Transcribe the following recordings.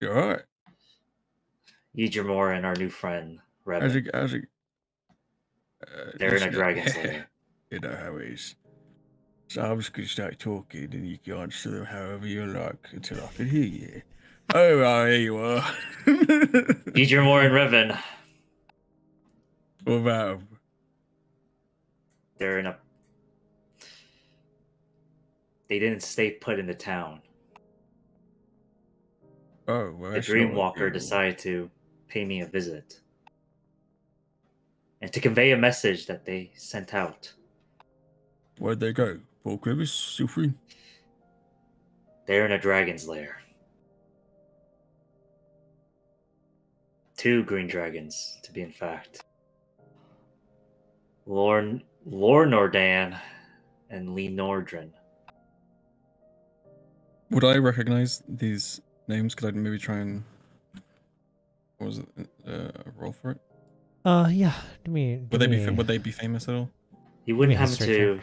You alright? Yidramor and our new friend, How's Revan. it, how's it, They're in a listen up. dragon's lair. You know how it is. So I'm just gonna start talking and you can answer them however you like until I can hear you. Oh, right, here you are. Yidramor and Revan, What about 'em? they're in a. They didn't stay put in the town. Oh, well, The that's not Dreamwalker ideal. decided to pay me a visit and to convey a message that they sent out. Where'd they go? Paul Crevice, Sufri? They're in a dragon's lair. Two green dragons, to be in fact. Lorn Nordan and Lee Nordrin. Would I recognize these names? Could I maybe try and what was it? Roll for it? Yeah. Give me. Would they be famous at all? You me wouldn't a happen history to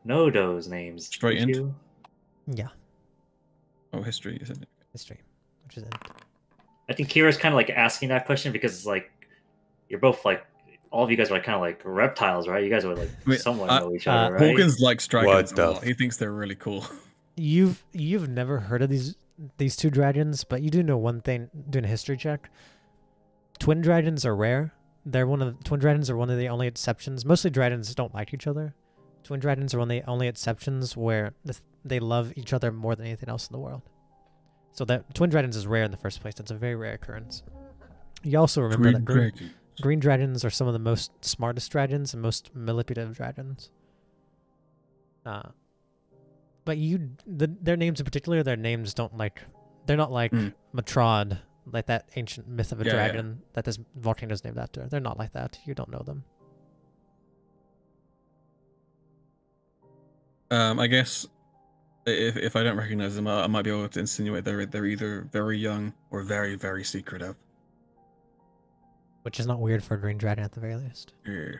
know those names, Straight would int? you? Yeah, Oh, history. Is it? history, which is it. I think Kira's kind of like asking that question because it's like you're both like all of you guys are like kind of like reptiles, right? You guys would like I mean, somewhat know each other, right? Hawkins likes dragons What a the lot. He thinks they're really cool. You've never heard of these two dragons, but you do know one thing. Doing a history check, twin dragons are rare. Twin dragons are one of the only exceptions. Mostly dragons don't like each other. Twin dragons are one of the only exceptions where they love each other more than anything else in the world. So that twin dragons is rare in the first place. That's a very rare occurrence. You also remember that green dragons are some of the most smartest dragons and most manipulative dragons. But their names in particular, their names they're not like Matrod, like that ancient myth of a dragon that this volcano is named after. They're not like that. You don't know them. I guess if I don't recognize them, I might be able to insinuate they're either very young or very, very secretive. Which is not weird for a green dragon at the very least. Yeah.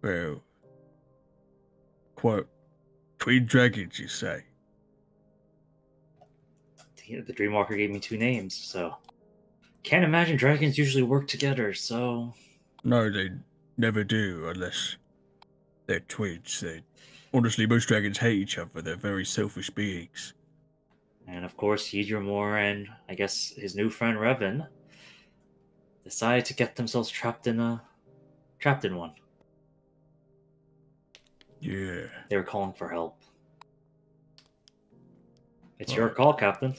Well, quote, twin dragons, you say? The Dreamwalker gave me two names, so can't imagine dragons usually work together. So No, they never do unless they're twins. Honestly, most dragons hate each other. They're very selfish beings. and of course Yidramor and I guess his new friend Revan decided to get themselves trapped in one. Yeah. They were calling for help. It's your call, Captain.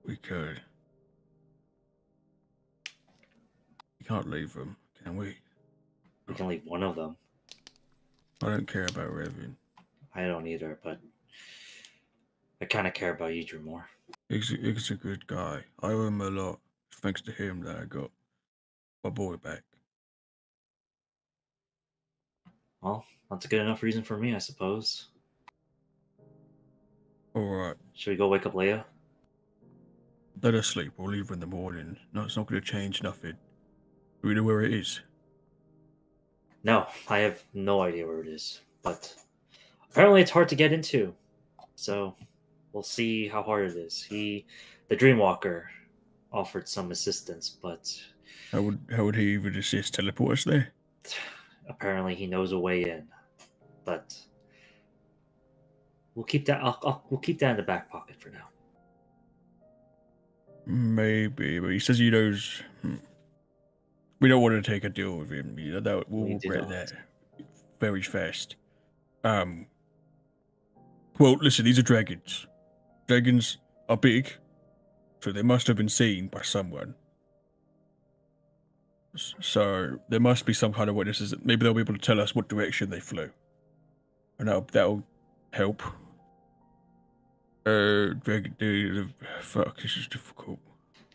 We could. We can't leave them, can we? We can leave one of them. I don't care about Revan. I don't either, but I kind of care about Yidramor. He's a good guy. I owe him a lot. Thanks to him that I got my boy back. Well, that's a good enough reason for me, I suppose. Alright. Should we go wake up Leia? Let her sleep. We'll leave her in the morning. No, it's not going to change nothing. Do we know where it is? No, I have no idea where it is. But apparently it's hard to get into. So we'll see how hard it is. The Dreamwalker, offered some assistance, but How would he even assist? Teleport us there? apparently he knows a way in. But we'll keep that. We'll keep that in the back pocket for now. Maybe, but he says he knows. We don't want to take a deal with him. You know, that we'll We do regret not. that very fast. Well, listen, these are dragons. Dragons are big, so they must have been seen by someone. So there must be some kind of witnesses. Maybe they'll be able to tell us what direction they flew, and that'll help. Dragon, dude, fuck, this is difficult.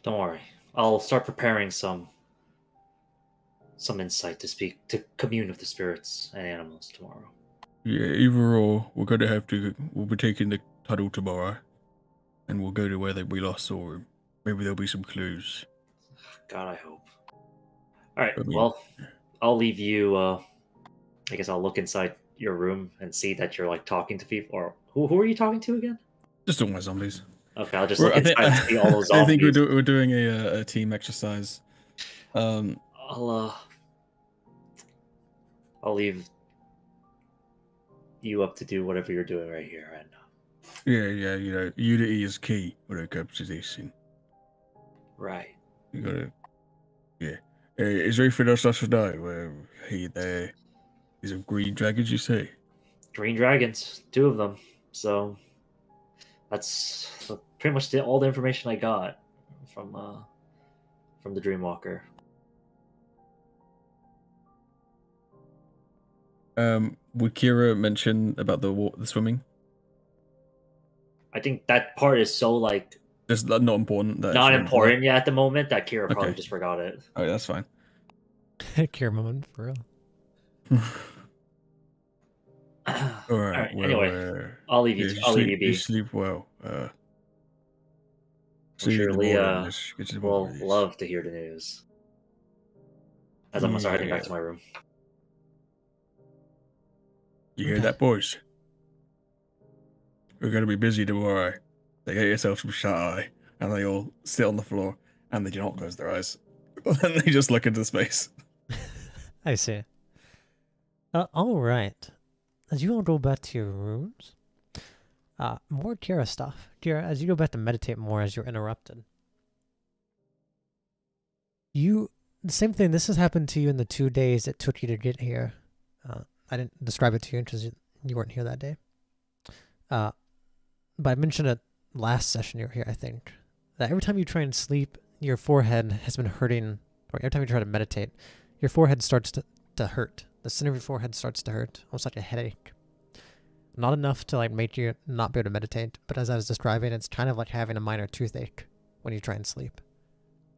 Don't worry. I'll start preparing some insight to commune with the spirits and animals tomorrow. Yeah, either or, we'll be taking the tunnel tomorrow, and we'll go to where we last saw him. Maybe there'll be some clues. God, I hope. All right, well, I'll leave you. I guess I'll look inside your room and see that you're like talking to people. Or who are you talking to again? Just all my zombies. Okay, I'll just look inside and see all those I think zombies. we're doing a team exercise. I'll leave you up to do whatever you're doing right here right now. Yeah, you know, unity is key when it comes to this. And Right. you gotta, yeah. Is there anything else I should know? Hey, there is a green dragons, you say? Green dragons, 2 of them. So that's pretty much all the information I got from the Dreamwalker. Would Kira mention about the swimming? I think that part is so like That's not important. not important yet at the moment that Kira probably Okay. just forgot it. Oh, that's fine. Care moment for real. All right. Well, anyway, I'll leave you. I'll leave you be. You sleep well. See you Sure, in the Leah morning. Let's get to the bottom will of this. love to hear the news. As I'm gonna start heading back to my room. You hear that, boys? We're gonna be busy tomorrow. They get yourself some shut eye, and they all sit on the floor, and they do not close their eyes. And they just look into space. I see. All right. As you all go back to your rooms, more Kira stuff. Kira, as you go back to meditate more as you're interrupted. The same thing, this has happened to you in the 2 days it took you to get here. I didn't describe it to you because you weren't here that day. But I mentioned it last session you were here, I think. That every time you try and sleep, your forehead has been hurting, or every time you try to meditate, your forehead starts to hurt. The center of your forehead starts to hurt, almost like a headache. Not enough to like make you not be able to meditate, but as I was describing, it's kind of like having a minor toothache when you try and sleep.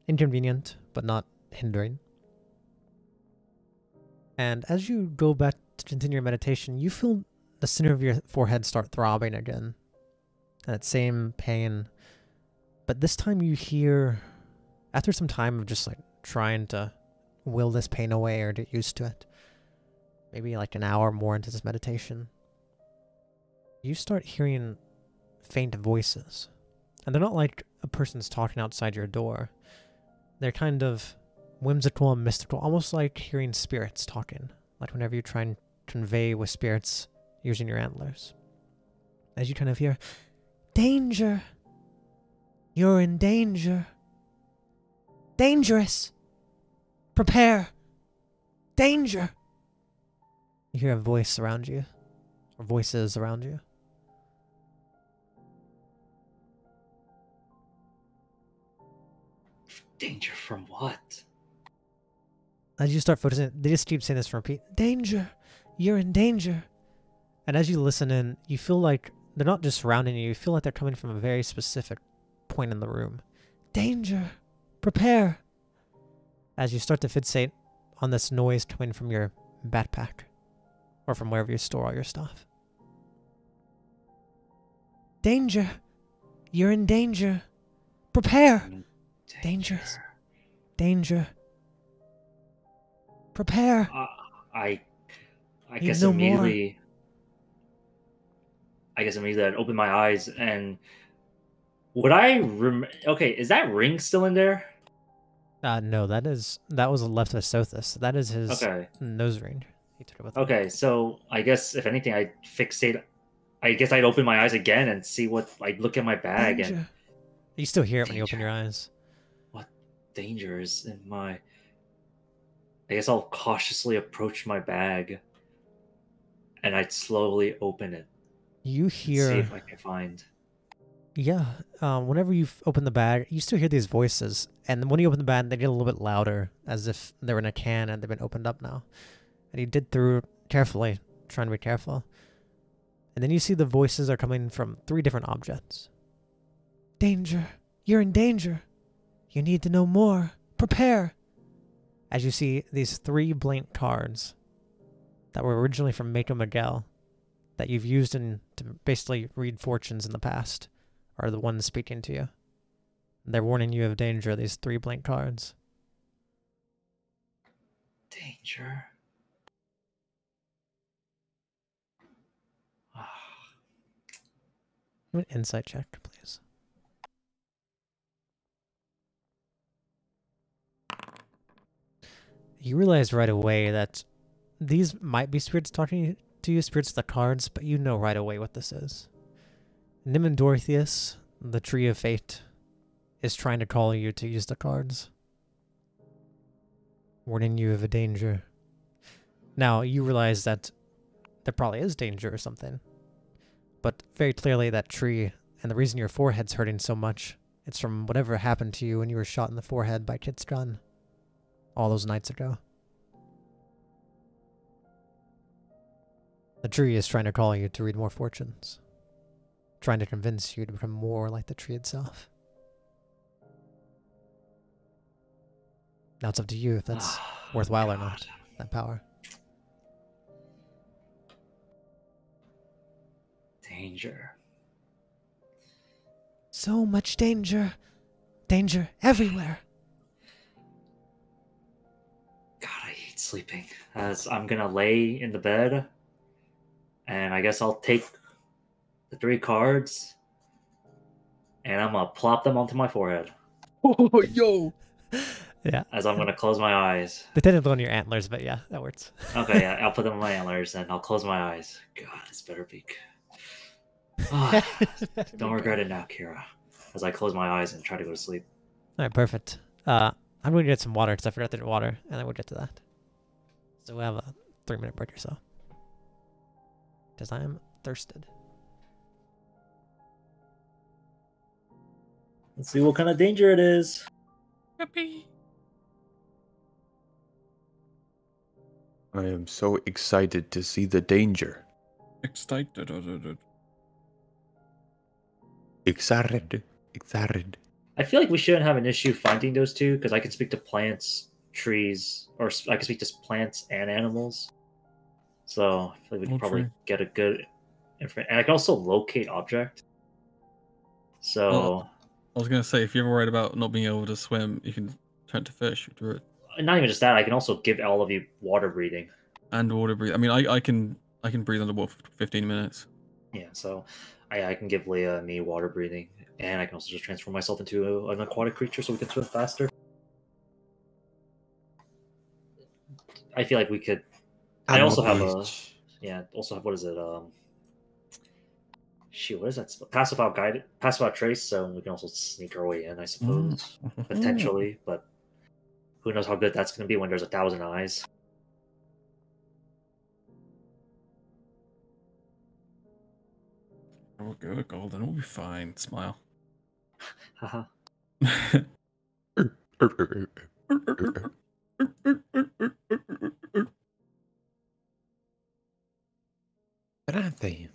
Inconvenient, but not hindering. And as you go back to continue your meditation, you feel the center of your forehead start throbbing again. And that same pain. But this time you hear, after some time of just like trying to will this pain away or get used to it, maybe like an hour more into this meditation, you start hearing faint voices. And they're not like a person's talking outside your door. They're kind of whimsical and mystical, almost like hearing spirits talking, like whenever you try and convey with spirits using your antlers. As you kind of hear, danger! You're in danger! Dangerous! Prepare! Danger! You hear a voice around you, or voices around you. Danger from what? As you start focusing, they just keep saying this from repeat. Danger! You're in danger! And as you listen in, you feel like they're not just surrounding you, you feel like they're coming from a very specific point in the room. Danger! Prepare! As you start to fixate on this noise coming from your backpack, or from wherever you store all your stuff. Danger! You're in danger! Prepare! Dangerous. Danger. Prepare. I Need guess no immediately. I guess immediately I'd open my eyes and would I okay, is that ring still in there? No, that was left with Sothis. That is his nose ring. He took it with him. Okay, so I guess if anything, I'd fixate. I guess I'd open my eyes again and see what. I'd look at my bag Danger. and You still hear it when you open your eyes. what danger is in my. I guess I'll cautiously approach my bag, and I'd slowly open it. You hear. See if I can find. Yeah. Whenever you open the bag, you still hear these voices, and when you open the bag, they get a little bit louder, as if they're in a can and they've been opened up now. And you did through carefully, trying to be careful. And then you see the voices are coming from 3 different objects. Danger! You're in danger! You need to know more! Prepare! As you see these 3 blank cards that were originally from Mako Miguel that you've used to basically read fortunes in the past are the ones speaking to you. They're warning you of danger, these 3 blank cards. Danger. Give me an insight check, please. You realize right away that these might be spirits talking to you, spirits of the cards, but you know right away what this is. Nim and Dorotheus, the Tree of Fate, is trying to call you to use the cards, warning you of a danger. Now, you realize that there probably is danger or something, but very clearly that tree, and the reason your forehead's hurting so much, it's from whatever happened to you when you were shot in the forehead by Kit's gun all those nights ago. The tree is trying to call you to read more fortunes, trying to convince you to become more like the tree itself. Now it's up to you if that's worthwhile or not, that power. Danger. So much danger. Danger everywhere. God, I hate sleeping. As I'm gonna lay in the bed, and I guess I'll take the 3 cards, and I'm gonna plop them onto my forehead. Oh, yo! Yeah. As I'm gonna close my eyes. They tend to on your antlers, but yeah, that works. Okay, yeah, I'll put them on my antlers, and I'll close my eyes. God, this better be good. Oh, don't regret it now, Kira. As I close my eyes and try to go to sleep. Alright, perfect. I'm going to get some water because I forgot to get water, and then we'll get to that. So we'll have a 3-minute break or so. Because I am thirsted. Let's see what kind of danger it is. Yippee! I am so excited to see the danger. Excited. Excited. I feel like we shouldn't have an issue finding those 2 because I can speak to plants, trees, or I can speak to plants and animals. So I feel like we can probably get a good information. And I can also locate object. So I was gonna say, if you're ever worried about not being able to swim, you can turn to fish through it. not even just that, I can also give all of you water breathing. And water breathing. I mean, I can breathe underwater for 15 minutes. Yeah, so I can give Leia and me water breathing, and I can also just transform myself into an aquatic creature so we can swim faster. I feel like we could. I also have a. Yeah, also have, what is it? Shoot, what is that? Passive out trace, so we can also sneak our way in, I suppose. Potentially, but who knows how good that's going to be when there's 1,000 eyes. We'll go golden. We'll be fine. Smile. Haha. Grazie.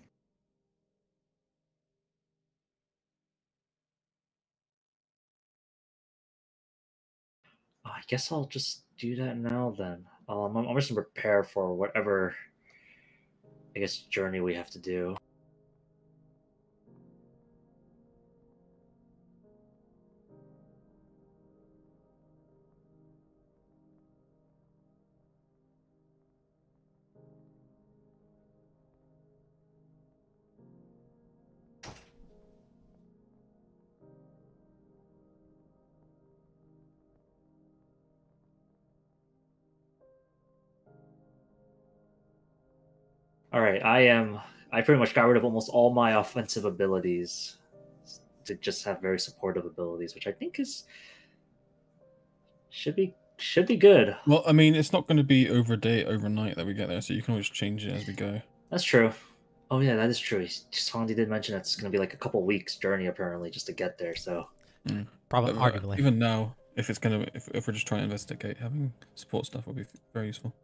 I guess I'll just do that now then. I'm just gonna prepare for whatever, I guess, journey we have to do. All right, I pretty much got rid of almost all my offensive abilities to just have very supportive abilities, which I think should be good. Well, I mean, it's not going to be overnight that we get there, so you can always change it as we go. That's true. Oh yeah, that is true. Sandy did mention it's going to be like a couple weeks journey apparently just to get there. So probably, But, arguably. even now, if it's gonna, if we're just trying to investigate, having support stuff will be very useful.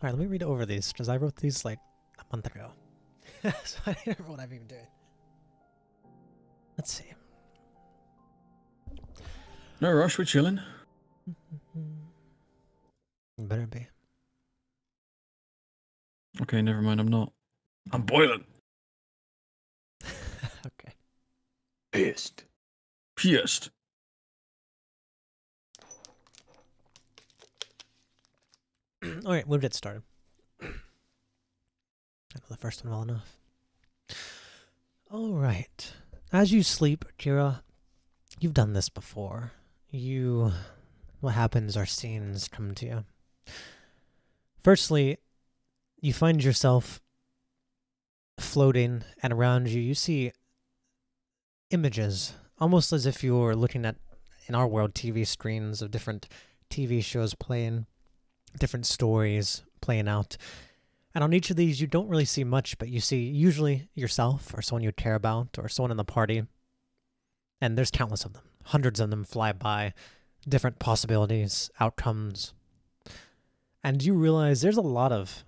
All right, let me read over these because I wrote these like a month ago, so I don't remember what I've even doing. Let's see. No rush, we're chilling. You better be. Okay, never mind. I'm not. I'm boiling. Okay. Pissed. Pissed. All right, we'll get started. I know the first one well enough. All right. As you sleep, Kira, you've done this before. What happens are scenes come to you. Firstly, you find yourself floating, and around you, you see images, almost as if you were looking at, in our world, TV screens of different TV shows playing, different stories playing out. And on each of these, you don't really see much, but you see usually yourself or someone you care about or someone in the party. And there's countless of them. Hundreds of them fly by, different possibilities, outcomes. And you realize there's a lot of,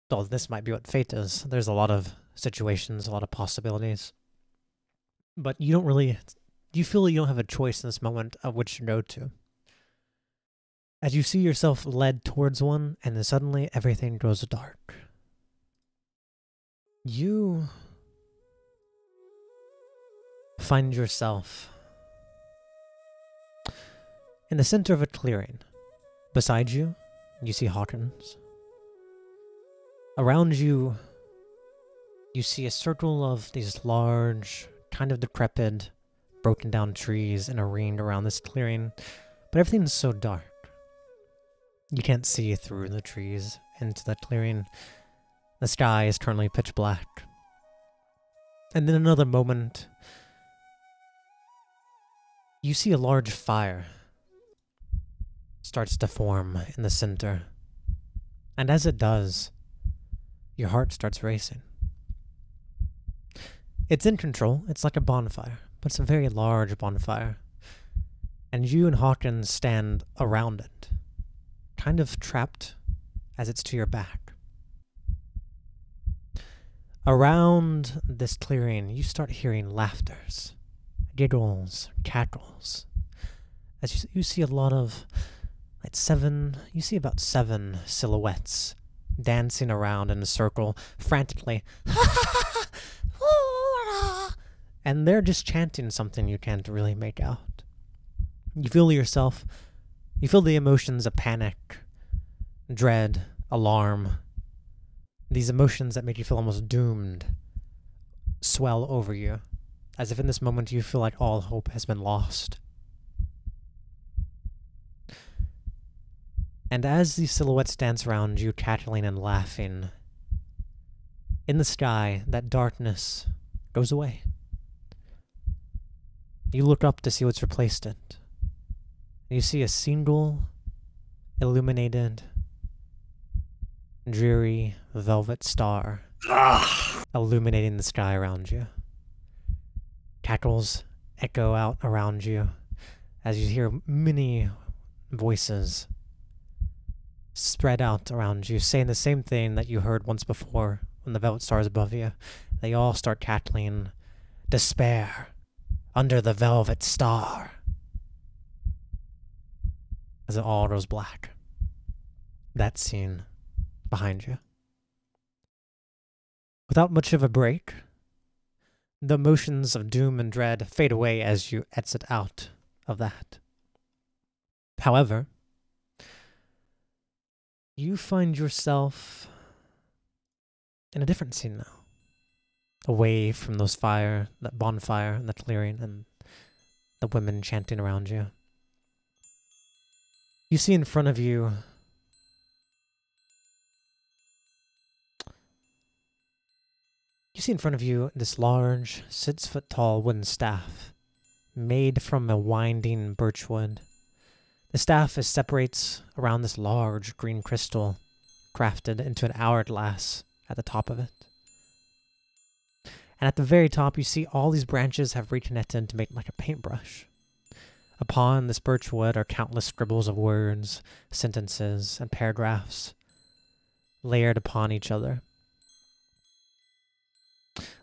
well, this might be what fate is. There's a lot of situations, a lot of possibilities. But you feel you don't have a choice in this moment of which to go to. As you see yourself led towards one, and then suddenly everything goes dark. You find yourself in the center of a clearing. Beside you, you see Hawkins. Around you, you see a circle of these large, kind of decrepit, broken down trees in a ring around this clearing, but everything's so dark. You can't see through the trees into the clearing. The sky is currently pitch black. And then another moment, you see a large fire starts to form in the center. And as it does, your heart starts racing. It's in control. It's like a bonfire, but it's a very large bonfire. And you and Hawkins stand around it, kind of trapped as it's to your back. Around this clearing, you start hearing laughters, giggles, cackles. As you see a lot of, you see about 7 silhouettes dancing around in a circle, frantically. And they're just chanting something you can't really make out. You feel the emotions of panic, dread, alarm. These emotions that make you feel almost doomed swell over you, as if in this moment you feel like all hope has been lost. And as these silhouettes dance around you, cackling and laughing, in the sky, that darkness goes away. You look up to see what's replaced it. You see a single, illuminated, dreary, velvet star illuminating the sky around you. Cackles echo out around you as you hear many voices spread out around you, saying the same thing that you heard once before when the velvet star is above you. They all start cackling, "Despair under the velvet star," as it all goes black. That scene behind you. Without much of a break, the emotions of doom and dread fade away as you exit out of that. However, you find yourself in a different scene now. Away from that bonfire and the clearing and the women chanting around you. You see in front of you this large, 6-foot-tall wooden staff made from a winding birchwood. The staff separates around this large green crystal crafted into an hourglass at the top of it. And at the very top, you see all these branches have reconnected to make like a paintbrush. Upon this birchwood are countless scribbles of words, sentences, and paragraphs layered upon each other.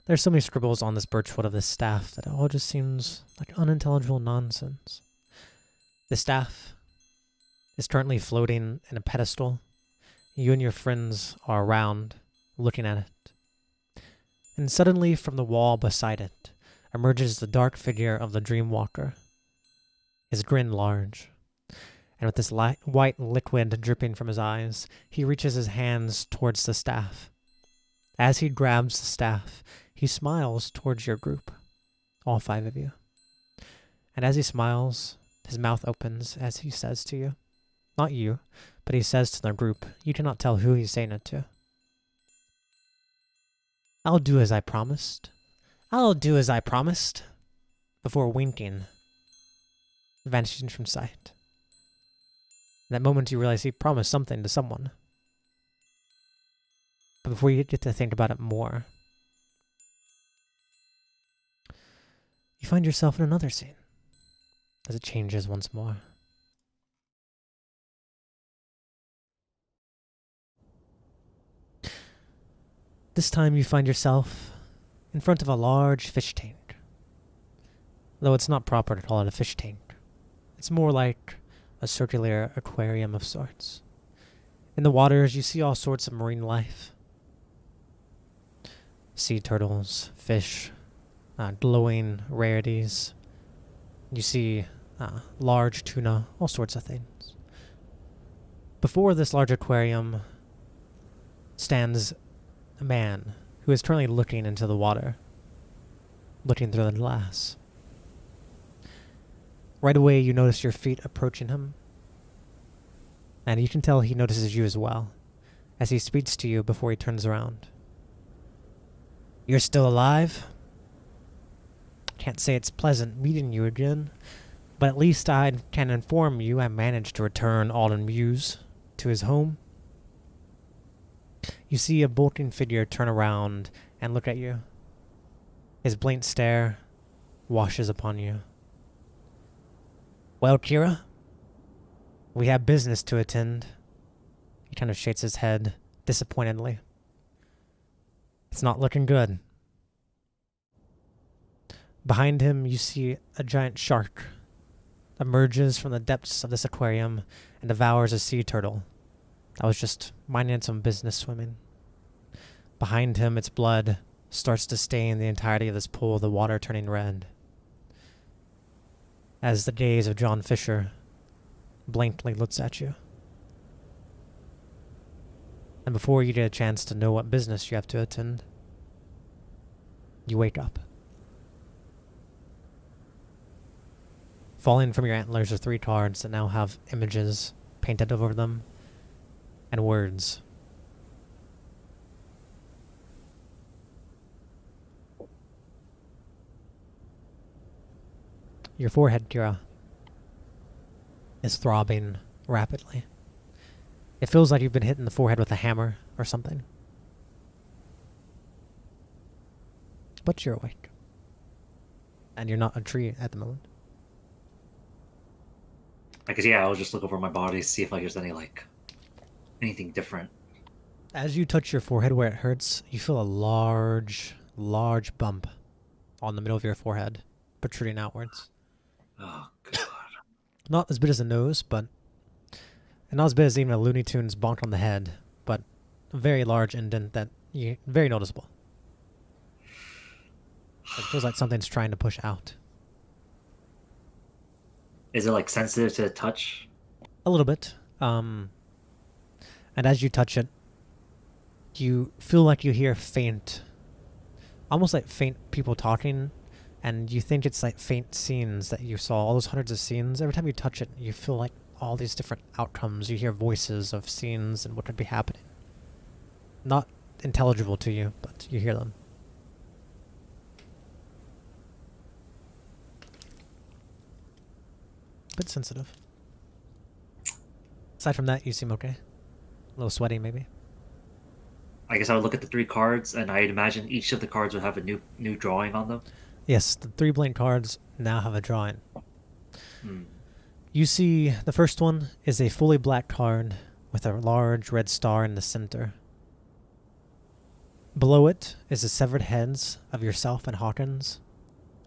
There's so many scribbles on this birchwood of this staff that it all just seems like unintelligible nonsense. The staff is currently floating in a pedestal. You and your friends are around, looking at it. And suddenly, from the wall beside it, emerges the dark figure of the Dreamwalker, his grin large. And with this white liquid dripping from his eyes, he reaches his hands towards the staff. As he grabs the staff, he smiles towards your group, all 5 of you. And as he smiles, his mouth opens as he says to you, not you, but he says to the group, you cannot tell who he's saying it to. I'll do as I promised. I'll do as I promised. Before winking, vanishing from sight. In that moment you realize he promised something to someone. But before you get to think about it more, you find yourself in another scene as it changes once more. This time you find yourself in front of a large fish tank. Though it's not proper to call it a fish tank. It's more like a circular aquarium of sorts. In the waters you see all sorts of marine life. Sea turtles, fish, glowing rarities. You see large tuna, all sorts of things. Before this large aquarium stands a man who is currently looking into the water, looking through the glass. Right away you notice your feet approaching him, and you can tell he notices you as well, as he speaks to you before he turns around. You're still alive? Can't say it's pleasant meeting you again, but at least I can inform you I managed to return Alden Muse to his home. You see a bulking figure turn around and look at you. His blank stare washes upon you. Well, Kira, we have business to attend. He kind of shakes his head disappointedly. It's not looking good. Behind him, you see a giant shark emerges from the depths of this aquarium and devours a sea turtle that was just minding some business swimming. Behind him, its blood starts to stain the entirety of this pool, the water turning red. As the gaze of John Fisher blankly looks at you. And before you get a chance to know what business you have to attend, you wake up. Falling from your antlers are 3 cards that now have images painted over them and words. Your forehead, Kira, is throbbing rapidly. It feels like you've been hit in the forehead with a hammer or something. But you're awake. And you're not a tree at the moment. I guess, yeah, I'll just look over my body, see if there's any, anything different. As you touch your forehead where it hurts, you feel a large bump on the middle of your forehead, protruding outwards. Oh, God. Not as big as a nose, but... And not as big as even a Looney Tunes bonk on the head, but a very large indent that very noticeable. It feels like something's trying to push out. Is it, sensitive to touch? A little bit. And as you touch it, you feel like you hear faint... Almost like faint people talking, and you think it's like faint scenes that you saw, all those hundreds of scenes. Every time you touch it, you feel like all these different outcomes. You hear voices of scenes and what could be happening. Not intelligible to you, but you hear them. Bit sensitive. Aside from that, you seem okay. A little sweaty, maybe. I guess I would look at the 3 cards, and I'd imagine each of the cards would have a new drawing on them. Yes, the 3 blank cards now have a drawing. Hmm. You see, the first one is a fully black card with a large red star in the center. Below it is the severed heads of yourself and Hawkins,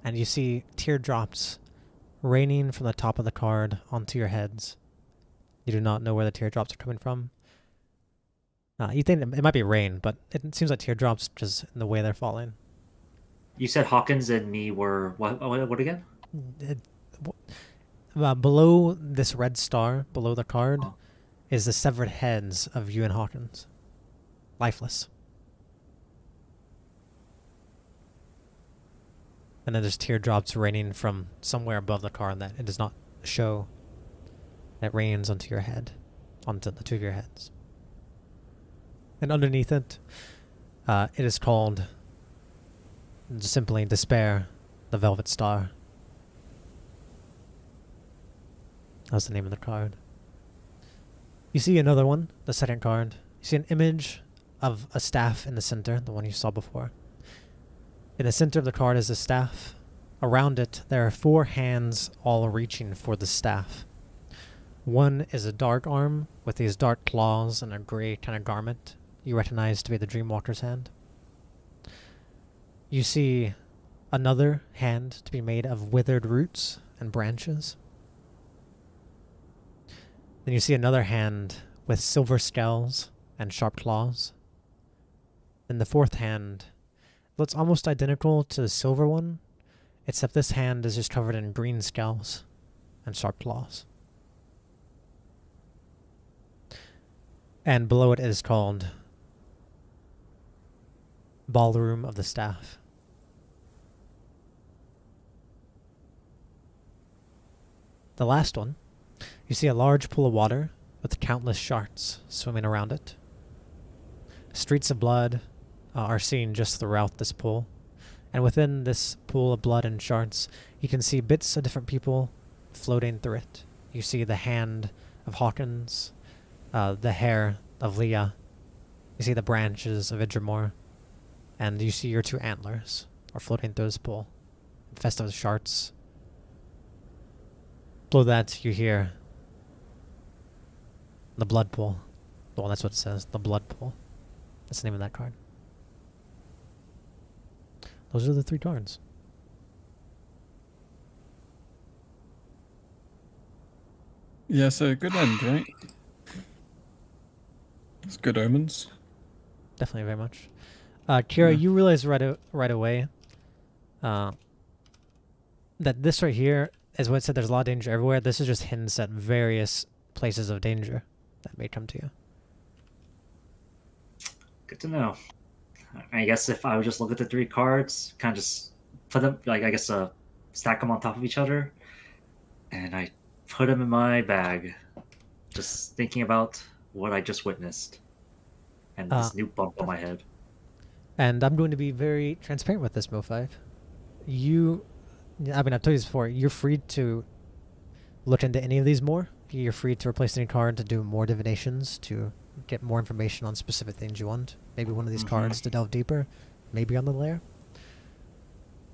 and you see teardrops raining from the top of the card onto your heads. You do not know where the teardrops are coming from. You think it might be rain, but it seems like teardrops just in the way they're falling. You said Hawkins and me were... What again? Below this red star, below the card, is the severed heads of you and Hawkins. Lifeless. And then there's teardrops raining from somewhere above the card that it does not show. It rains onto your head, onto the two of your heads. And underneath it, it is called simply Despair, the Velvet Star. That's the name of the card. You see another one, the second card. You see an image of a staff in the center, the one you saw before. In the center of the card is a staff. Around it, there are 4 hands all reaching for the staff. One is a dark arm with these dark claws and a gray kind of garment you recognize to be the Dreamwalker's hand. You see another hand to be made of withered roots and branches. Then you see another hand with silver scales and sharp claws. Then the 4th hand looks almost identical to the silver one, except this hand is just covered in green scales and sharp claws. And below it is called Ballroom of the Staff. The last one, you see a large pool of water with countless sharks swimming around it. Streets of blood are seen just throughout this pool. And within this pool of blood and shards, you can see bits of different people floating through it. You see the hand of Hawkins, the hair of Leah. You see the branches of Idramore. And you see your 2 antlers are floating through this pool, infested with shards. Below that, you hear the blood pool. Well, that's what it says, the blood pool. That's the name of that card. Those are the 3 cards. Yeah, so good end, right? It's good omens. Definitely very much. Kira, you realize right away that this right here, as what it said, there's a lot of danger everywhere. This is just hints at various places of danger that may come to you. Good to know. I guess if I would just look at the 3 cards, kind of just put them, like, I guess, stack them on top of each other, and I put them in my bag, just thinking about what I just witnessed and this new bump on my head. And I'm going to be very transparent with this, Mo5. I mean, I've told you this before, you're free to look into any of these more. You're free to replace any card to do more divinations, to get more information on specific things you want. Maybe one of these cards to delve deeper, maybe on the lair.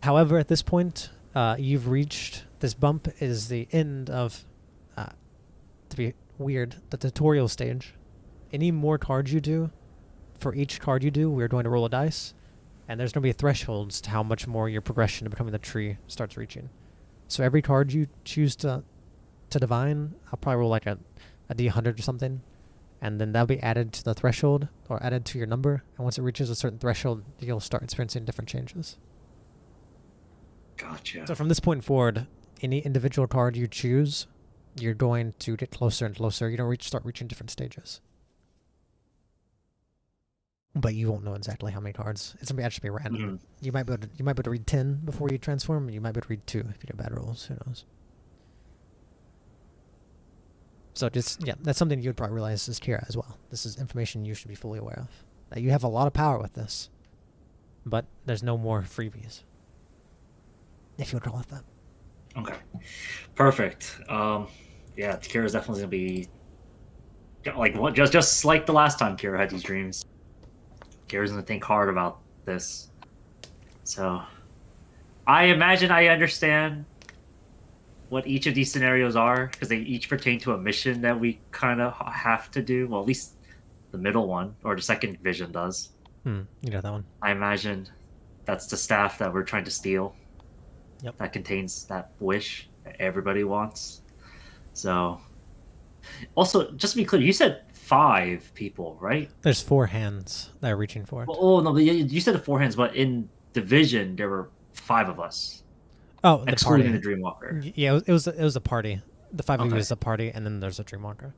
However, at this point, you've reached, this bump is the end of, to be weird, the tutorial stage. Any more cards you do, for each card you do, we're going to roll a dice, and there's going to be thresholds to how much more your progression to becoming the tree starts reaching. So every card you choose to divine, I'll probably roll like a D100 or something, and then that'll be added to the threshold, or added to your number, and once it reaches a certain threshold, you'll start experiencing different changes. Gotcha. So from this point forward, any individual card you choose, you're going to get closer and closer. You're going to start reaching different stages. But you won't know exactly how many cards. It's gonna actually be random. You might be able to read 10 before you transform, and you might be able to read 2 if you do bad rolls. Who knows? So just, yeah, that's something you would probably realize as Kira as well. This is information you should be fully aware of. That you have a lot of power with this, but there's no more freebies, if you would call it that. Okay, perfect. Yeah, Kira's definitely gonna be like just like the last time Kira had these dreams. Kira's gonna think hard about this. So I imagine I understand what each of these scenarios are, because they each pertain to a mission that we kind of have to do. Well, at least the middle one, or the second vision does. You got that one. I imagine that's the staff that we're trying to steal. Yep. That contains that wish that everybody wants. So, also, just to be clear, you said 5 people, right? There's 4 hands that are reaching for it. Well, oh no, but you said the 4 hands, but in division there were 5 of us. Oh, the excluding party. the Dreamwalker. Yeah, it was a party. The 5 of you is a party, and then there's a Dreamwalker.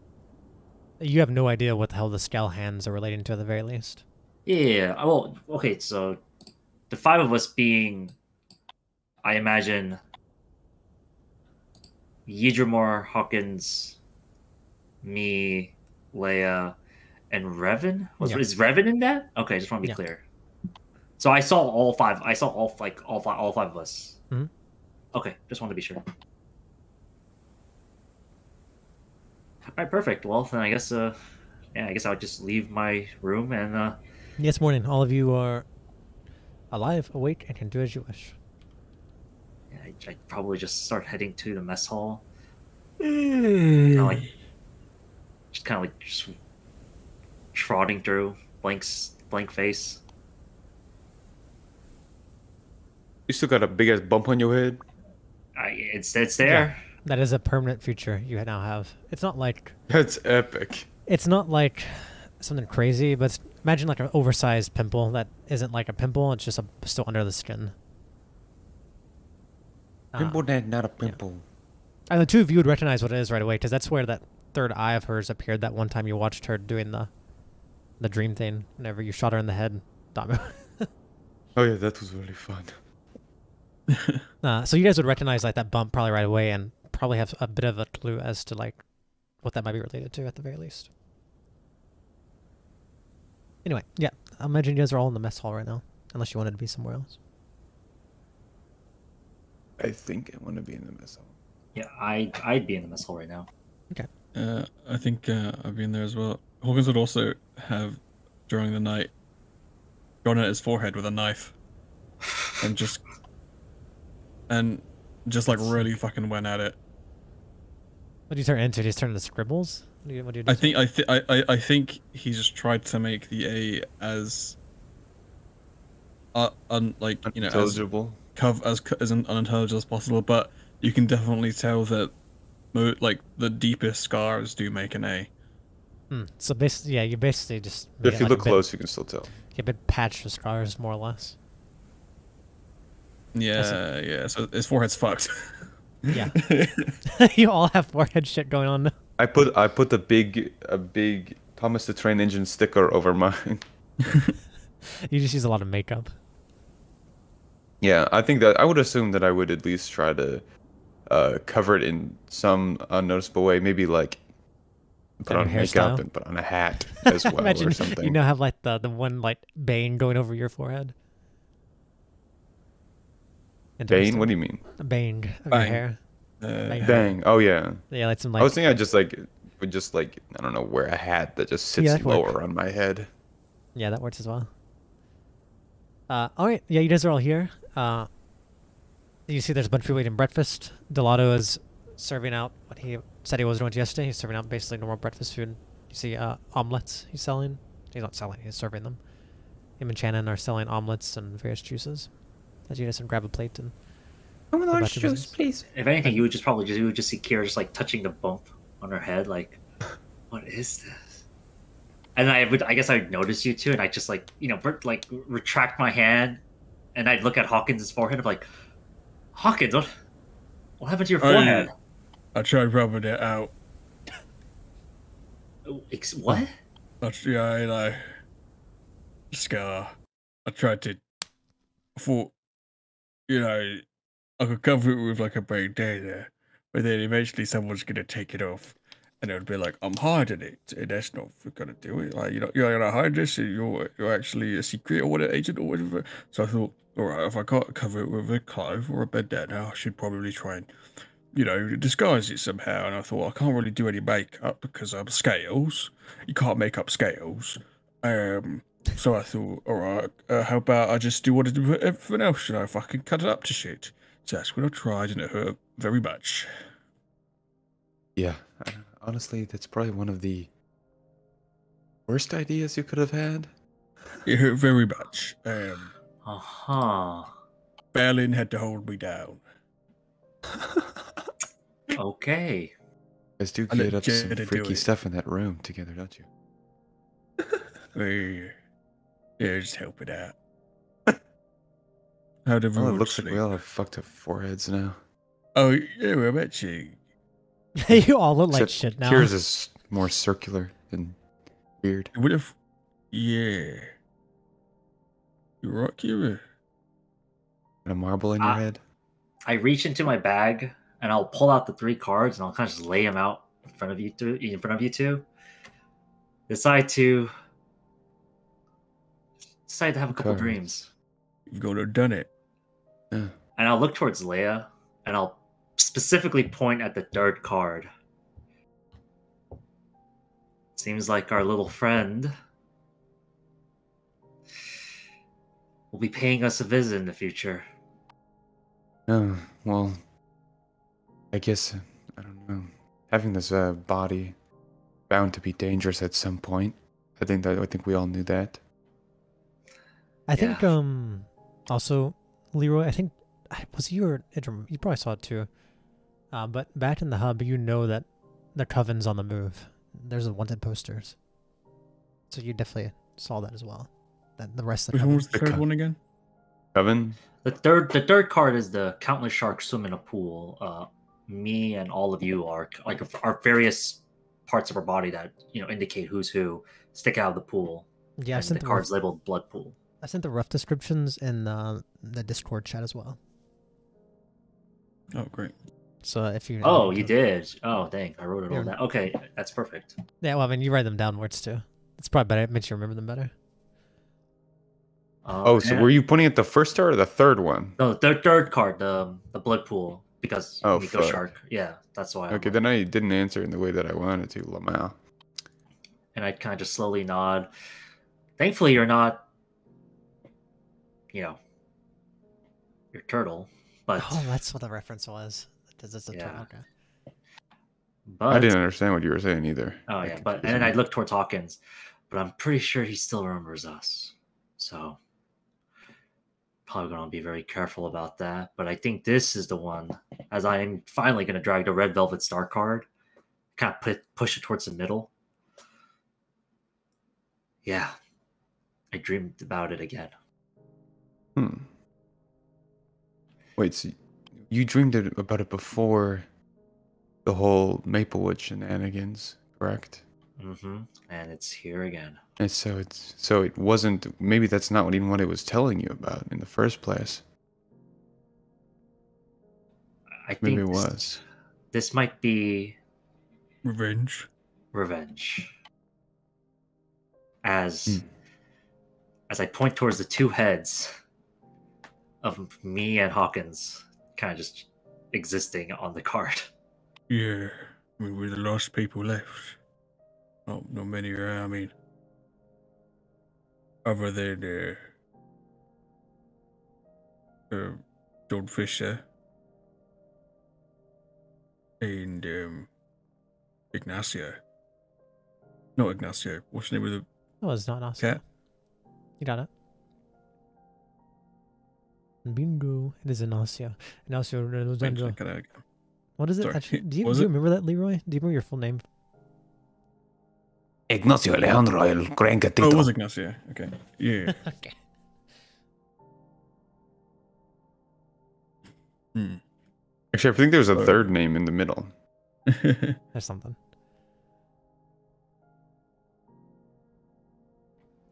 You have no idea what the hell the scale hands are relating to at the very least. Yeah. Well, okay. So the 5 of us being I imagine Yidramore, Hawkins, me, Leia, and Revan. Yeah. Is Revan in that? Okay, I just want to be Yeah. clear. So I saw all five. I saw all five of us. Mhm. Okay, just want to be sure. All right, perfect. Well, then I guess yeah, I guess I'll just leave my room and Yes, morning. All of you are alive, awake, and can do as you wish. yeah, I'd probably just start heading to the mess hall. Mm. Kind of like just trotting through, blank face. You still got a big ass bump on your head. It's there. That is a permanent feature you now have. It's not like That's epic. something crazy, but imagine like an oversized pimple that isn't like a pimple. It's just still under the skin. Pimple that, not a pimple. And the two of you would recognize what it is right away, because that's where that third eye of hers appeared that one time you watched her doing the dream thing. Whenever you shot her in the head, Damu. Oh yeah, that was really fun. So you guys would recognize like that bump probably right away, and probably have a bit of a clue as to like what that might be related to at the very least. Anyway, yeah, I imagine you guys are all in the mess hall right now, unless you wanted to be somewhere else. I think I want to be in the missile. Yeah, I'd be in the mess hall right now. Okay. I think I've been there as well. Hawkins would also have, during the night, gone at his forehead with a knife, and just like really fucking went at it. What do you turn it into? Do you just turn into scribbles? What do you do? I think he just tried to make the A as Intelligible. as unintelligible as possible, but you can definitely tell that the deepest scars do make an A. So basically, yeah, you basically just If you look close, you can still tell. a bit patched with scars, more or less. Yeah. So his forehead's fucked. Yeah. You all have forehead shit going on now. I put a big Thomas the Train Engine sticker over mine. You just use a lot of makeup. Yeah, I think that I would assume that I would at least try to cover it in some unnoticeable way. Maybe like put on makeup and put on a hat as well Imagine or something. you now have like the one like bane going over your forehead. Bane? What do you mean? A bane of your hair. Bang. Oh yeah. Yeah, like some like. I was thinking I just I don't know, wear a hat that just sits lower on my head. Yeah, that works as well. All right. Yeah, you guys are all here. You see there's a bunch of people eating breakfast. Delato is serving out what he said he was doing yesterday. He's serving out basically normal breakfast food. You see omelets he's selling. He's not selling, he's serving them. Him and Shannon are selling omelets and various juices. As you guys can grab a plate and... I want orange juice, please. If anything, you would just see Kira just like touching the bump on her head, like, what is this? And I guess I'd notice you too, and I just like retract my hand, and I'd look at Hawkins' forehead, of like, Hawkins, what happened to your forehead? I tried rubbing it out. What? Scar. I tried to. I thought, I could cover it with like a bandana, but then eventually someone's gonna take it off, and it would be like, I'm hiding it, and that's not gonna do it. Like, you're gonna hide this, and you're actually a secret or whatever agent or whatever. So I thought, all right, if I can't cover it with a cloth or a bandana, I should probably try and, disguise it somehow. And I thought, I can't really do any makeup because I'm scales. You can't make up scales. So I thought, all right, how about I just do what I do for everyone else, if I can cut it up to shit. So that's what I tried, and it hurt very much. Yeah, honestly, that's probably one of the worst ideas you could have had. It hurt very much. Berlin had to hold me down. Okay. You guys do get up some freaky stuff in that room together, don't you? Yeah, just help it out. How'd Well, everyone it looks sleep? like we all have fucked up foreheads now. Oh, yeah, well, I bet you. You all look like Except shit now. Kira's is more circular and weird. What if... Yeah. You're right, Kira. And a marble in your head? I reach into my bag and I'll pull out the 3 cards and I'll kind of just lay them out in front of you two. Decide to have a couple Cards. dreams. You gotta have done it. Yeah. And I'll look towards Leia and I'll specifically point at the 3rd card. Seems like our little friend will be paying us a visit in the future. Oh, well, I guess, I don't know. Having this body bound to be dangerous at some point. I think we all knew that. I Yeah. think also Leroy, I think was you or you probably saw it too. But back in the hub, you know that the Coven's on the move. There's the wanted posters. So you definitely saw that as well. That the rest of the Which one Coven. was the third one again? Coven? The third card is the countless sharks swim in a pool. Me and all of you are like our various parts of our body that indicate who's who stick out of the pool. Yeah, I and sent the the cards labeled blood pool. I sent the rough descriptions in the Discord chat as well. Oh, great. So if you Oh, you did. Oh, dang! I wrote it all Yeah. down. Okay, that's perfect. Yeah, well, I mean, you write them downwards too. It's probably better. It makes you remember them better. Oh, so and- were you pointing at the first star or the third one? No, the third card, the blood pool, because Oh, Nico fuck. Shark. Yeah, that's why. Okay, then I didn't answer in the way that I wanted to, Lamau. And I kind of just slowly nod. Thankfully, you're not, your turtle, but Oh, that's what the reference was. That's a Yeah. okay. but I didn't understand what you were saying either. Oh That yeah, but and confused then me. I look towards Hawkins, but I'm pretty sure he still remembers us. So probably gonna be very careful about that. But I think this is the one, as I'm finally gonna drag the red velvet star card, kind of push it towards the middle. Yeah, I dreamed about it again. Wait, so you dreamed about it before the whole Maplewood shenanigans, correct? And it's here again. And so it wasn't. Maybe that's not even what it was telling you about in the first place. I think Maybe it was. This might be Revenge. revenge. As I point towards the 2 heads of me and Hawkins, kind of just existing on the card. Yeah. I mean, we're the last people left. Oh, not many around. I mean, other than John Fisher and Ignacio. Not Ignacio. What's the name of the Oh, it's not awesome. cat? You got it. Bingo. It is Ignacio. Ignacio Redondo. What is it? Sorry, Actually, do you what was it? remember that, Leroy? Do you remember your full name? Ignacio Alejandro el Oh, it was Ignacio. Okay. Yeah. Okay. Actually, I think there's a Sorry. third name in the middle. There's something.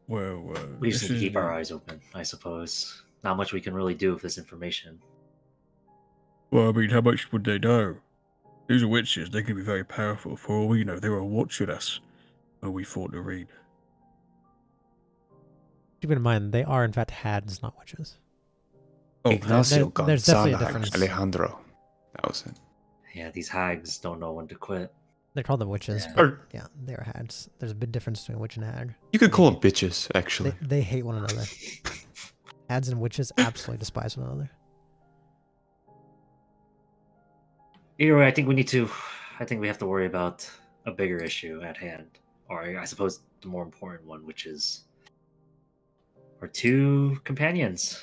Well, We just this need to is keep our eyes open, I suppose. Not much we can really do with this information. Well, I mean, how much would they know? These are witches. They can be very powerful. For all we know, they were watching us when we fought the raid. Keep in mind, they are in fact hads, not witches. Oh, Ignacio there's definitely a Gonzalez difference. Alejandro. That was it. Yeah, these hags don't know when to quit. They call them witches, Yeah. but Or yeah, they are hads. There's a big difference between witch and hag. you could call them bitches, actually. They hate one another. Hads and witches absolutely despise one another. Either way, I think we have to worry about a bigger issue at hand. Or I suppose the more important one, which is our 2 companions.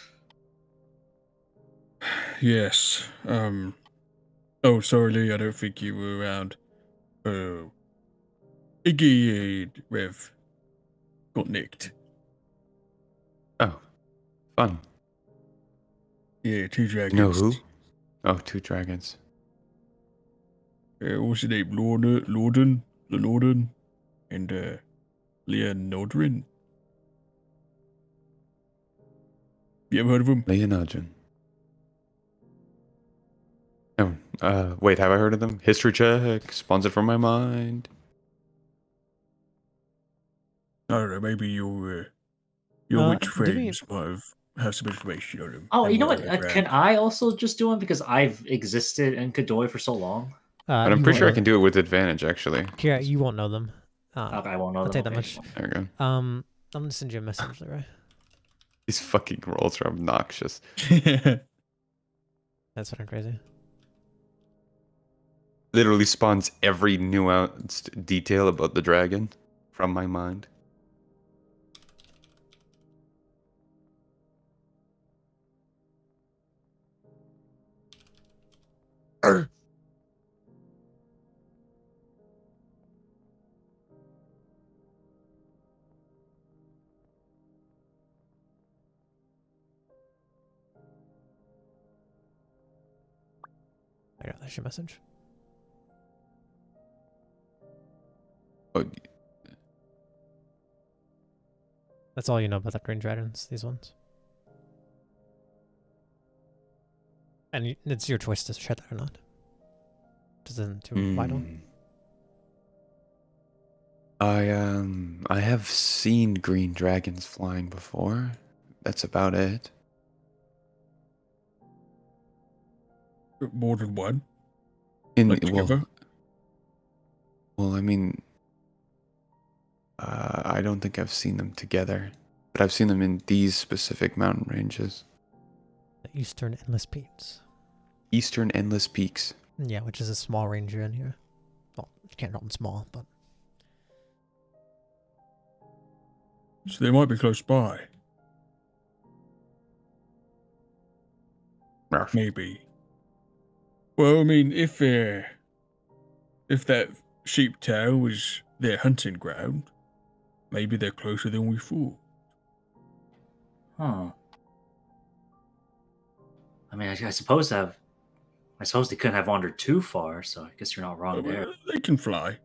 yes. Oh, sorry, Lee. I don't think you were around. Iggy and Rev got nicked. Oh, fun. Yeah, 2 dragons. You know who? Oh, 2 dragons. What's his name? Lorden, and Leon Nordrin. You ever heard of him? Leonardon. Wait, have I heard of them? History check, sponsored from my mind. I don't know. Maybe your witch do me friends might have some information on him. Oh, and you know what what? they're Can at. I also just do one because I've existed in Kadoy for so long? But I'm you pretty won't sure I know can do it with advantage, actually. Kira, you won't know them. Okay, I won't know I'll them. take that Okay. much. There we go. I'm gonna send you a message, Leroy. These fucking rolls are obnoxious. That's fucking crazy. Literally spawns every nuanced detail about the dragon from my mind. I got that's your message. Oh, That's all you know about the green dragons. These ones. And it's your choice to share that or not. This isn't too vital. I have seen green dragons flying before. That's about it. More than one. In Like together. well, I mean, I don't think I've seen them together, but I've seen them in these specific mountain ranges. The Eastern Endless Peaks. Eastern Endless Peaks. Yeah, which is a small ranger in here. Well, you can't call them small, but So they might be close by. Maybe. Well, I mean, if that sheep town was their hunting ground, maybe they're closer than we thought. Huh. I mean, I suppose they couldn't have wandered too far, so I guess you're not wrong there. They can fly.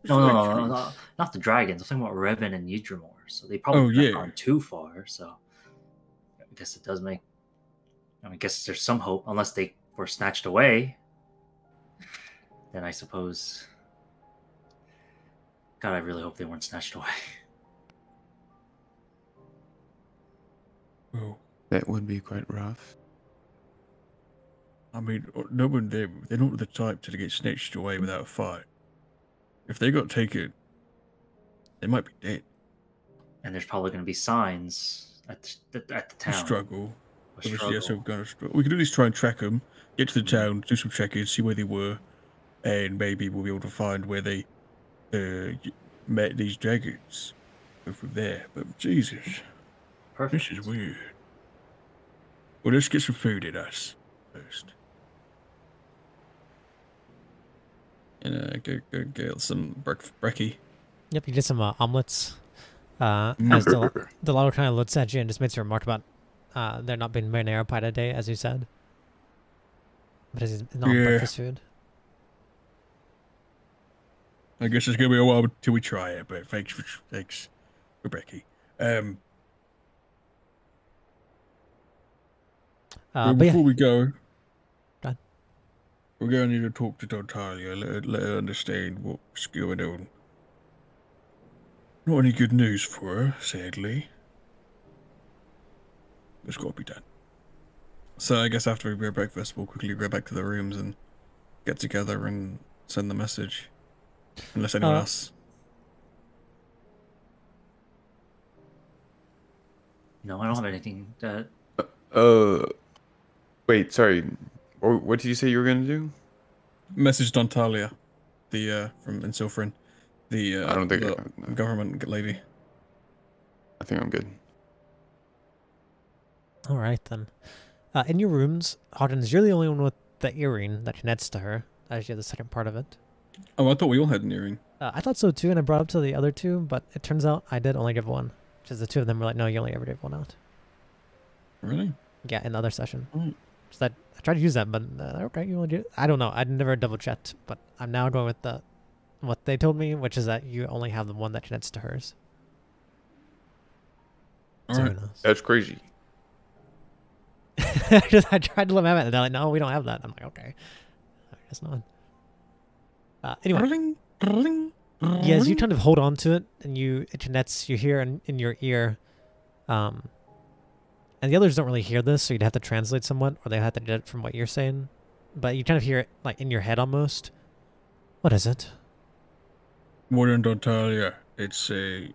No, not the dragons. I'm talking about Revan and Ydramor. So they probably couldn't have gone too far. So I guess it does make. I guess there's some hope, unless they were snatched away. Then I suppose. God, I really hope they weren't snatched away. Well, that would be quite rough. I mean, no one they're not the type to get snatched away without a fight. If they got taken, they might be dead. And there's probably going to be signs at the town. Struggle. A struggle. Yes, we could at least try and track them, get to the town, do some checking, see where they were, and maybe we'll be able to find where they met these dragons. Go from there. But Jesus, Perfect. this is weird. Well, let's get some food in us first. And go get some brekkie. Yep, you did some omelets. As Delano kind of looks at you and just makes a remark about there not being marinara pie today, as you said. But it's not breakfast food. I guess it's gonna be a while until we try it, but thanks for brekkie. Before we go, we're going to need to talk to Don Talia, let her understand what's going on. Not any good news for her, sadly. It's got to be done. So I guess after we grab breakfast, we'll quickly go back to the rooms and get together and send the message. Unless anyone else. No, I don't have anything that... Wait, sorry. What did you say you were going to do? Message Don Talia, the, from Insilfrin. The, I don't think the government lady. I think I'm good. All right, then. In your rooms, Hawkins, you're the only one with the earring that connects to her, as you have the second part of it. Oh, I thought we all had an earring. I thought so too, and I brought up to the other two, but it turns out I did only give one. Because the two of them were like, no, you only ever gave one out. Really? Yeah, in the other session. Mm. So I tried to use that, but okay, you only do it. I don't know. I'd never double checked, but I'm now going with what they told me, which is that you only have the one that connects to hers. All so right. who knows? That's crazy. I tried to let them have it, and they're like, no, we don't have that. I'm like, okay. I guess not. Anyway. Ring, ring, Yeah, as you ring. kind of hold on to it, and it connects, you hear in your ear, and the others don't really hear this, so you'd have to translate somewhat, or they have to get it from what you're saying. But you kind of hear it, like, in your head almost. What is it? Modern Dontalia. It's a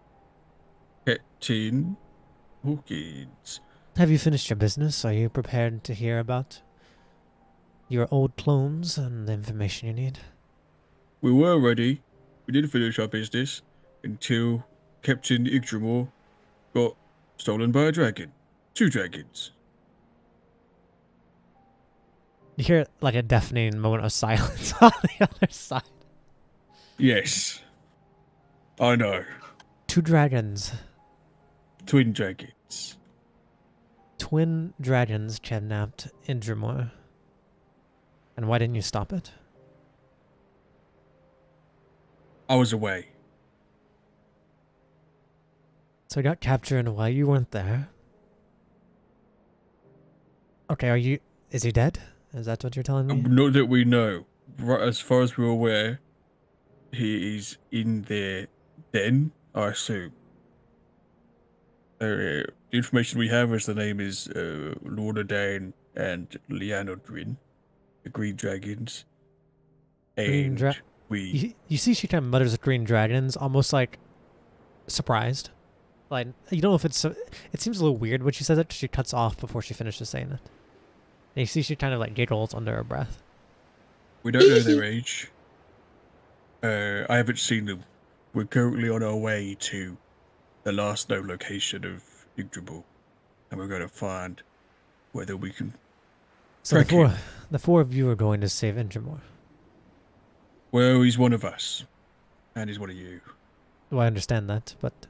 Captain Hawkins. Have you finished your business? Are you prepared to hear about your old clones and the information you need? We were ready. We did finish our business until Captain Yggdrasil got stolen by a dragon. 2 dragons. You hear, like, a deafening moment of silence on the other side. Yes. I know. 2 dragons. Twin dragons. Twin dragons kidnapped Indramore. And why didn't you stop it? I was away. So he got captured while you weren't there. Okay, is he dead? Is that what you're telling me? Not that we know. Right, as far as we're aware, he is in their den, I assume. The information we have is the name is Lorna Dane and Liana Grin, the Green Dragons. And You see she kind of mutters green dragons, almost like surprised. Like, you don't know if it seems a little weird when she says it. She cuts off before she finishes saying it. And you see she kind of like giggles under her breath. We don't know their age. I haven't seen them. We're currently on our way to the last known location of Yggdrasil, and we're going to find whether we can. So the four of you are going to save Indramore. Well, he's one of us, and he's one of you. Well, I understand that, but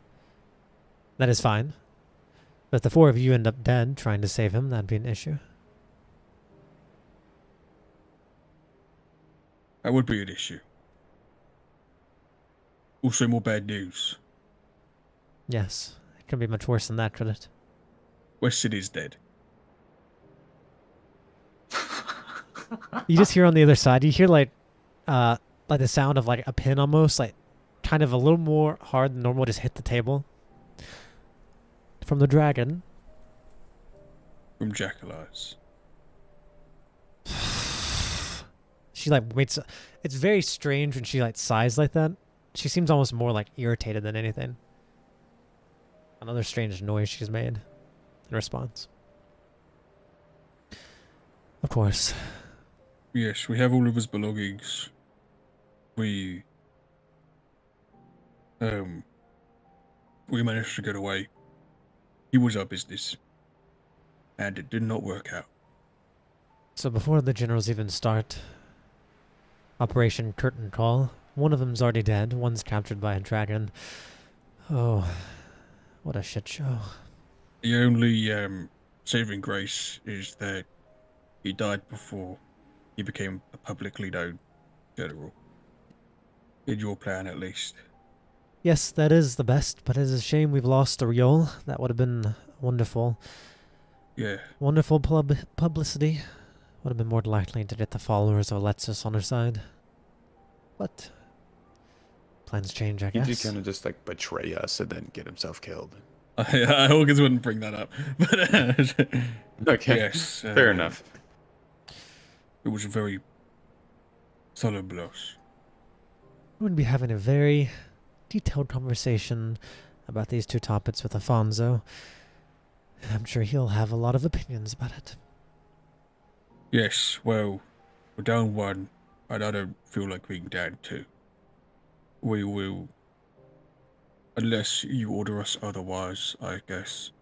that is fine. But if the 4 of you end up dead trying to save him, that'd be an issue. That would be an issue. Also, more bad news. Yes, it could be much worse than that, could it? Weston is dead. You just hear on the other side, you hear like the sound of like a pin almost, like kind of a little more hard than normal, just hit the table. From the dragon. From Jackaleyes. She like waits. It's very strange when she like sighs like that. She seems almost more like irritated than anything. Another strange noise she's made in response. Of course. Yes, we have all of his belongings. We managed to get away. He was our business. And it did not work out. So before the generals even start Operation Curtain Call, one of them's already dead, one's captured by a dragon. Oh, what a shit show. The only saving grace is that he died before he became a publicly known general. In your plan, at least. Yes, that is the best, but it is a shame we've lost the Riol. That would have been wonderful. Yeah. Wonderful publicity. Would have been more likely to get the followers of Alexis on her side. But plans change, I guess. He did kind of just like betray us and then get himself killed. I always wouldn't bring that up. But Okay, yes, fair enough. It was a very solemn loss. We're going to be having a very detailed conversation about these 2 topics with Afonso. I'm sure he'll have a lot of opinions about it. Yes, well, we're down 1, and I don't feel like being down 2. We will, unless you order us otherwise, I guess.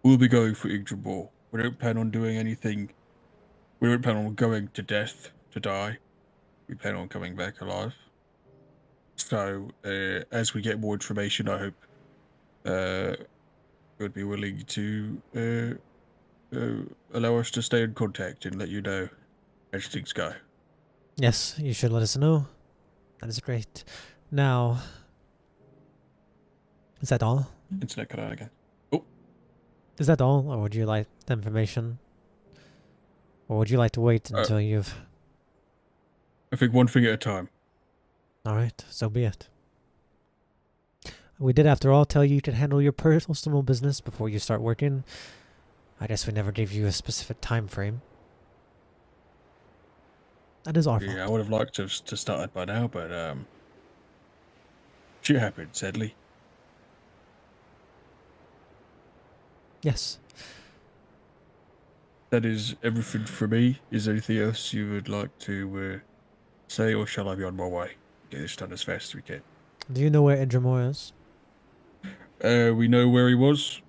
We'll be going for Yggdrasil. We don't plan on doing anything. We don't plan on going to death to die. We plan on coming back alive. So, as we get more information, I hope you'd be willing to allow us to stay in contact and let you know as things go. Yes, you should let us know. That is great. Now, is that all? Internet cut out again. Oh. Is that all, or would you like the information? Or would you like to wait until you've... I think one thing at a time. Alright, so be it. We did, after all, tell you could handle your personal business before you start working. I guess we never gave you a specific time frame. That is our fault. Yeah, I would have liked to start by now, but shit happened, sadly. Yes. That is everything for me. Is there anything else you would like to say, or shall I be on my way? Get this done as fast as we can. Do you know where Edramore is? We know where he was.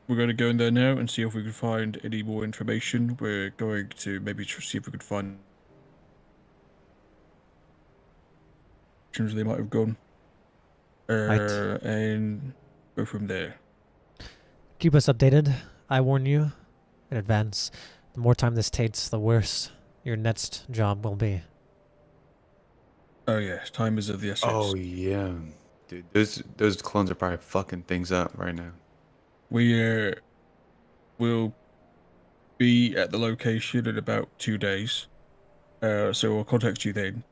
We're going to go in there now and see if we can find any more information. We're going to maybe see if we could find they might have gone. Right. And go from there. Keep us updated. I warn you in advance. The more time this takes, the worse your next job will be. Oh yeah, time is of the essence. Oh yeah, dude, those clones are probably fucking things up right now. We will be at the location in about 2 days. So we'll contact you then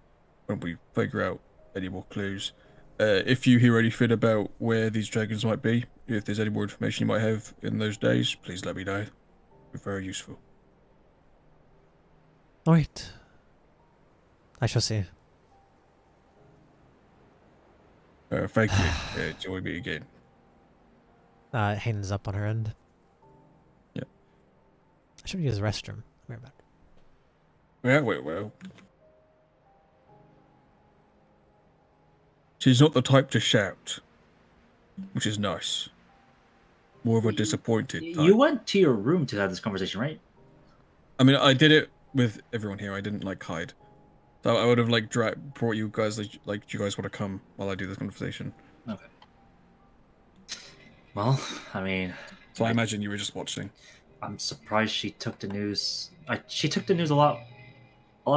when we figure out any more clues. If you hear anything about where these dragons might be, if there's any more information you might have in those days, please let me know. It'd be very useful. Alright. I shall see. Thank you. Join me again. Hands up on her end. Yeah. I should use the restroom. I'll be right back. Yeah, well. She's not the type to shout, which is nice. More of a disappointed type. You went to your room to have this conversation, right? I mean, I did it with everyone here. I didn't like hide. So I would have like brought you guys like you guys want to come while I do this conversation. Okay. Well, I mean, so I imagine you were just watching. I'm surprised she took the news. She took the news a lot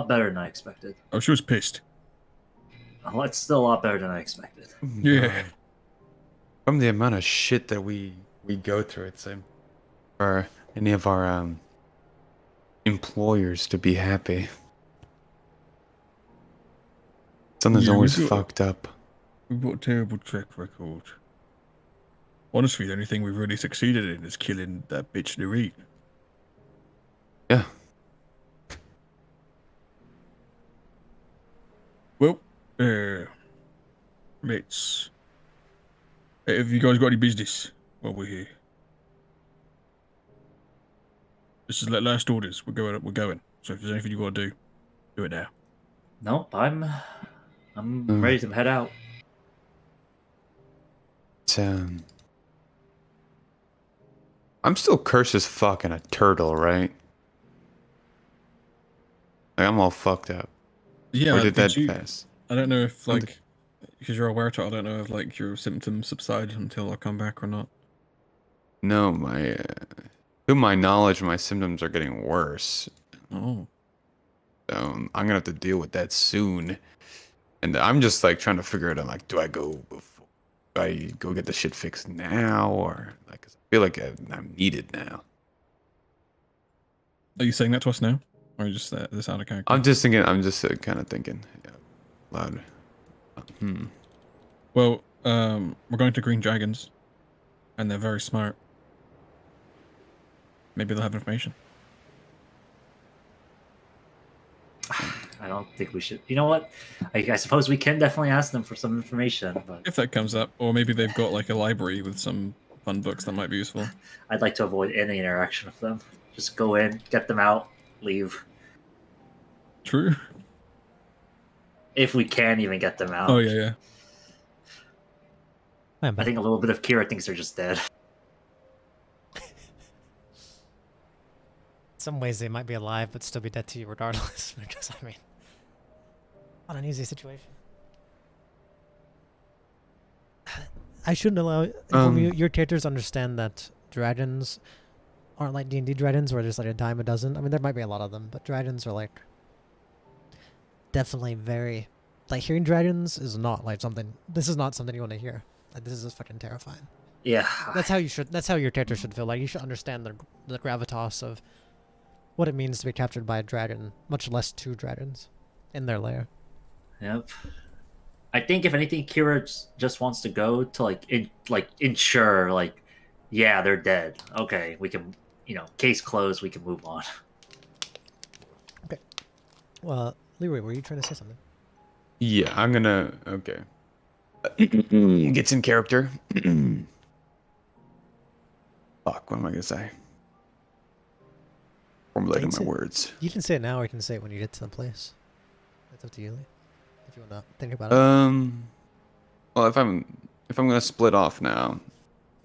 better than I expected. Oh, she was pissed. Well, it's still a lot better than I expected. Yeah. From the amount of shit that we go through, it's for any of our employers to be happy. Something's always fucked up. We've got a terrible track record. Honestly, the only thing we've really succeeded in is killing that bitch Nureen. Yeah. Well, let's... Have you guys got any business while we're here? This is like last orders. We're going. So if there's anything you got to do it now. Nope, I'm ready to head out. I'm still cursed as fuck and a turtle, right? Like, I'm all fucked up. Yeah, or did that pass? I don't know if like because you're aware to, I don't know if like your symptoms subside until I come back or not. No, to my knowledge, my symptoms are getting worse. Oh. So I'm gonna have to deal with that soon. And I'm just like trying to figure it out. Like, do I go get the shit fixed now, or like? 'Cause I feel like I'm needed now. Are you saying that to us now, or just this out of character? I'm just thinking. I'm just kind of thinking loud. Well, we're going to Green Dragons, and they're very smart. Maybe they'll have information. I don't think we should. You know what? I suppose we can definitely ask them for some information. But if that comes up, or maybe they've got like a library with some fun books that might be useful. I'd like to avoid any interaction with them. Just go in, get them out, leave. True. If we can even get them out. Oh yeah. I think a little bit of Kira thinks they're just dead. In some ways they might be alive, but still be dead to you regardless, because, I mean, not an easy situation. I shouldn't inform you, your characters understand that dragons aren't like D&D dragons, where there's like a dime a dozen. I mean, there might be a lot of them, but dragons are like definitely very... Like, hearing dragons is not like something... This is not something you want to hear. Like, this is fucking terrifying. Yeah. That's how you should. That's how your character should feel. Like you should understand the gravitas of what it means to be captured by a dragon, much less two dragons in their lair. Yep. I think if anything, Kira just wants to go to ensure yeah, they're dead. Okay, we can, case closed. We can move on. Okay. Well, Leroy, were you trying to say something? Yeah, I'm gonna. Okay. Gets in character. Fuck, what am I gonna say? Formulating my words. You can say it now, or you can say it when you get to the place. That's up to you, Lee. If you want to think about it. Well, if I'm gonna split off now,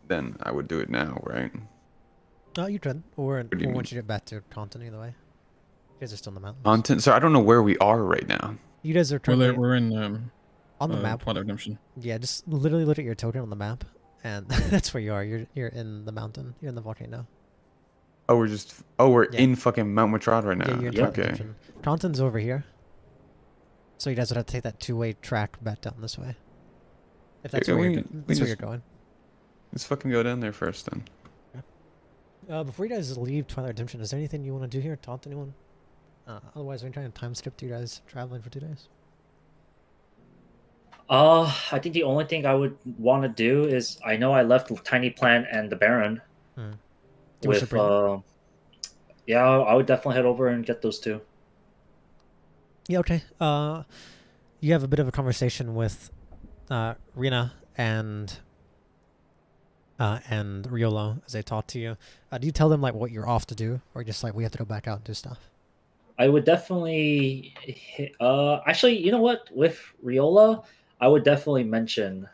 then I would do it now, right? No, you could, or do you once you get back to Taunton, either way. You guys are still in the mountains. Content. So I don't know where we are right now. You guys are Well, currently we're in on the map. Twilight Redemption. Yeah, just literally look at your token on the map, and that's where you are. You're in the mountain. You're in the volcano. Oh, we're Yeah. in fucking Mount Matrod right now. Yeah, you're in Twilight Okay. Redemption. Taunton's over here. So you guys would have to take that two-way track back down this way. If that's Yeah, where we you're just- going. Let's fucking go down there first then. Before you guys leave Twilight Redemption, is there anything you want to do here? Taunt anyone? Otherwise, we're trying to time skip to you guys traveling for 2 days. I think the only thing I would want to do is I know I left Tiny Plant and the Baron Do you wish to with bring- yeah, I would definitely head over and get those two. Yeah, okay. You have a bit of a conversation with Rina and Riolo as they talk to you. Do you tell them like what you're off to do, or just like we have to go back out and do stuff? I would definitely actually, you know what? With Riola, I would definitely mention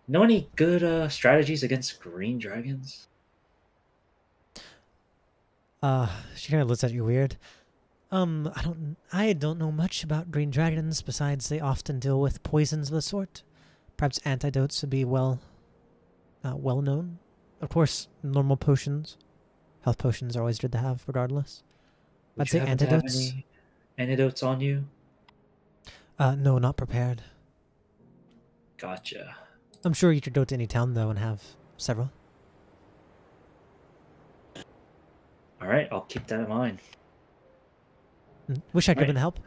know any good strategies against green dragons? She kind of looks at you weird. I don't know much about green dragons besides they often deal with poisons of the sort. Perhaps antidotes would be well known. Of course, normal potions, health potions are always good to have regardless. Would I'd you say happen to have antidotes. any antidotes on you? No, not prepared. Gotcha. I'm sure you could go to any town though and have several. All right, I'll keep that in mind. Wish I could Right. have been help.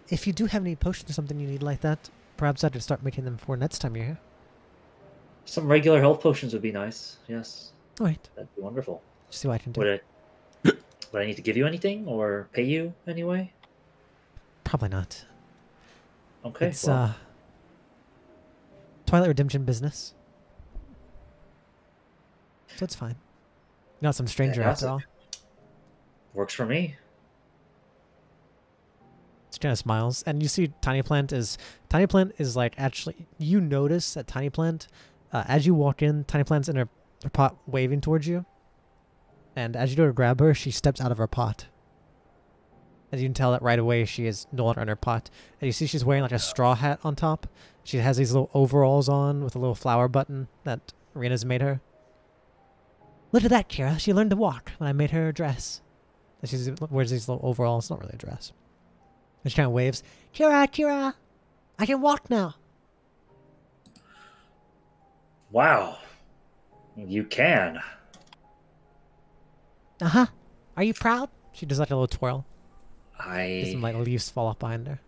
If you do have any potions or something you need like that, perhaps I could start making them for next time you're here. Some regular health potions would be nice. Yes, All right, that'd be wonderful. see what I can do. Would I need to give you anything or pay you anyway? Probably not. Okay. It's well, Twilight Redemption business, so it's fine. Not some stranger after all. works for me. She kind of smiles, and you see Tiny Plant is like actually. You notice that Tiny Plant, as you walk in, Tiny Plant's in her pot waving towards you, and as you go to grab her, she steps out of her pot. And you can tell that right away she is no longer in her pot. And you see she's wearing like a straw hat on top. She has these little overalls on with a little flower button that Rena's made her. Look at that, Kira. She learned to walk when I made her a dress. And she wears these little overalls. It's not really a dress. And she kind of waves. Kira, I can walk now. Wow. You can. Uh-huh. Are you proud? She does like a little twirl. Some like I leaves fall off behind her.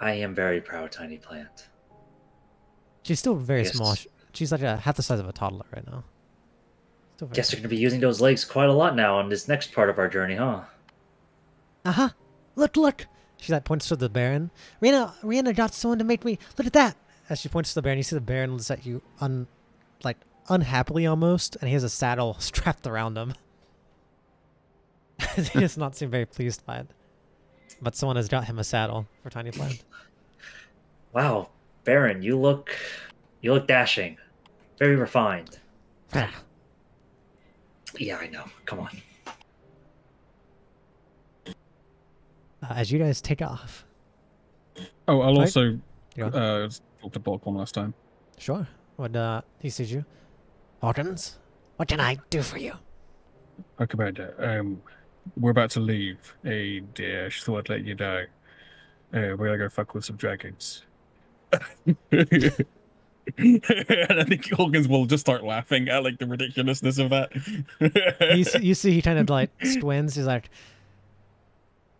am very proud, Tiny Plant. She's still very Yes. small. She's like half the size of a toddler right now. Still very Guess we're going to be using those legs quite a lot now on this next part of our journey, huh? Uh-huh. Look. She like points to the Baron. Rihanna got someone to make me. Look at that. As she points to the Baron, you see the Baron looks at you unhappily almost, and he has a saddle strapped around him. He does not seem very pleased by it. But someone has got him a saddle for Tiny Plant. Wow, Baron, you look dashing. Very refined. Yeah, I know. Come on. As you guys take off. Oh, I'll Right. also Yeah. talk to Bulk one last time. Sure. When he sees you. Hawkins, what can I do for you? Okay, Commander. We're about to leave. Hey, dear, I just thought I'd let you know. We're gonna go fuck with some dragons. And I think Hawkins will just start laughing at like the ridiculousness of that. You see, he kind of like squints. He's like,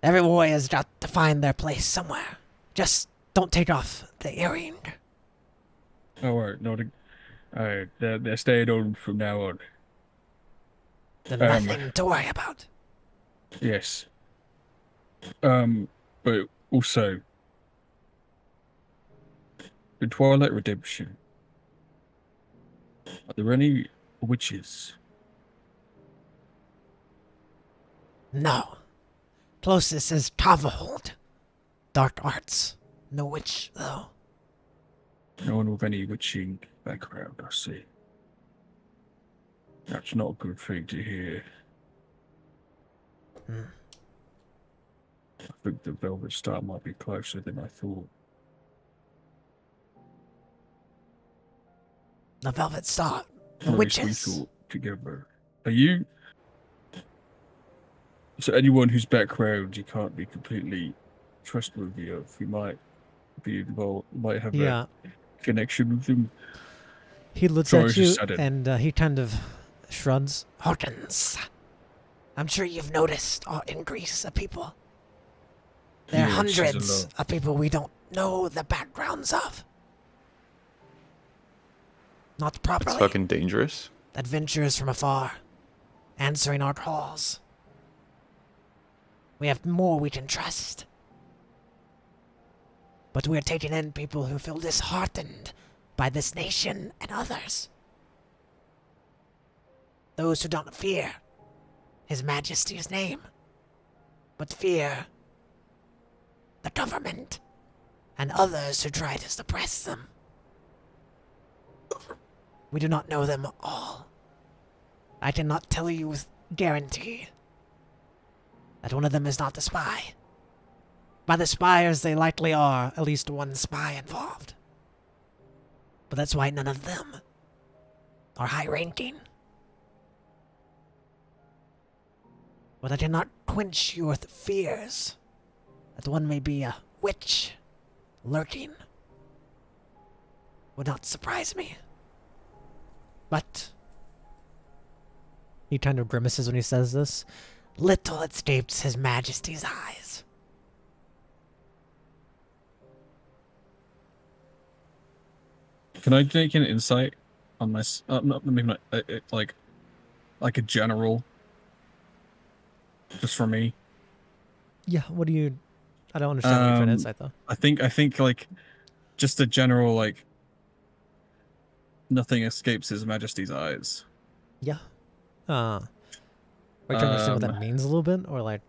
"Every warrior's got to find their place somewhere. Just don't take off the earring." All right, no, they're staying on from now on. There's nothing to worry about. Yes. But also, the Twilight Redemption. Are there any witches? No. Closest is Tavahold. Dark arts. No witch, though. No one with any witching background, I see. That's not a good thing to hear. I think the Velvet Star might be closer than I thought. The Velvet Star. Or at least we Witches. thought together. Are you? So anyone whose background you can't be completely trustworthy of, you might be involved, might have a connection with them. He looks Sorry, at it's you just sudden. and he kind of shrugs. Hawkins, I'm sure you've noticed in Greece of people. There are Yeah, it says a hundreds lot. of people we don't know the backgrounds of. Not properly. It's fucking dangerous. Adventurers from afar, answering our calls. We have more we can trust. But we're taking in people who feel disheartened by this nation and others. Those who don't fear His Majesty's name, but fear the government and others who try to suppress them. We do not know them all. I cannot tell you with guarantee that one of them is not a spy. By the spies, they likely are at least one spy involved. But that's why none of them are high-ranking. But I cannot quench your fears that one may be a witch lurking. Would not surprise me. But he kind of grimaces when he says this. Little escapes His Majesty's eyes. Can I take an insight on this? Maybe not, like a general, just for me. Yeah, what do you... I don't understand what you're trying to insight, though. I think like, just a general, like, nothing escapes His Majesty's eyes. Yeah. Are you trying to understand what that means a little bit? Or like...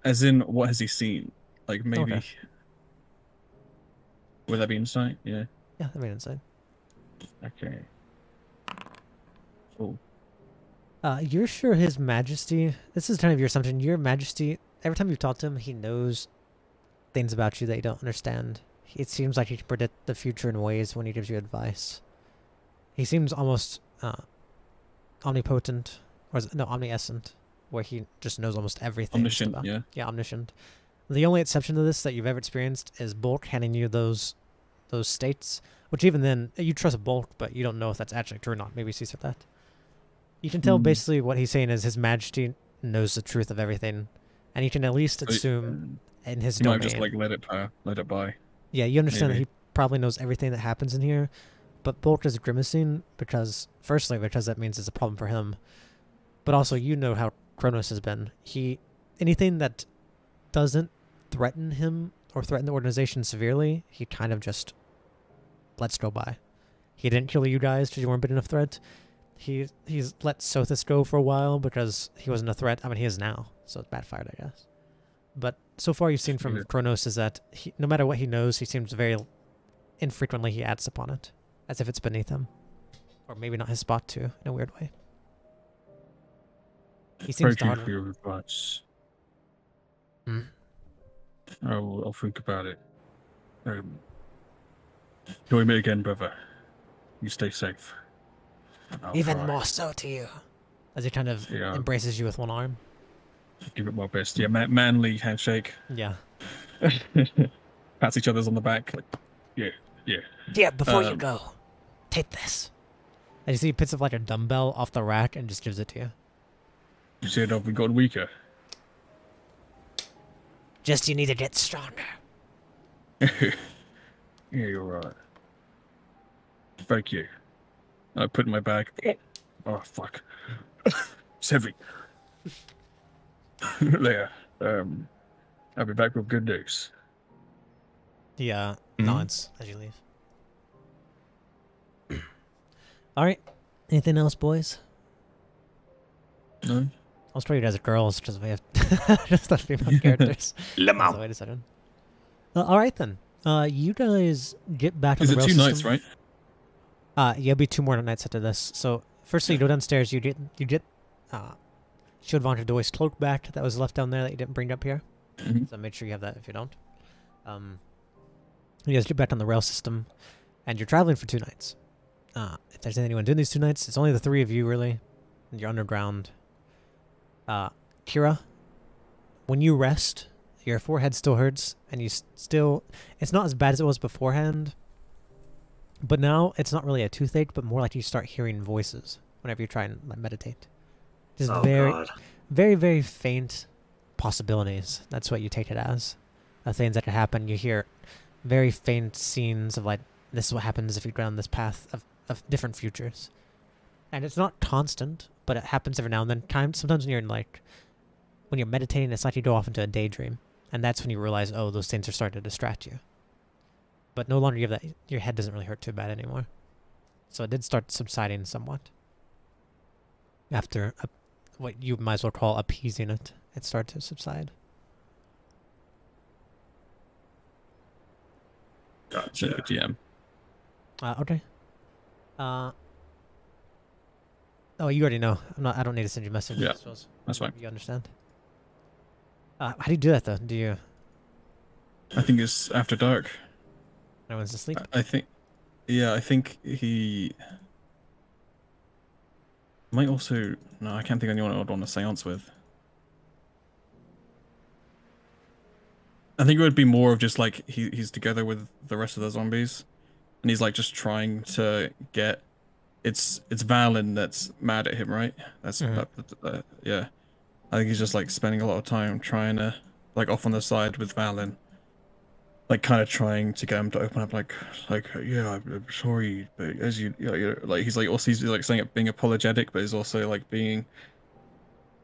As in, what has he seen? Like, maybe... Okay. Would that be insight? Yeah. Yeah, that made insight. Okay. Cool. You're sure His Majesty... This is kind of your assumption. Your Majesty, every time you've talked to him, he knows things about you that you don't understand. It seems like he can predict the future in ways when he gives you advice. He seems almost omnipotent, or no, omniscient, where he just knows almost everything. Omniscient, yeah. Yeah, omniscient. The only exception to this that you've ever experienced is Bulk handing you those states, which even then, you trust Bulk, but you don't know if that's actually true or not. Maybe he said that. You can tell basically what he's saying is His Majesty knows the truth of everything, and you can at least assume in his You domain. might just like let it by. Yeah, you understand Maybe. that he probably knows everything that happens in here, but Bulk is grimacing because that means it's a problem for him, but also you know how Kronos has been. Anything that doesn't threaten him or threaten the organization severely, he kind of just lets go by. He didn't kill you guys because you weren't big enough threat. He's let Sothis go for a while because he wasn't a threat. I mean, he is now, so it's backfired, I guess. But so far you've seen from Kronos is that no matter what he knows, he seems very infrequently he acts upon it, as if it's beneath him. Or maybe not his spot too, in a weird way. He seems Thank you to for your advice. Hmm? I'll think about it. Till we meet again, brother. You stay safe. I'll even try. more so to you. As he kind of embraces you with one arm. Give it my best. Yeah, manly handshake. Yeah. Pats each other's on the back. Like, Yeah, yeah. Yeah, before you Um, go, take this. And you see he picks up like a dumbbell off the rack and just gives it to you. You said I've gotten weaker. Just you need to get stronger. Yeah, you're right. Thank you. I put it in my bag. Oh, fuck. It's heavy. There. I'll be back with good news. He Mhm. nods as you leave. All right. Anything else, boys? No? I'll show you guys as girls because we have just the female characters. So wait a second. All right then. You guys get back on Is the it rail 2 system. nights, right? Yeah, it'll be 2 more nights after this. So firstly, you go downstairs. You get Shield Vonta Doy's cloak back that was left down there that you didn't bring up here. Mhm. So make sure you have that if you don't. You guys get back on the rail system, and you're traveling for 2 nights. If there's anyone doing these 2 nights, it's only the 3 of you really. And you're underground. Kira, when you rest, your forehead still hurts, and you still... It's not as bad as it was beforehand, but now it's not really a toothache, but more like you start hearing voices whenever you try and like, meditate. Just Oh very, God. very, very faint possibilities. That's what you take it as. Things that could happen. You hear very faint scenes of like, this is what happens if you go down this path of different futures. And it's not constant, but it happens every now and then. Sometimes when you're in like, when you're meditating, it's like you go off into a daydream. And that's when you realize, oh, those things are starting to distract you. But no longer you have that, your head doesn't really hurt too bad anymore. So it did start subsiding somewhat. After what you might as well call appeasing it, it started to subside. Gotcha. GM. Okay. Oh, you already know. I don't need to send you a message. Yeah, I suppose. that's fine. You understand. How do you do that though? Do you? I think it's after dark. Everyone's asleep. I think... Yeah, I think he... might also... No, I can't think of anyone I'd want a seance with. I think it would be more of just like he's together with the rest of the zombies, and he's like just trying to get... It's Valen that's mad at him, right? That's yeah. I think he's just like spending a lot of time trying to like off on the side with Valen, like kind of trying to get him to open up, like yeah, I'm sorry, but as you're like he's like also he's like saying it being apologetic, but he's also like being,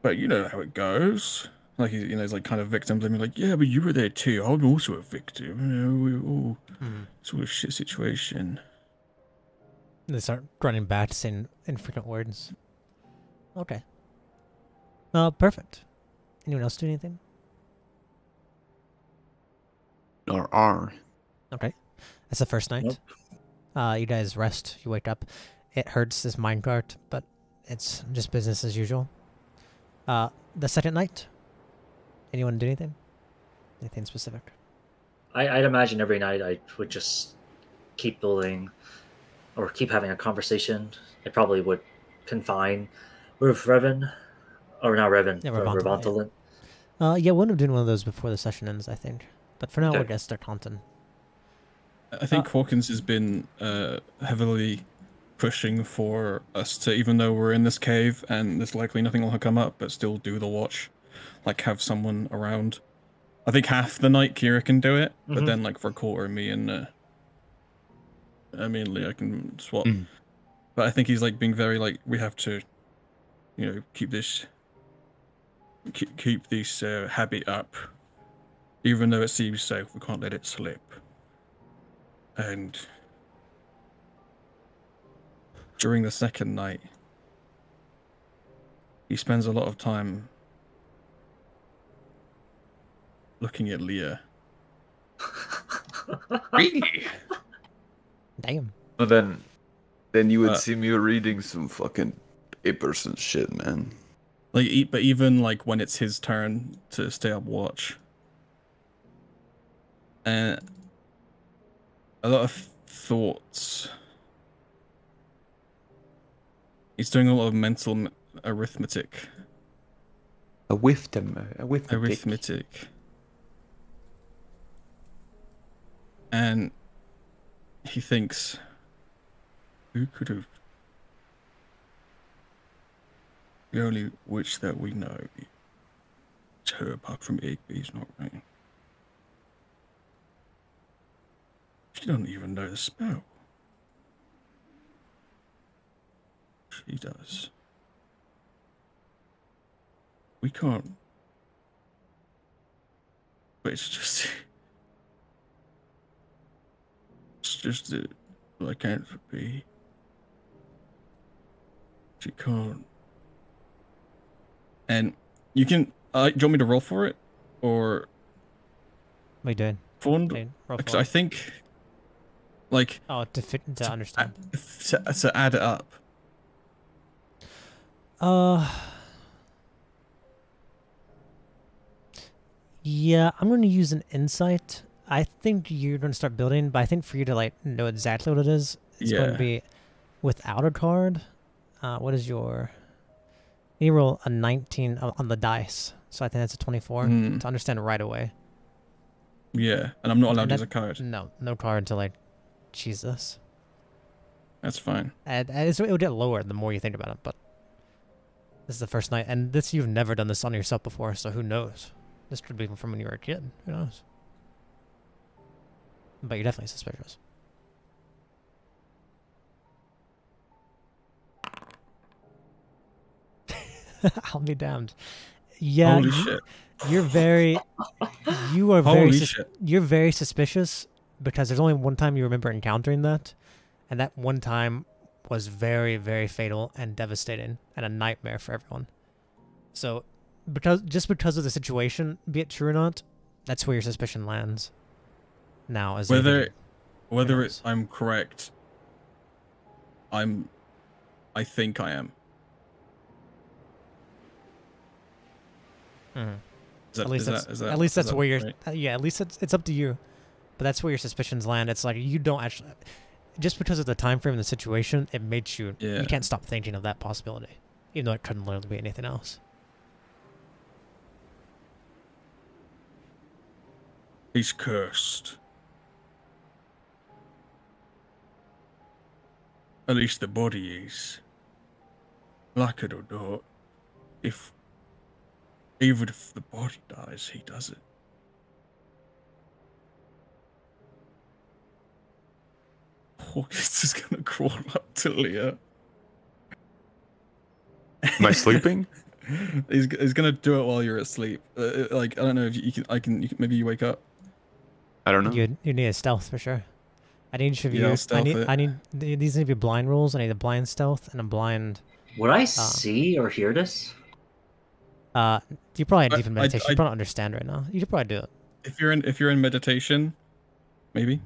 but you know how it goes. Like he's like kind of victim blaming, like yeah, but you were there too. I'm also a victim. You know, we all sort of shit situation. They start running back, saying infrequent words. Okay. Perfect. Anyone else do anything? Or Okay. That's the first night. Nope. You guys rest. You wake up. It hurts this minecart, but it's just business as usual. The second night. Anyone do anything? Anything specific? I'd imagine every night I would just keep building or keep having a conversation. I probably would confine with Revan, or not Revan, Yeah, but Revantalin, Revantalin. Yeah, we'll end up doing one of those before the session ends, I think. But for now, Okay. we'll get start Taunton. I think Hawkins has been heavily pushing for us to, even though we're in this cave and there's likely nothing will come up, but still do the watch, like have someone around. I think half the night Kira can do it, but then like for a quarter, me and Leah can swap. But I think he's like being very like, we have to, you know, keep this habit up, even though it seems safe. We can't let it slip. And during the second night, he spends a lot of time looking at Leah. Really? Damn. Well, then you would see me reading some fucking papers and shit, man. Like, but even like when it's his turn to stay up watch, and a lot of thoughts. He's doing a lot of mental arithmetic. Arithmetic. And he thinks, who could have... The only witch that we know is her, apart from Igby's not right. She doesn't even know the spell. She does. We can't... But it's just... It's just that lycanthropy. She can't. And you can... do you want me to roll for it? Or... What are you doing? Fund? Hey, roll Because for I it. think... Like... Oh, to understand. To add it up. Yeah, I'm going to use an insight. I think you're going to start building, but I think for you to like know exactly what it is, it's going to be without a card. What is your... You roll a 19 on the dice, so I think that's a 24 to understand right away. Yeah, and I'm not allowed to use a card. No card to like Jesus. That's fine. And it'll get lower the more you think about it, but this is the first night, and this you've never done this on yourself before, so who knows? This could be from when you were a kid. Who knows? But you're definitely suspicious. I'll be damned. Yeah, Holy shit. You're very... You are Holy very... shit. You're very suspicious because there's only one time you remember encountering that, and that one time was very, very fatal and devastating and a nightmare for everyone. So, because of the situation, be it true or not, that's where your suspicion lands. Now, as whether I'm correct, I think I am. At least that's where you're. Right? Yeah, at least it's up to you. But that's where your suspicions land. It's like you don't actually, just because of the time frame and the situation, it makes you. Yeah. You can't stop thinking of that possibility, even though it couldn't literally be anything else. He's cursed. At least the body is. Like it or not, even if the body dies, he does it. August is gonna crawl up to Leah. Am I sleeping? he's gonna do it while you're asleep. Like I don't know if you can maybe you wake up. I don't know. You need a stealth for sure. I need each of you. Yeah, I need these need to be blind rolls. I need a blind stealth and a blind. Would I see or hear this? You probably have deep in meditation. You probably understand right now. You could probably do it. If you're in meditation, maybe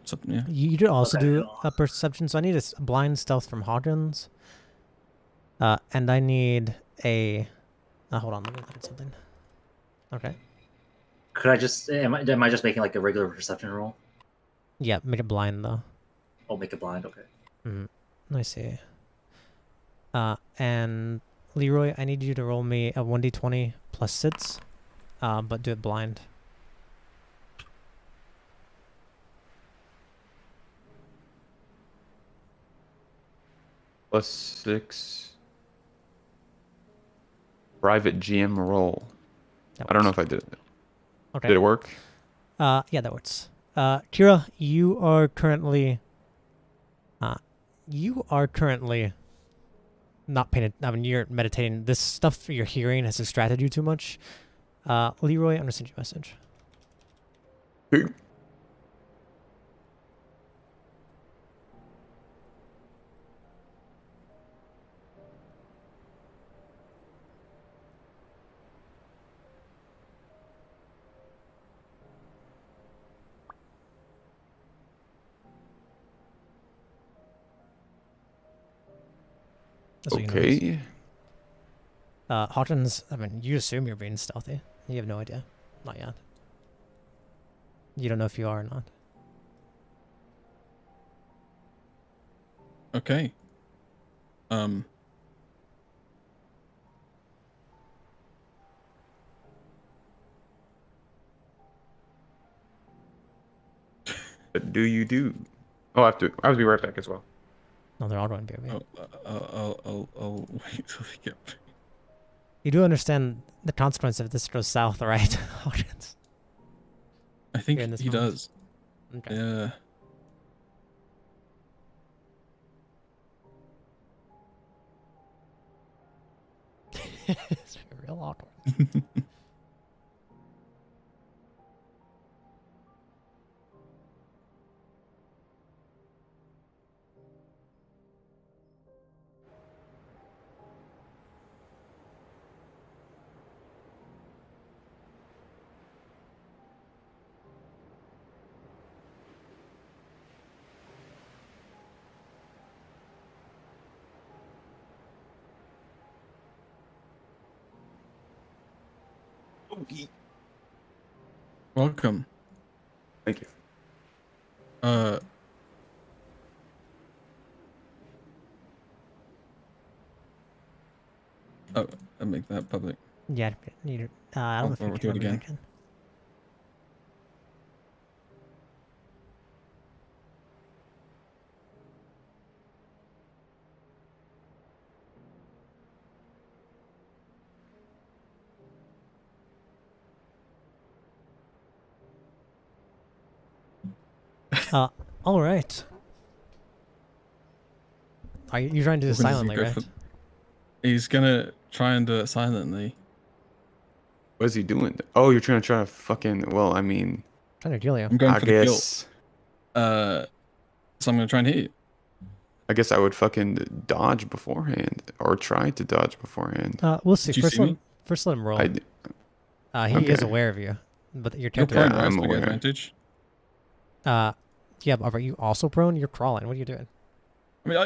something. Yeah. You could also do a perception. So I need a blind stealth from Hawkins. And I need a. Hold on, let me look at something. Okay. Could I just? Am I just making like a regular perception roll? Yeah, make it blind though. I'll make it blind. Okay. Let me see. And Leroy, I need you to roll me a 1d20 plus sits, but do it blind. +6. Private GM roll. I don't know if I did it. Okay. Did it work? Yeah, that works. Kira, you are currently not paying. I mean, you're meditating. This stuff you're hearing has distracted you too much. Leroy, I'm gonna send you a message. Okay. Hawkins, I mean, you assume you're being stealthy. You have no idea. Not yet. You don't know if you are or not. Okay. What do you do? I'll be right back as well. No, they're all going to be. I'll wait till they get back. You do understand the consequence if this goes south, right? Audience. I think in this he moment. does. Okay. Yeah. It's real awkward. Welcome. Thank you. Oh, I'll make that public. Yeah, I don't know if Or you do it can again. again. All right. Are you trying to do this We're gonna silently, go right? for- He's gonna try and do it silently. What is he doing? Oh, you're trying to fucking. Well, I mean, Trying to kill you. I'm going I for the kill. guess. So I'm gonna try and hit you. I guess I would fucking dodge beforehand or try to dodge beforehand. We'll see. Did you First, see me? let him roll. I He is okay. aware of you, but you're You're technically. prone, Yeah, right? I'm So I get aware. advantage. Yeah, but are you also prone? You're crawling. What are you doing? I mean,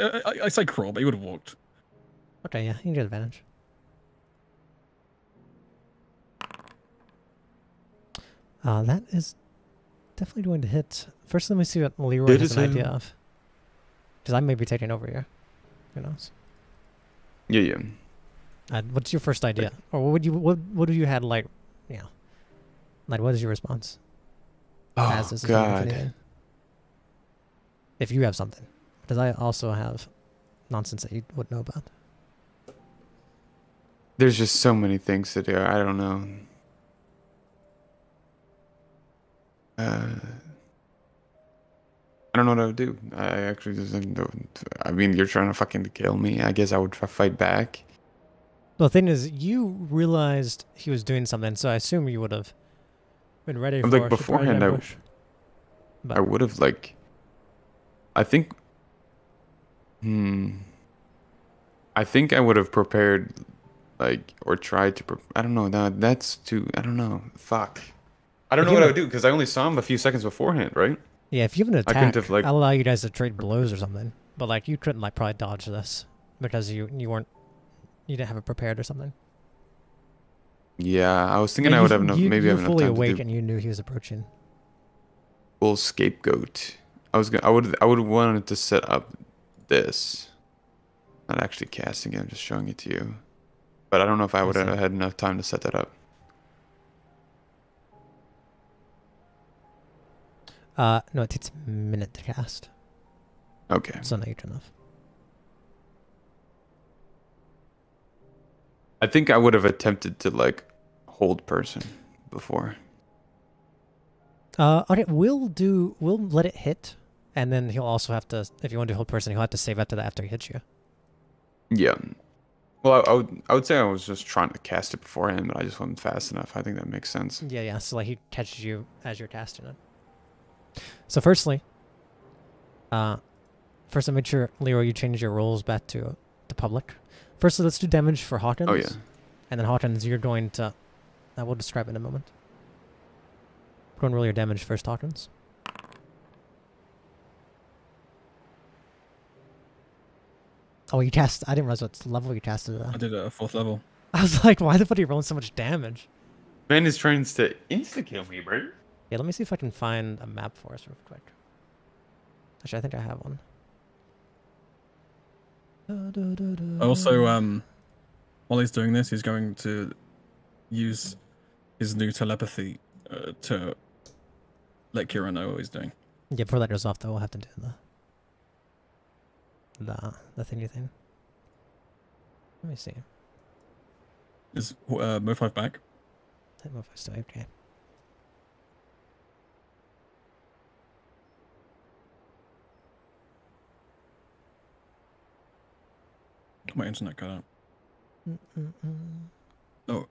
I say crawl, but he would have walked. Okay, yeah, you get advantage. That is definitely going to hit. First, let me see what Leroy It has is an idea him. of. Because I may be taking over here. Who knows? Yeah, yeah. What's your first idea? Or what do you had like, yeah. Like, what is your response? Oh if God. anything? If you have something. Because I also have nonsense that you would know about. There's just so many things to do. I don't know. I don't know what I would do. I actually just don't. I mean, you're trying to fucking kill me. I guess I would fight back. Well, the thing is, you realized he was doing something, so I assume you would have been ready for Like a surprise beforehand, ambush. I would have like. I think. I think I would have prepared, like, or tried to. I don't know. That's too. I don't know. Fuck. I don't If know you what I have would do because I only saw him a few seconds beforehand, right? Yeah, if you have an I couldn't attack, have, like- I'll allow you guys to trade blows or something. But like, you couldn't like probably dodge this because you didn't have it prepared or something. Yeah, I was thinking Yeah, I would have you maybe have were enough fully time to awake do and you knew he was approaching. full scapegoat. I would wanted to set up this. Not actually casting it, I'm just showing it to you. But I don't know if I would have had enough time to set that up. No, it takes a minute to cast, Okay. so not huge enough. I think I would have attempted to like hold person before. Okay, we'll let it hit, and then he'll also have to, if you want to hold person, he'll have to save after that after he hits you. Yeah. Well, I would say I was just trying to cast it beforehand, but I just wasn't fast enough. I think that makes sense. Yeah. So like he catches you as you're casting it. So firstly, I made sure, Leroy, you change your rolls back to the public. Firstly, let's do damage for Hawkins. Oh yeah. And then Hawkins, you're going to, I will describe in a moment. Go and roll your damage first, Hawkins. Oh, you cast, I didn't realize what level you casted it I at. did it at 4th level. I was like, why the fuck are you rolling so much damage? Man is trying to insta-kill me, bro. Yeah, let me see if I can find a map for us real quick. Actually, I think I have one. Also, while he's doing this, he's going to use his new telepathy to let Kira know what he's doing. Yeah, before that goes off, though, we'll have to do The thingy thing. Let me see. Is Mo 5 back? I don't know if I still okay. My internet cut out. Mm-mm-mm. Oh,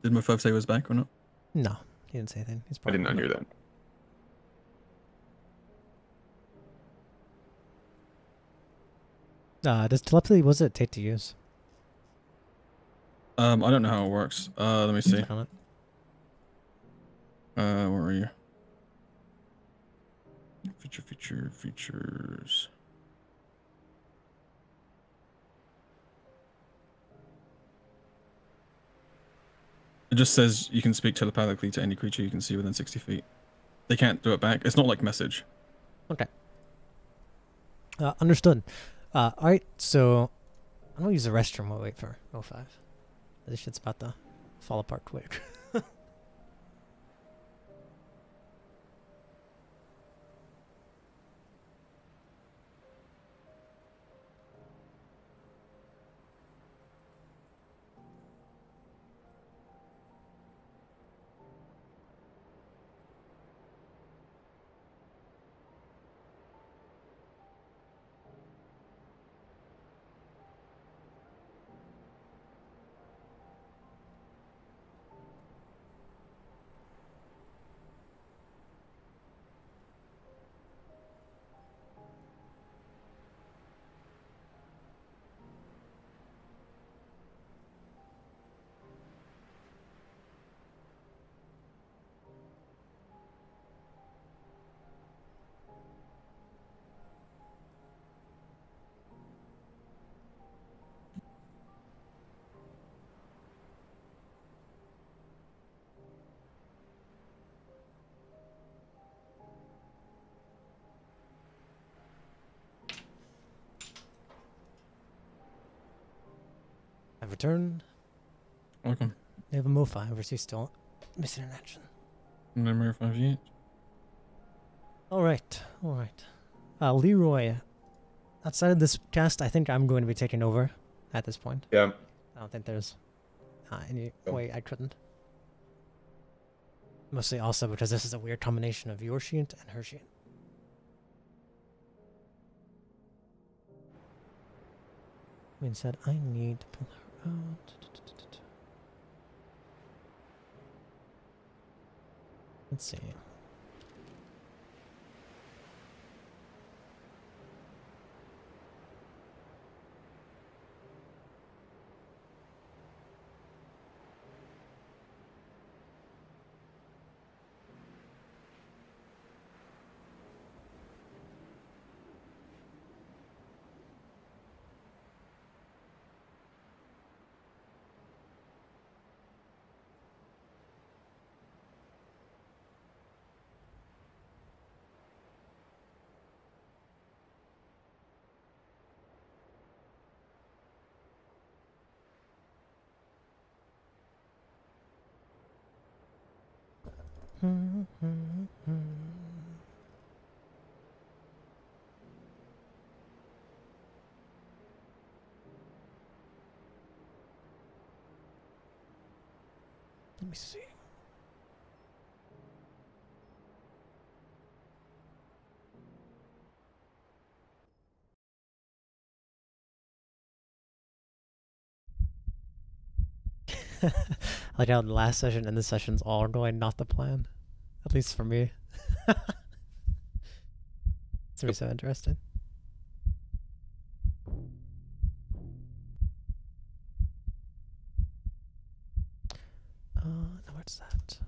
did Mo 5 say he was back or not? No, he didn't say anything. He's I probably did not hear that. does telepathy, what does it take to use? I don't know how it works. Let me see. Check on it. Where are you? Features. It just says you can speak telepathically to any creature you can see within 60 feet. They can't do it back. It's not like message. Okay. Understood. Alright, so I'm gonna use the restroom while I wait for 05. This shit's about to fall apart quick. I've returned. Welcome. They have a Mo5, or is he still missing in action? No Mo 5 yet. Alright, alright. Leroy, outside of this cast, I think I'm going to be taking over at this point. Yeah. I don't think there's any Cool. way I couldn't. Mostly also because this is a weird combination of your sheet and her sheet. Being said, I need to pull her out. Let's see. Let me see. Like how the last session and this session's all going not the plan. At least for me. It's gonna be so interesting. Now what's that?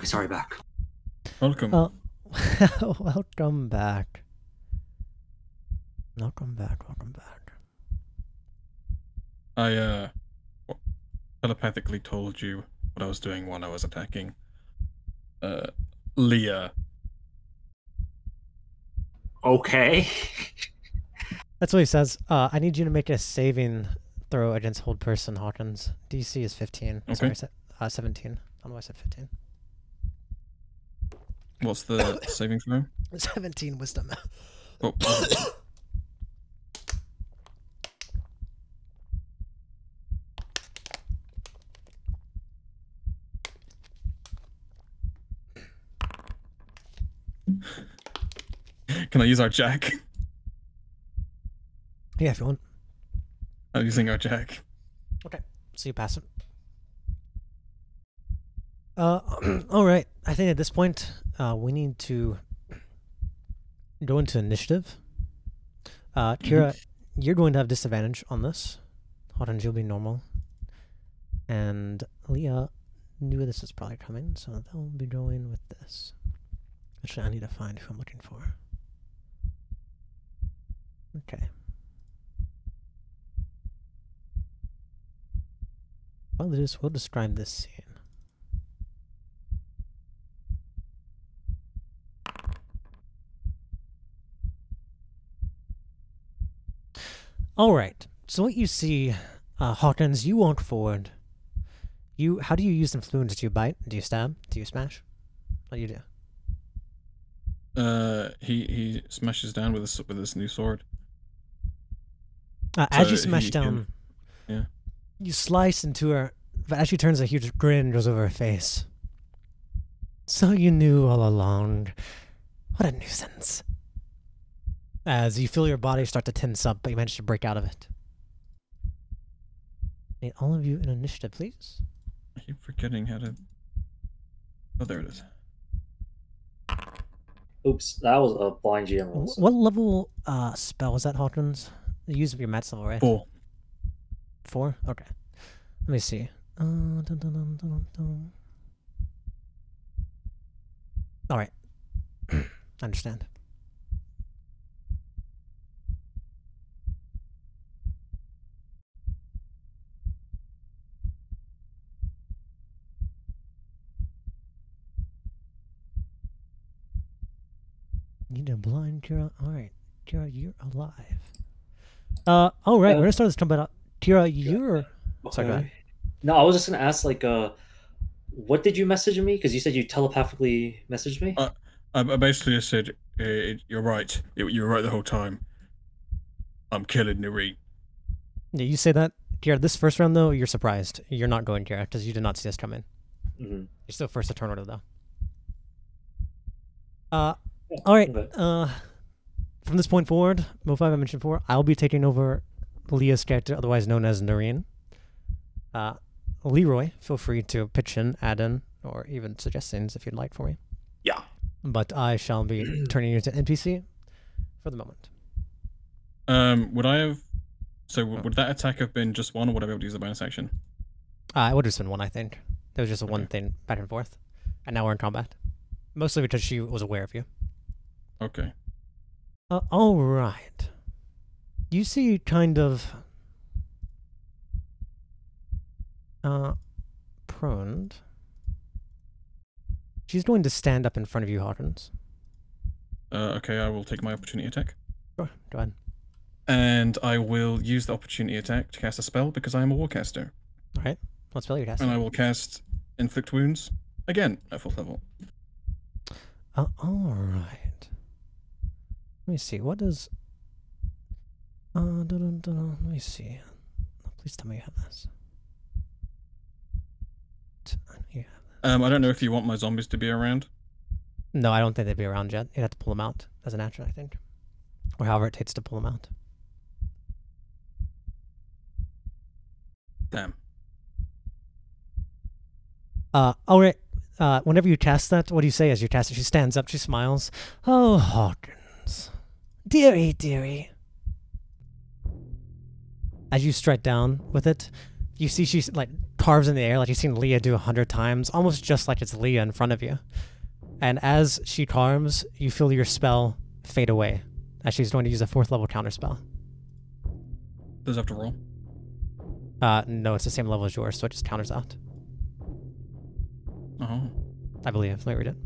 sorry back. Welcome. Welcome back. Welcome back. Welcome back. I telepathically told you what I was doing while I was attacking Leah. Okay. That's what he says. I need you to make a saving throw against hold person, Hawkins. DC is 15. Okay. Sorry, 17. I don't know why I said 15. What's the saving throw? 17 wisdom. Oh. Can I use our jack? Yeah, if you want. I'm using our jack. Okay, so you pass it. All right. I think at this point, we need to go into initiative. Kira, you're going to have disadvantage on this. Hawkins, you'll be normal. And Leah knew this was probably coming, so they'll be going with this. Actually, I need to find who I'm looking for. Okay. We'll describe this scene. All right. So what you see, Hawkins, you walk forward. How do you use influence? Do you bite? Do you stab? Do you smash? What do you do? He smashes down with this new sword. As you smash down, yeah, you slice into her, but as she turns, a huge grin goes over her face. So you knew all along. What a nuisance. As you feel your body start to tense up, but you manage to break out of it. Need all of you an initiative, please. I keep forgetting how to... Oh, there it is. Oops, that was a blind GM roll. What level spell was that, Hawkins? You used your max level, right? 4. 4? Okay. Let me see. All right. I understand. Need a blind Kira. All right, Kira, you're alive. All right, we're gonna start this combat out. Kira, you're. Okay. Sorry, go ahead. No, I was just gonna ask, like, what did you message me? Because you said you telepathically messaged me. I basically just said, "You're right. You're right the whole time. I'm killing Nuri." Yeah, you say that, Kira. This first round, though, you're surprised. You're not going, Kira, because you did not see us come in. Mm-hmm. You're still first to turn order, though. All right. From this point forward, Mo5, I mentioned before, I'll be taking over Leah's character, otherwise known as Noreen. Leroy, feel free to pitch in, add in, or even suggestions if you'd like for me. Yeah. But I shall be turning you to NPC for the moment. Would I have... So would that attack have been just one, or would I be able to use the bonus action? It would have just been one, I think. There was just a one thing back and forth. And now we're in combat. Mostly because she was aware of you. Okay. All right. You see kind of... proned. She's going to stand up in front of you, Hawkins. Okay, I will take my opportunity attack. Sure, go ahead. And I will use the opportunity attack to cast a spell because I am a warcaster. All right. What spell are you casting? And I will cast Inflict Wounds, again, at 4th level. All right. Let me see. What does... let me see. Please tell me you have this. I don't know if you want my zombies to be around. No, I don't think they'd be around yet. You'd have to pull them out as an action, I think. Or however it takes to pull them out. Damn. All right. Whenever you cast that, what do you say as you cast it? She stands up, she smiles. Oh, Hawkins. Dearie, dearie. As you strike down with it, You see she like carves in the air like you've seen Leah do 100 times, almost just like it's Leah in front of you. And as she carves, you feel your spell fade away as she's going to use a 4th level counter spell. Does it have to roll? No, it's the same level as yours, so it just counters out. Oh. I believe. Let me read it.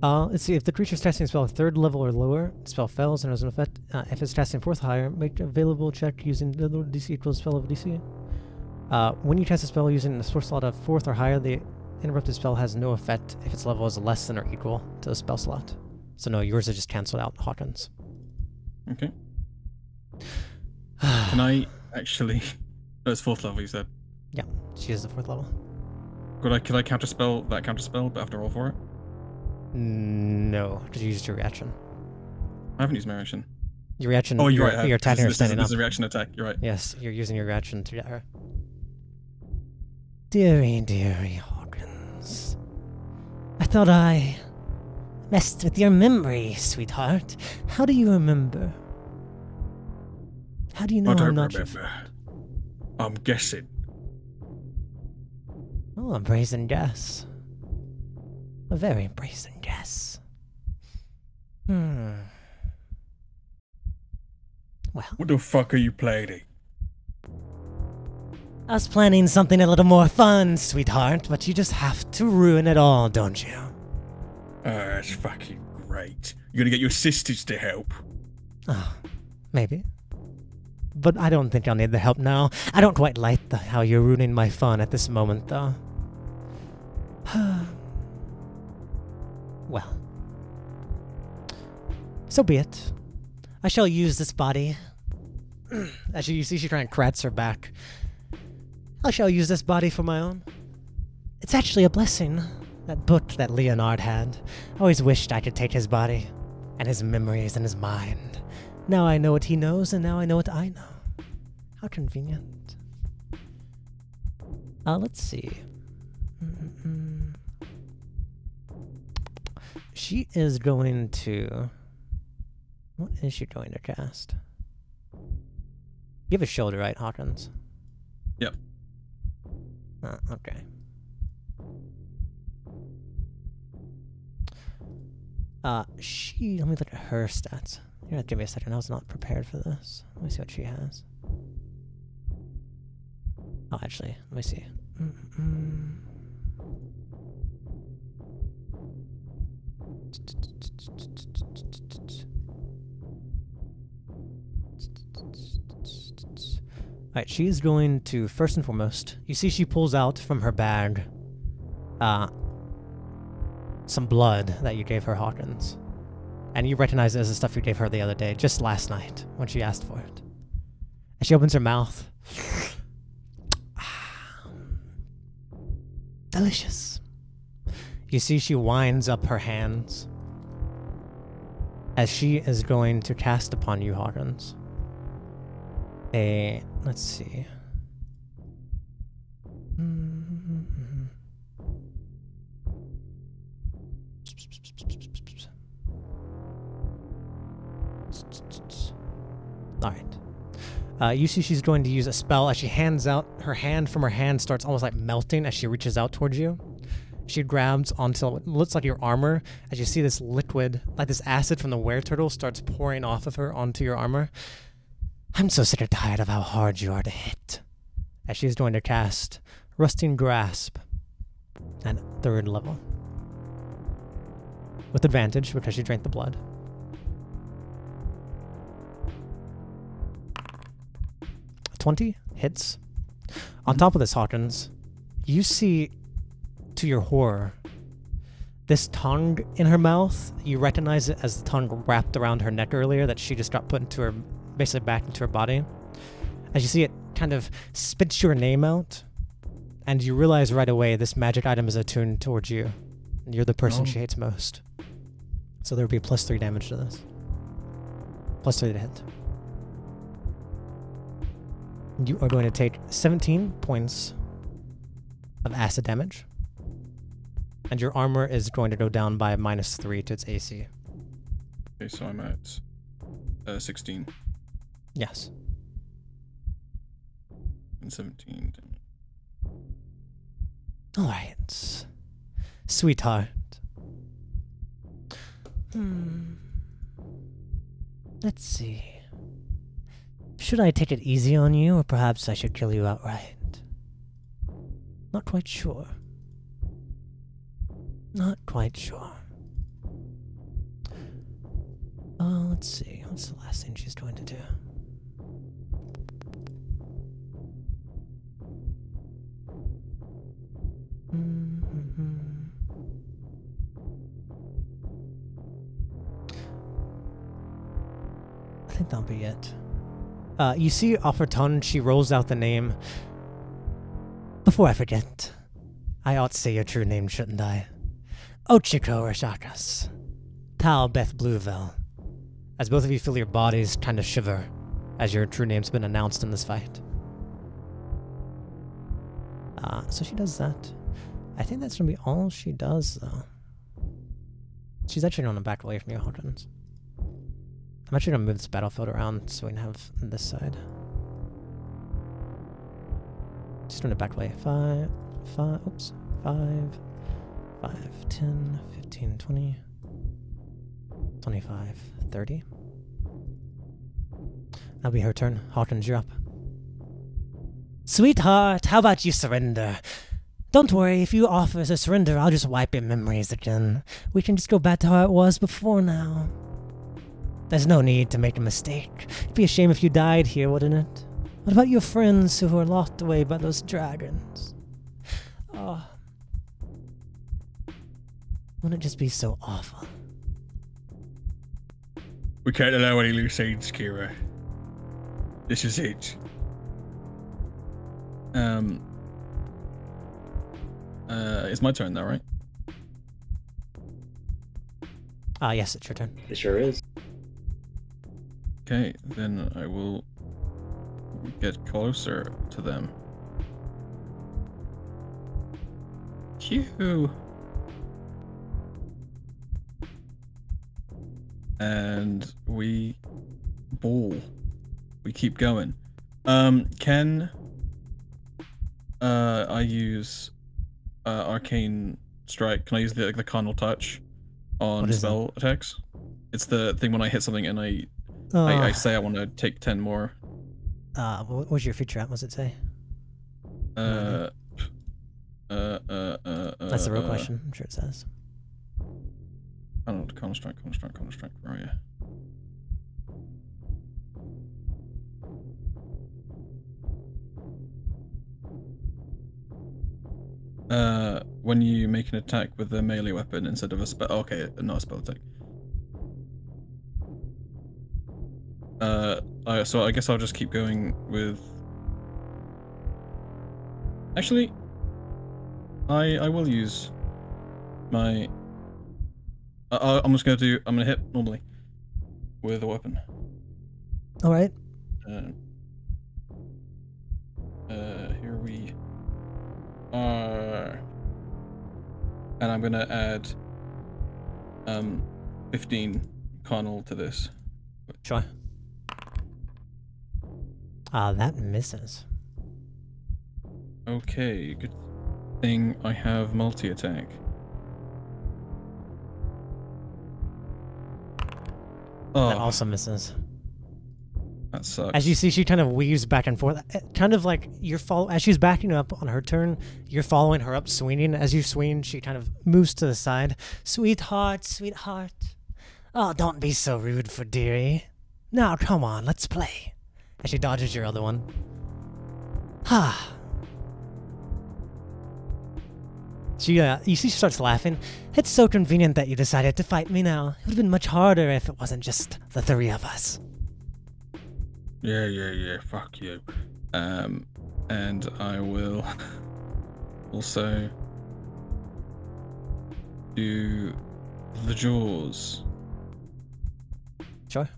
Let's see. If the creature's casting a spell 3rd level or lower, the spell fails and has an effect. If it's casting 4th or higher, make an available check using the DC equals spell of DC. When you cast a spell using the source slot of 4th or higher, the interrupted spell has no effect if its level is less than or equal to the spell slot. So no, yours are just cancelled out, Hawkins. Okay. Can I actually... No, it's 4th level, you said. Yeah, she is the 4th level. Could I counterspell that counterspell, but I have to roll for it? No, because you used your reaction. I haven't used my reaction. Your reaction. Oh, you're right. You're attacking her standing up. This is a reaction attack. You're right. Yes, you're using your reaction to get her. Dearie, dearie Hawkins. I thought I messed with your memory, sweetheart. How do you remember? How do you know I don't I'm not your remember. friend? I'm guessing. Oh, a brazen guess. A very brazen guess. Well. What the fuck are you planning? I was planning something a little more fun, sweetheart, but you just have to ruin it all, don't you? Oh, that's fucking great. You're gonna get your sisters to help. Oh, maybe. But I don't think I'll need the help now. I don't quite like how you're ruining my fun at this moment, though. Well. So be it. I shall use this body. As you see, she trying to kratz her back. I shall use this body for my own. It's actually a blessing. That book that Leonard had. I always wished I could take his body. And his memories and his mind. Now I know what he knows, and now I know what I know. How convenient. Let's see. She is going to... What is she going to cast? You have a shoulder, right, Hawkins? Yep. Okay. Let me look at her stats. You're gonna have to give me a second. I was not prepared for this. Let me see what she has. Oh, actually, let me see. Alright, she's going to, first and foremost, you see she pulls out from her bag some blood that you gave her, Hawkins. And you recognize it as the stuff you gave her the other day, just last night, when she asked for it. And she opens her mouth. Delicious. You see she winds up her hands as she is going to cast upon you, Hawkins. Let's see. Alright. You see she's going to use a spell as she hands out her hand. From her hand starts almost like melting as she reaches out towards you. She grabs onto what looks like your armor as you see this liquid, like this acid from the were-turtle, starts pouring off of her onto your armor. I'm so sick and tired of how hard you are to hit. As she's going to cast Rusting Grasp at 3rd level. With advantage because she drank the blood. A 20 hits. On top of this, Hawkins, you see, to your horror, this tongue in her mouth. You recognize it as the tongue wrapped around her neck earlier that she just got put into her, basically back into her body. As you see it kind of spits your name out, and you realize right away this magic item is attuned towards you. And you're the person she hates most. So there would be +3 damage to this. +3 to hit. You are going to take 17 points of acid damage. And your armor is going to go down by -3 to its AC. Okay, so I'm at 16. Yes. and 17. All right. Sweetheart. Let's see. Should I take it easy on you, or perhaps I should kill you outright? Not quite sure. Not quite sure. Let's see. What's the last thing she's going to do? I think that'll be it. You see off her tongue, she rolls out the name. Before I forget, I ought to say your true name, shouldn't I? Ochiko Rashakas. Tal Beth Blueville. As both of you feel your bodies kind of shiver as your true name's been announced in this fight. So she does that. I think that's gonna be all she does, though. She's actually gonna back away from you, Hawkins. I'm actually gonna move this battlefield around so we can have this side. She's gonna back away. 5, 10, 15, 20, 25, 30. That'll be her turn. Hawkins, you're up. Sweetheart, how about you surrender? Don't worry, if you offer us a surrender, I'll just wipe your memories again. We can just go back to how it was before now. There's no need to make a mistake. It'd be a shame if you died here, wouldn't it? What about your friends who were locked away by those dragons? Oh. Wouldn't it just be so awful? We can't allow any loose ends, Kira. This is it. It's my turn now, right? Yes, it's your turn. It sure is. Okay, then I will get closer to them. Phew. And we ball. We keep going. Can I use arcane strike? Can I use the carnal touch on spell attacks? It's the thing when I hit something and I say I want to take 10 more. What was your feature at? What does it say? That's the real question. I'm sure it says. I don't know. Carnal strike. Where are you? When you make an attack with a melee weapon instead of a spell. Okay, not a spell attack. So I guess I'll just keep going with. Actually, I will use my. I'm just gonna do. I'm gonna hit normally with a weapon. All right. Here we are, and I'm gonna add 15 carnal to this. Sure. That misses. Okay, good thing I have multi-attack. Oh, That also misses. that sucks. As you see, she kind of weaves back and forth, kind of like as she's backing up on her turn, you're following her up, swinging. As you swing, she kind of moves to the side. Sweetheart, sweetheart. Oh, don't be so rude for dearie. Now, come on, let's play. As she dodges your other one. Ha. You see she starts laughing. It's so convenient that you decided to fight me now. It would have been much harder if it wasn't just the three of us. Yeah, fuck you. And I will also do the jaws. Sure.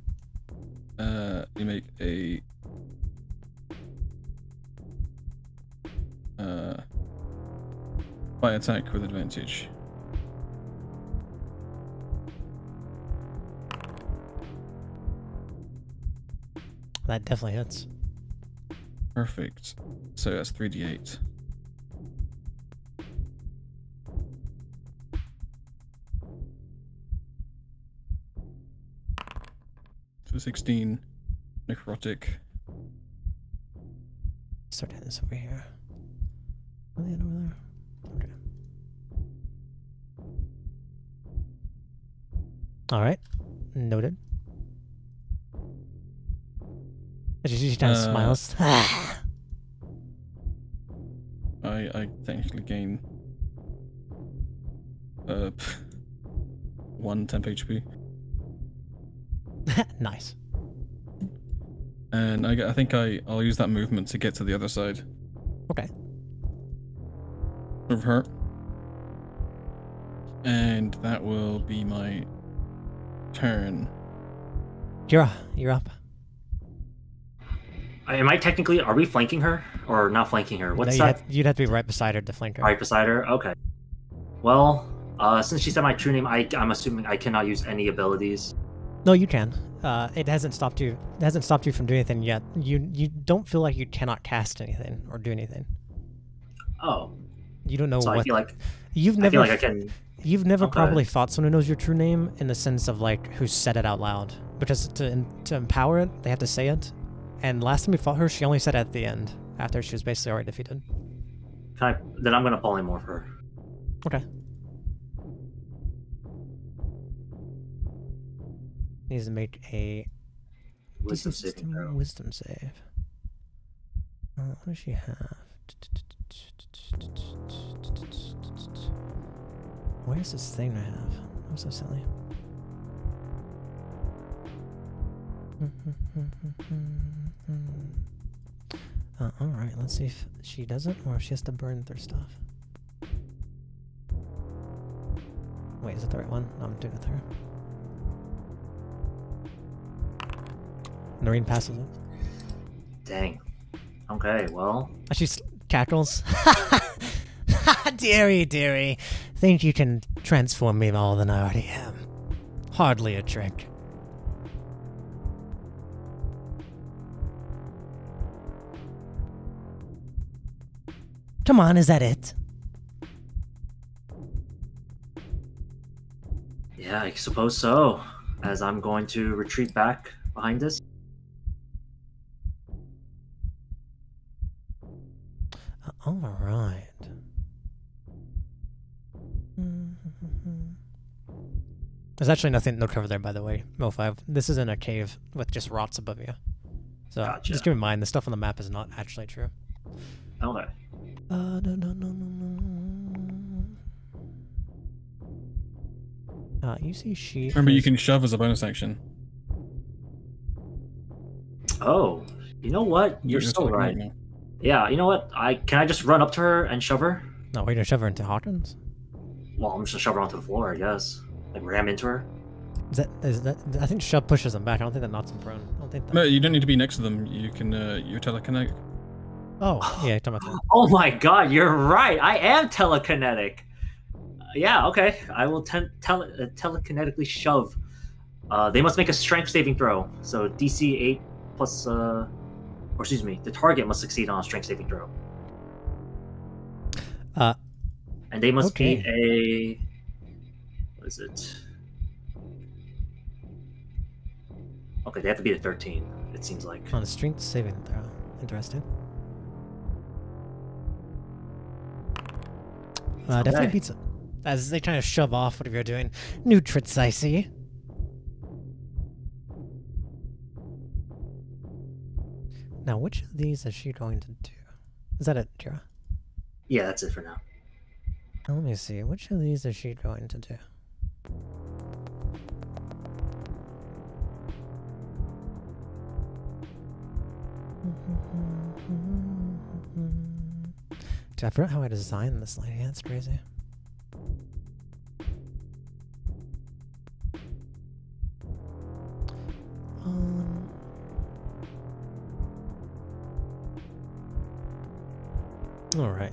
You make a by attack with advantage. That definitely hits. Perfect. So that's 3d8. So 16 necrotic. Start doing this over here. Oh, yeah, over there. Okay. All right. Noted. She kind of smiles. I technically gain 1 temp HP. Nice. And I think I'll use that movement to get to the other side. Okay. Of her. And that will be my turn. Kira, you're up. Am I technically? Are we flanking her or not flanking her? What's No, that? you'd have to be right beside her to flank her. Right beside her. Okay. Well, since she said my true name, I'm assuming I cannot use any abilities. No, you can. It hasn't stopped you. It hasn't stopped you from doing anything yet. You don't feel like you cannot cast anything or do anything. Oh. You don't know So what. I feel like you've never. I can. You've never Okay. probably fought someone who knows your true name in the sense of like who said it out loud, because to empower it, they have to say it. And last time we fought her, she only said it at the end after she was basically already defeated. Then I'm gonna polymorph her. Okay. Needs to make a Wisdom DC saving throw. wisdom save. What does she have? Where's this thing I have? I'm so silly. Alright, let's see if she does it or if she has to burn through stuff. Wait, is it the right one? No, I'm doing it with her. Noreen passes it. Dang. Okay, well. She cackles. Dearie, dearie. Think you can transform me more than I already am. Hardly a trick. Come on, is that it? Yeah, I suppose so. As I'm going to retreat back behind us. All right. There's actually no cover there, by the way, Mo5. This is in a cave with just rots above you. So Gotcha. just keep in mind, the stuff on the map is not actually true. Okay. You see she... Remember, you can shove as a bonus action. Oh, you know what? You're Just so like right. now. Yeah, you know what? Can I just run up to her and shove her? No, we're gonna shove her into Hawkins? Well, I'm just gonna shove her onto the floor, I guess. Like ram into her. Is that? I think shove pushes them back. I don't think that knocks them prone. I don't think that. No, you don't need to be next to them. You can, you're telekinetic. Oh, yeah, you're talking about that. Oh my god, you're right. I am telekinetic. Yeah, okay. I will telekinetically shove. They must make a strength saving throw. So DC 8 plus, or excuse me, the target must succeed on a strength saving throw. And they must okay. beat a... What is it? Okay, they have to beat a 13, it seems like. On a strength saving throw. Interesting. Definitely Okay. beats it. As they kind of shove off whatever you're doing. Neutrits, I see. Now, which of these is she going to do? Is that it, Kira? Yeah, that's it for now. Let me see. Which of these is she going to do? Dude, I forgot how I designed this lady. That's crazy. Alright.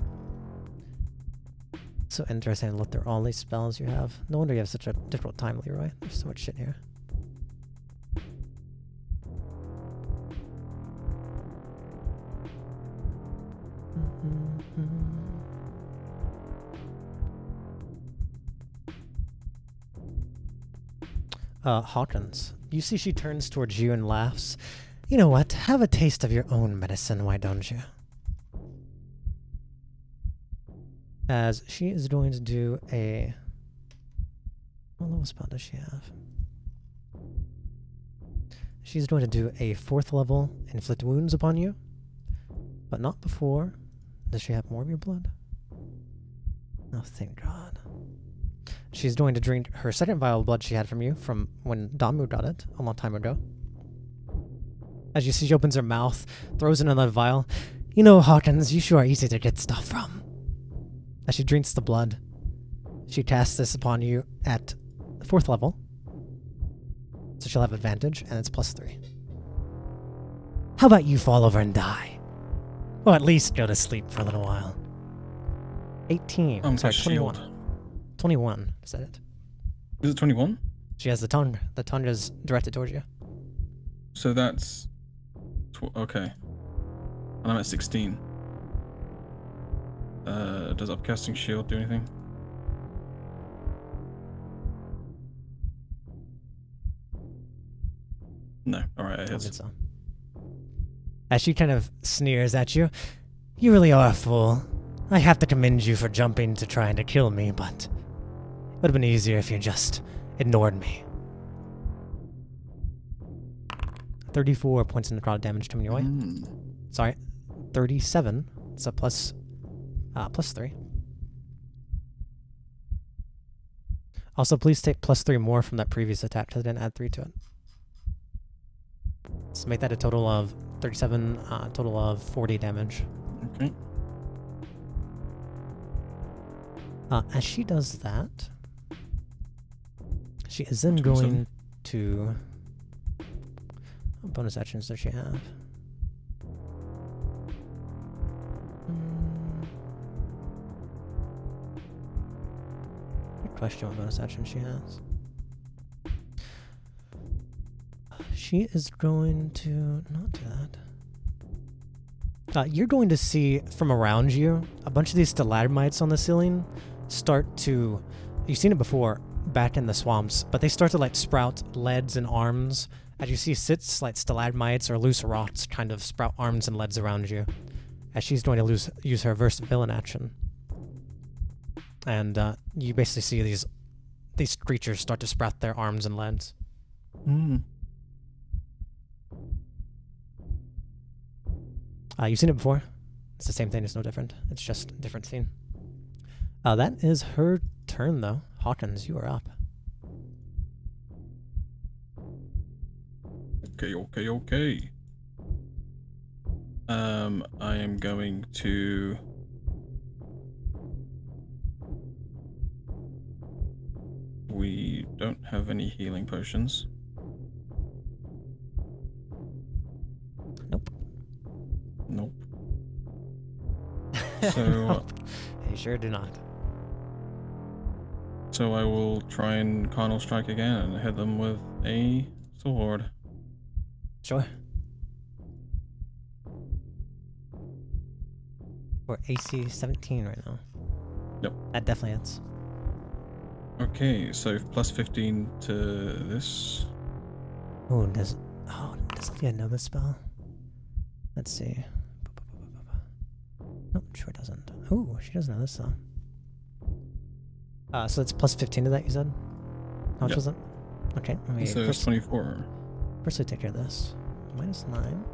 So interesting to look through all these spells you have. No wonder you have such a difficult time, Leroy. There's so much shit here. Hawkins, you see she turns towards you and laughs. You know what? Have a taste of your own medicine, why don't you? As she is going to do a... What level spell does she have? She's going to do a 4th level inflict wounds upon you, but not before. Does she have more of your blood? Oh, thank God. She's going to drink her 2nd vial of blood she had from you from when Damu got it a long time ago. As you see, she opens her mouth, throws in another vial. You know, Hawkins, you sure are easy to get stuff from. As she drinks the blood, she casts this upon you at 4th level. So she'll have advantage, and it's +3. How about you fall over and die? Or at least go to sleep for a little while. 18. Sorry, 21. Shield. 21. Is that it? Is it 21? She has the tongue. The tongue is directed towards you. So that's... okay. And I'm at 16. Does upcasting shield do anything? No. Alright, it hits. So. As she kind of sneers at you, you really are a fool. I have to commend you for jumping to trying to kill me, but it would have been easier if you just ignored me. 34 points of necrotic damage coming your way. Sorry, 37. It's a +3. Also, please take +3 more from that previous attack because I didn't add 3 to it. So make that a total of 37, total of 40 damage. Okay. As she does that, she is then going to... What bonus actions does she have? Good question what bonus action she has. She is going to not do that. You're going to see from around you a bunch of these stalagmites on the ceiling start to... You've seen it before back in the swamps, but they start to like sprout leads and arms. As you see like stalagmites or loose rocks kind of sprout arms and leads around you. As she's going to use her reverse villain action. And you basically see these creatures start to sprout their arms and leads. You've seen it before. It's the same thing, it's no different. It's just a different scene. That is her turn, though. Hawkins, you are up. Okay. I am going to... We don't have any healing potions. Nope. So... You sure do not. So I will try and carnal strike again and hit them with a sword. Sure. We're AC 17 right now. Yep. That definitely hits. Okay, so plus 15 to this. Oh, does Leah know this spell? Let's see. Nope, sure doesn't. Ooh, she doesn't know this song. So it's plus 15 to that, you said? How much was it? Okay, let me... So it's 24. Firstly, take care of this. -9.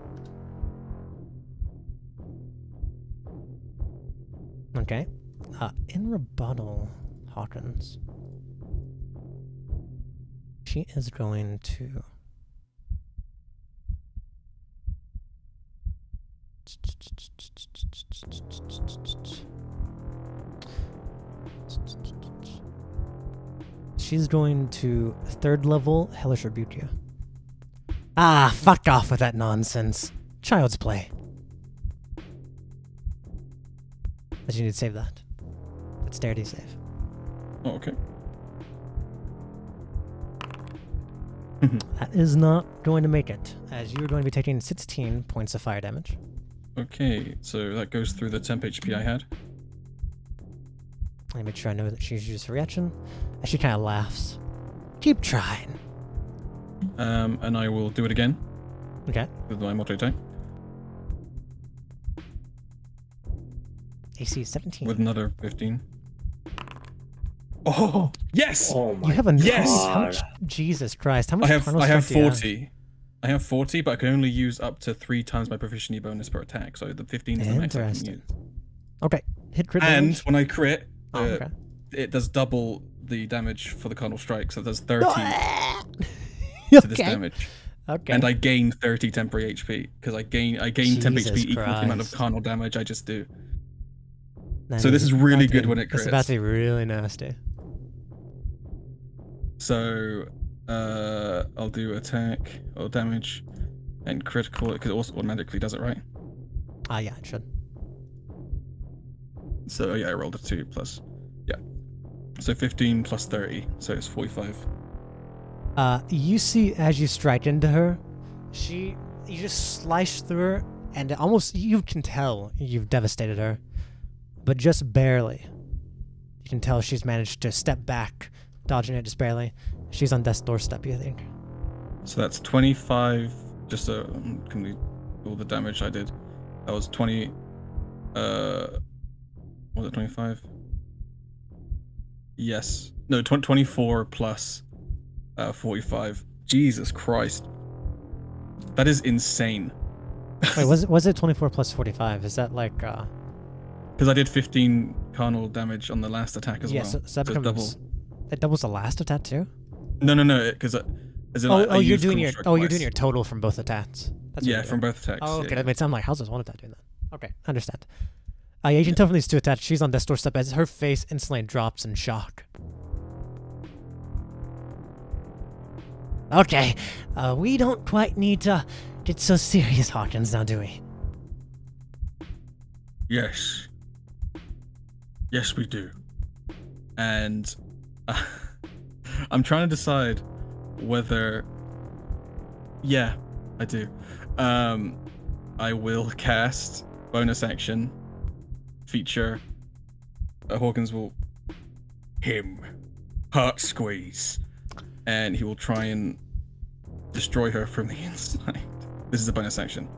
Okay. In rebuttal, Hawkins. She is going to... She's going to 3rd level Hellish Rebuke you. Ah, fuck off with that nonsense. Child's play. But you need to save that. It's Dexterity save. Oh, okay. That is not going to make it, as you're going to be taking 16 points of fire damage. Okay, so that goes through the temp HP I had. Let me make sure I know that she's used her reaction. And she kind of laughs. Keep trying. And I will do it again Okay. with my multi attack AC 17. with another 15. Oh yes! Oh my You have a Yes! God. How much? Jesus Christ! How much? I have carnal strength do you have? 40. I have 40, but I can only use up to 3 times my proficiency bonus per attack. So the 15 is the max I can Interesting. use. Okay, hit crit And damage. when I crit, Oh, okay. it does double the damage for the carnal strike, so it does 30 to this Okay. damage. Okay. And I gain 30 temporary HP because I gain temp Jesus HP equal to the amount of Christ. carnal damage I just do. That so this is about really to good be- when it It's about crits. to be really nasty. So I'll do attack or damage and critical because it also automatically does it, right? Ah, yeah, it should. So yeah, I rolled a 2 plus, yeah. So 15 plus 30, so it's 45. You see as you strike into her, you just slice through her, and almost you can tell you've devastated her, but just barely. You can tell she's managed to step back, dodging it just barely. She's on death's doorstep, you think. So that's 25. Just can we all the damage I did? That was 20. Was it 25? Yes. No, 24 plus 45. Jesus Christ. That is insane. Wait, was it 24 plus 45? Is that like Because I did 15 carnal damage on the last attack as yeah, well. so that So it's becomes it doubles the last attack too? No, because as in, I You're used doing carnal your strike you're doing twice. your total from both attacks. That's what Yeah, you're from doing. both attacks. Oh, okay, yeah. that makes sense. I'm like, how's this one attack doing that? Okay, understand. Yeah, you can tell from these two attacks, she's on death's doorstep as her face instantly drops in shock. Okay, we don't quite need to get so serious, Hawkins, now, do we? Yes. Yes, we do. And I'm trying to decide whether. Yeah, I do. I will cast bonus action feature. Hawkins will heart squeeze, and he will try and destroy her from the inside. This is a bonus action.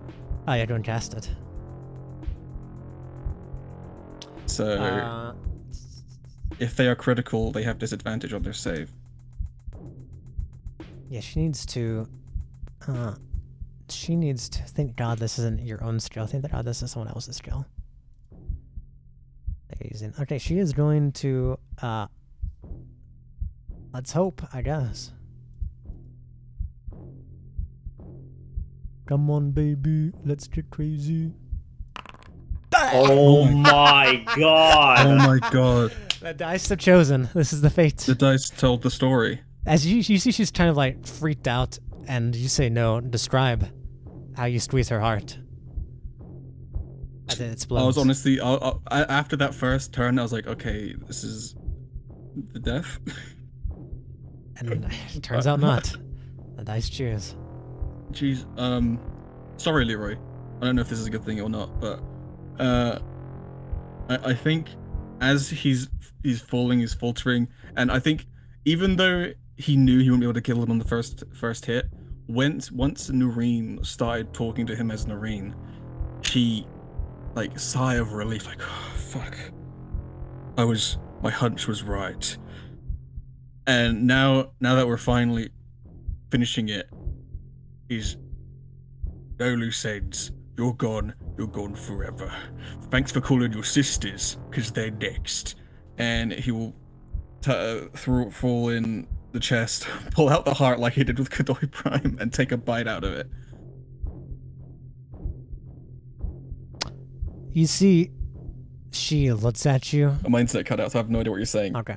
Oh, yeah, don't cast it. So if they are critical, they have disadvantage on their save. Yeah, she needs to. Thank God this isn't your own skill. Thank God this is someone else's skill. Okay, she is going to. Let's hope, I guess. Come on, baby, let's get crazy. Oh my God. Oh my god. The dice have chosen. This is the fate. The dice told the story. As you see, she's kind of like freaked out, and you say no. Describe how you squeeze her heart. As it explodes. I was honestly, after that first turn, I was like, okay, this is the death. And it turns out not. The dice choose. Jeez. Sorry, Leroy. I don't know if this is a good thing or not, but I think as he's falling, he's faltering, and I think even though he knew he wouldn't be able to kill him on the first hit, once Noreen started talking to him as Noreen, she like sigh of relief, like, oh, fuck. My hunch was right. And now that we're finally finishing it, he's no loose ends. You're gone forever. Thanks for calling your sisters, because they're next. And he will fall in the chest, pull out the heart like he did with Kodoi Prime, and take a bite out of it. You see, she looks at you. My internet cut out, so I have no idea what you're saying. Okay.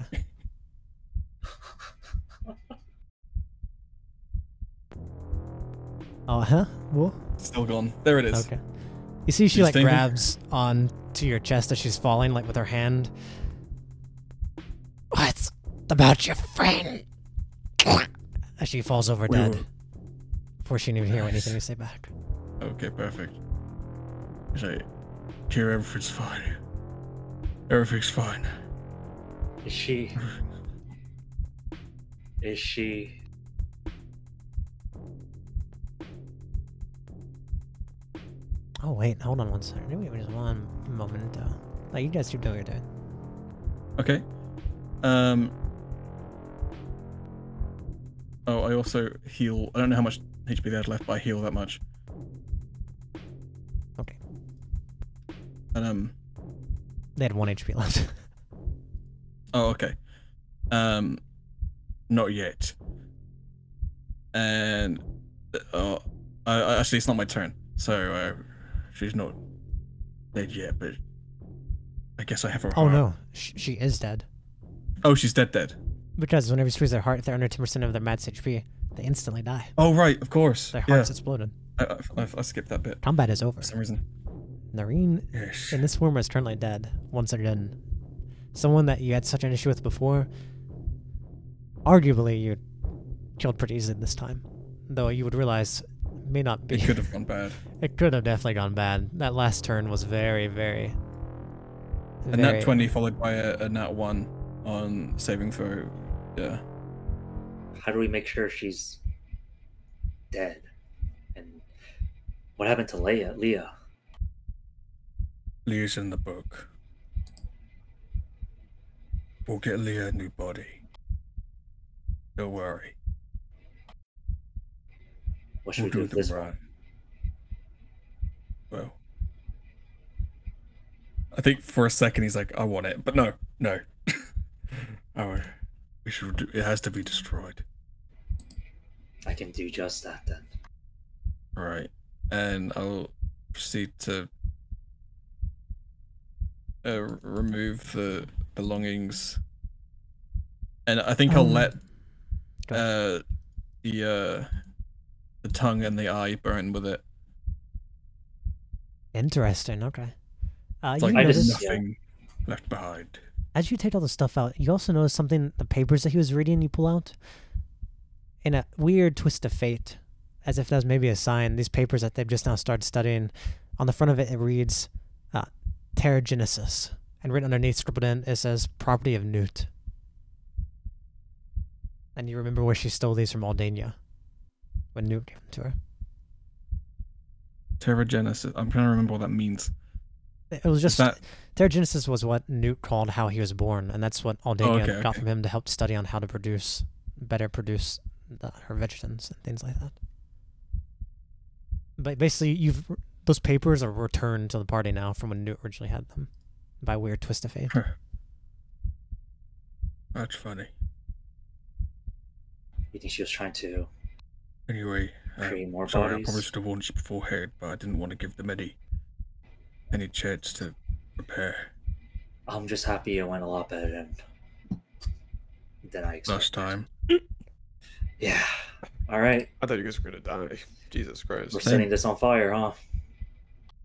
Oh, huh? What? Still gone. There it is. Okay. You see, she She's like thinking- grabs onto your chest as she's falling, like with her hand. What's about your friend? As she falls over dead, before she can even hear anything you say back. Okay, perfect. He's like, Kira, everything's fine. Everything's fine. Is she? Is she? Oh wait, hold on one second. Give me just one moment. Like, you guys keep doing what you're doing. Okay. Oh, I also heal. I don't know how much HP they had left, but I heal that much. Okay. And They had 1 HP left. Oh, okay. Not yet. And actually, it's not my turn, so she's not dead yet. But I guess I have her. Oh heart. no, she is dead. Oh, she's dead. Because whenever you squeeze their heart, they're under 10% of their max HP. They instantly die. Oh right, of course. Their hearts exploded. I skipped that bit Combat is over. for some reason. Noreen, Yes. in this form, is currently dead. Once again, someone that you had such an issue with before, arguably you killed pretty easily this time. Though you would realize may not be. It could have gone bad. It could have definitely gone bad. That last turn was very, very. A nat 20 followed by a nat 1 on saving throw. Yeah. How do we make sure she's dead? And what happened to Leah? Leah's in the book. We'll get Leah a new body. Don't worry. What should We'll we do with them this right. one? Well, I think for a second he's like, I want it, but no. Oh, it has to be destroyed. I can do just that then. All right, and I'll proceed to remove the belongings, and I think I'll let the tongue and the eye burn with it. Interesting. Okay. It's You like notice, nothing left behind. as you take all the stuff out, you also notice something. The papers that he was reading, you pull out. In a weird twist of fate, as if that was maybe a sign. These papers that they've just now started studying. On the front of it, it reads, "Pterogenesis," and written underneath, scribbled in, it says, "Property of Newt." And you remember where she stole these from Aldania, when Newt gave them to her. Pterogenesis. I'm trying to remember what that means. It was just that- Pterogenesis was what Newt called how he was born, and that's what Aldania got from him to help study on how to better produce her vegetants and things like that. But basically, those papers are returned to the party now from when Newt originally had them, by a weird twist of fate. That's funny. You think she was trying to Anyway, create more sorry, I bodies? probably should have warned you beforehand, but I didn't want to give them any chance to prepare. I'm just happy it went a lot better than I expected. Last time. Yeah. All right. I thought you guys were gonna die. Jesus Christ. We're setting this on fire, huh?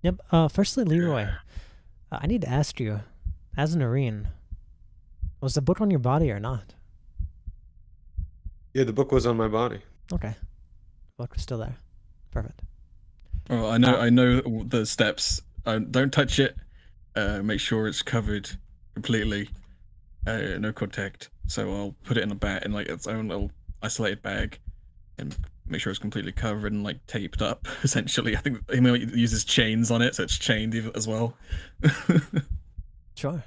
Yep. Firstly, Leroy, I need to ask you, as Noreen, was the book on your body or not? Yeah, the book was on my body. Okay. Book was still there. Perfect. Oh, I know the steps. Don't touch it. Make sure it's covered completely. No contact. So I'll put it in a bag, in like its own little isolated bag, and make sure it's completely covered and like taped up. Essentially, I think he uses chains on it, so it's chained as well. Sure.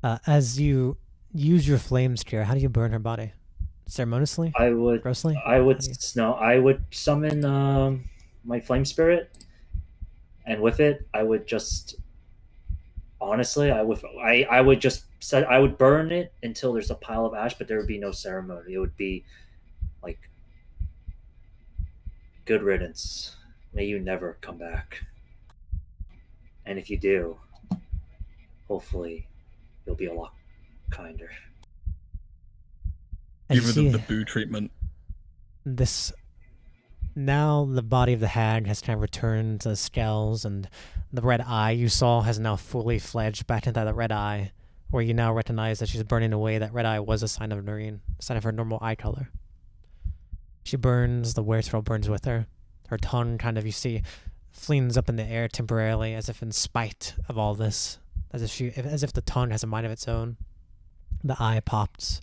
As you use your flames, Kira, how do you burn her body? Ceremoniously? I would Grossly? I would summon my flame spirit, and with it I would just honestly I would burn it until there's a pile of ash, but there would be no ceremony. It would be like, good riddance. May you never come back. And if you do, hopefully you'll be a lot kinder. Give her the boo treatment. Now the body of the hag has kind of returned to the scales, and the red eye you saw has now fully fledged back into the red eye, where you now recognize that she's burning away. That red eye was a sign of Noreen, a sign of her normal eye color. She burns, the werethrow burns with her. Her tongue kind of, you see, flings up in the air temporarily, as if in spite of all this, as if the tongue has a mind of its own. The eye pops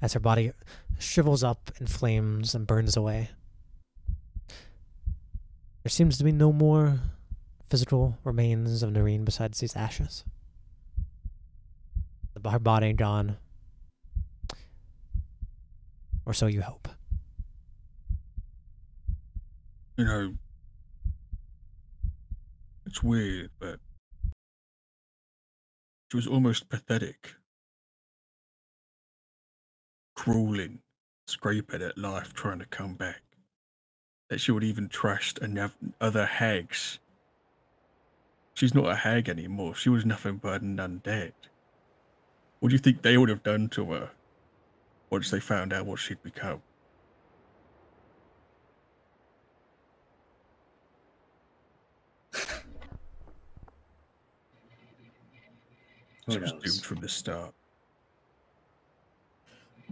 as her body shrivels up in flames and burns away. There seems to be no more physical remains of Noreen besides these ashes. Her body gone. Or so you hope. You know, it's weird, but she was almost pathetic. Crawling, scraping at life, trying to come back. That she would even trust other hags. She's not a hag anymore. She was nothing but an undead. What do you think they would have done to her once they found out what she'd become? Who She was knows? doomed from the start.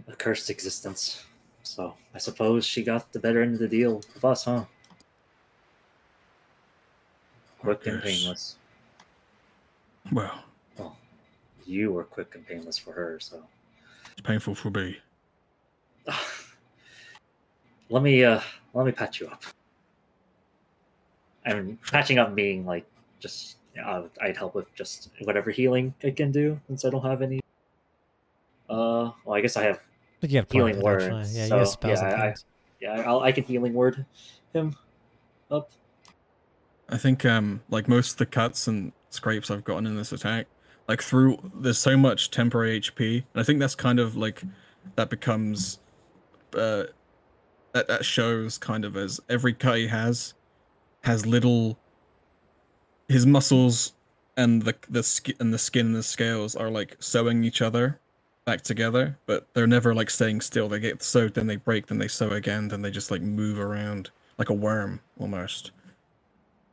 A cursed existence. So I suppose she got the better end of the deal with us, huh? Quick and Yes. painless. Well, Well, you were quick and painless for her, so. it's painful for me. Let me patch you up. I mean, patching up being like just I'd help with just whatever healing I can do since I don't have any. Well, I guess I have I think you have healing plenty, words. actually. Yeah, so, you have spells and yeah, things. I can healing word him up. I think like most of the cuts and scrapes I've gotten in this attack, like there's so much temporary HP, and I think that's kind of like that becomes that shows kind of as every cut he has little, his muscles and the skin and the scales are like sewing each other back together, but they're never like staying still. They get sewed, then they break, then they sew again, then they just like move around like a worm almost.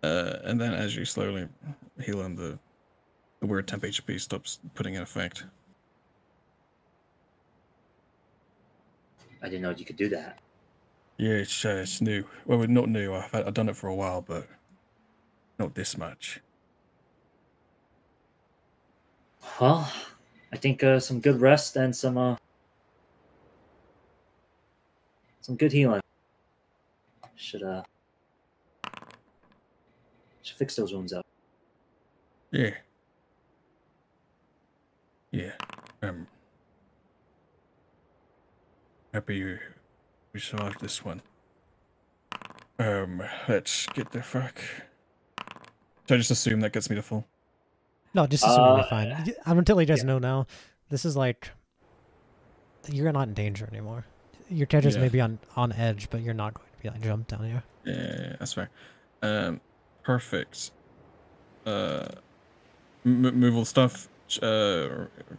And then as you slowly heal him, the weird temp HP stops putting in effect. I didn't know you could do that. Yeah, it's new. Well, not new. I've done it for a while, but not this much. Well, I think some good rest and some good healing should fix those wounds up. Yeah. Happy we survived this one. Let's get the fuck. So I just assume that gets me to full. No, just assume it'll be fine. I'm gonna tell you guys know now. This is like you're not in danger anymore. Your characters may be on edge, but you're not going to be like jumped down here. Yeah, that's fair. Perfect. Move all the stuff.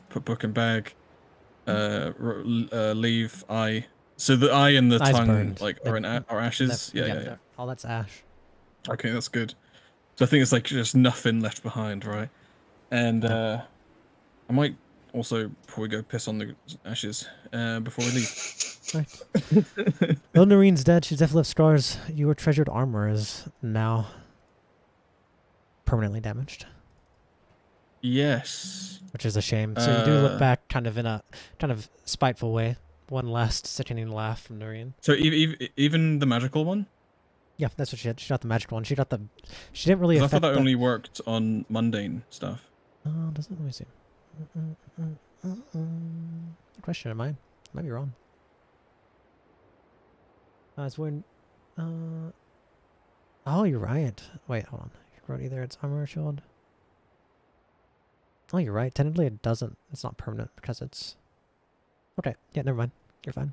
Put book and bag. Leave eye. So the eye and the Eye's tongue burned. like are ashes. Yeah. All that's ash. Okay, that's good. So I think it's like just nothing left behind, right? And I might also, before we go, piss on the ashes before we leave. Right. Though Noreen's dead, she's definitely left scars. Your treasured armor is now permanently damaged. Yes. Which is a shame. So you do look back kind of in a kind of spiteful way. One last sickening laugh from Noreen. So even the magical one? Yeah, that's what she had. She got the magical one. She got the... She didn't really affect I thought that only worked on mundane stuff. Oh, doesn't let me see. Good question, am I? Might be wrong. It's when... Oh, you're right. Wait, hold on. You wrote either its armor or shield. Oh, you're right. Technically, it doesn't. It's not permanent because it's... Okay. Yeah, never mind. You're fine.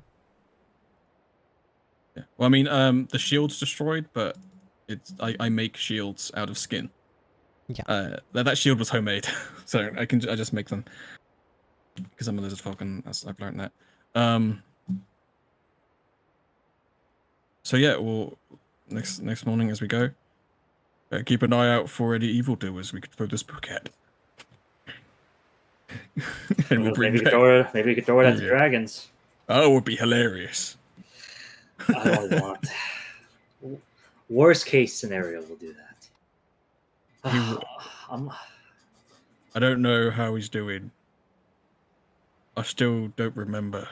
Yeah. Well, I mean, the shield's destroyed, but I make shields out of skin. Yeah. That shield was homemade, so I just make them because I'm a lizard folk and I've learned that. So yeah, well, next morning as we go, keep an eye out for any evildoers we could throw this book at. And we'll bring maybe we could throw it at the dragons. Oh, it would be hilarious. I don't want. Worst case scenario, we'll do that. He- I don't know how he's doing. I still don't remember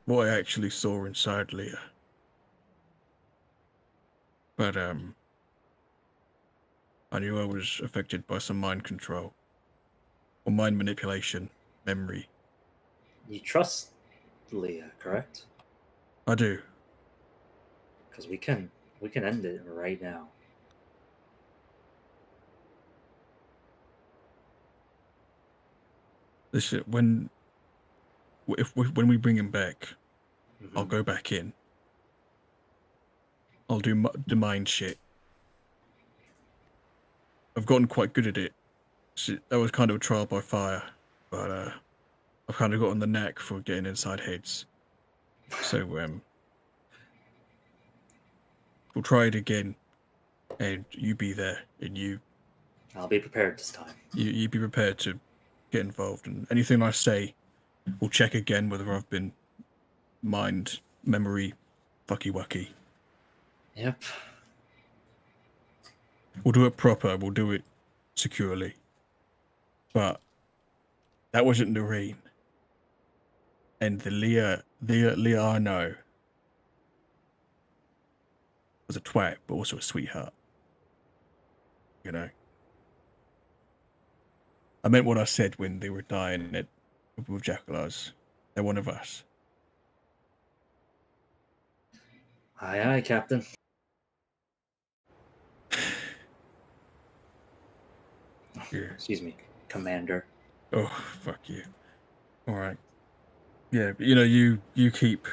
what I actually saw inside Leah. But, I knew I was affected by some mind control. Or mind manipulation, memory. You trust Leah, correct? I do. Because we can end it right now. This when we bring him back, I'll Mhm. go back in. I'll do the mind shit. I've gotten quite good at it. So that was kind of a trial by fire, but I've kind of gotten the knack for getting inside heads. So we'll try it again, and you be there, and I'll be prepared this time. you be prepared to get involved, and anything I say, we'll check again whether I've been mind, memory, fucky wucky. Yep. We'll do it proper. We'll do it securely. But that wasn't Noreen. And the Leah I know was a twat, but also a sweetheart. You know. I meant what I said when they were dying with Jackalars. They're one of us. Aye, aye, Captain. Yeah. Excuse me, Commander. Oh, fuck you. All right. Yeah, but, you know, you keep.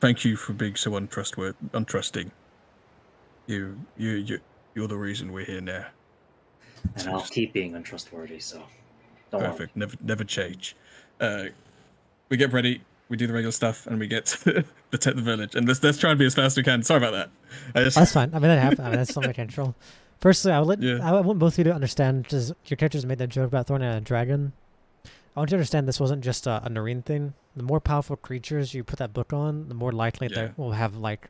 Thank you for being so untrusting. You're the reason we're here now. And So I'll just- keep being untrustworthy, so don't Perfect. Never change. We get ready. We do the regular stuff, and we get to the village. And let's try and be as fast as we can. Sorry about that. That's fine. I mean, that happened. I mean, that's something control. Firstly, I want both of you to understand, because your characters made that joke about throwing a dragon. I want you to understand this wasn't just a Noreen thing. The more powerful creatures you put that book on, the more likely they will have, like,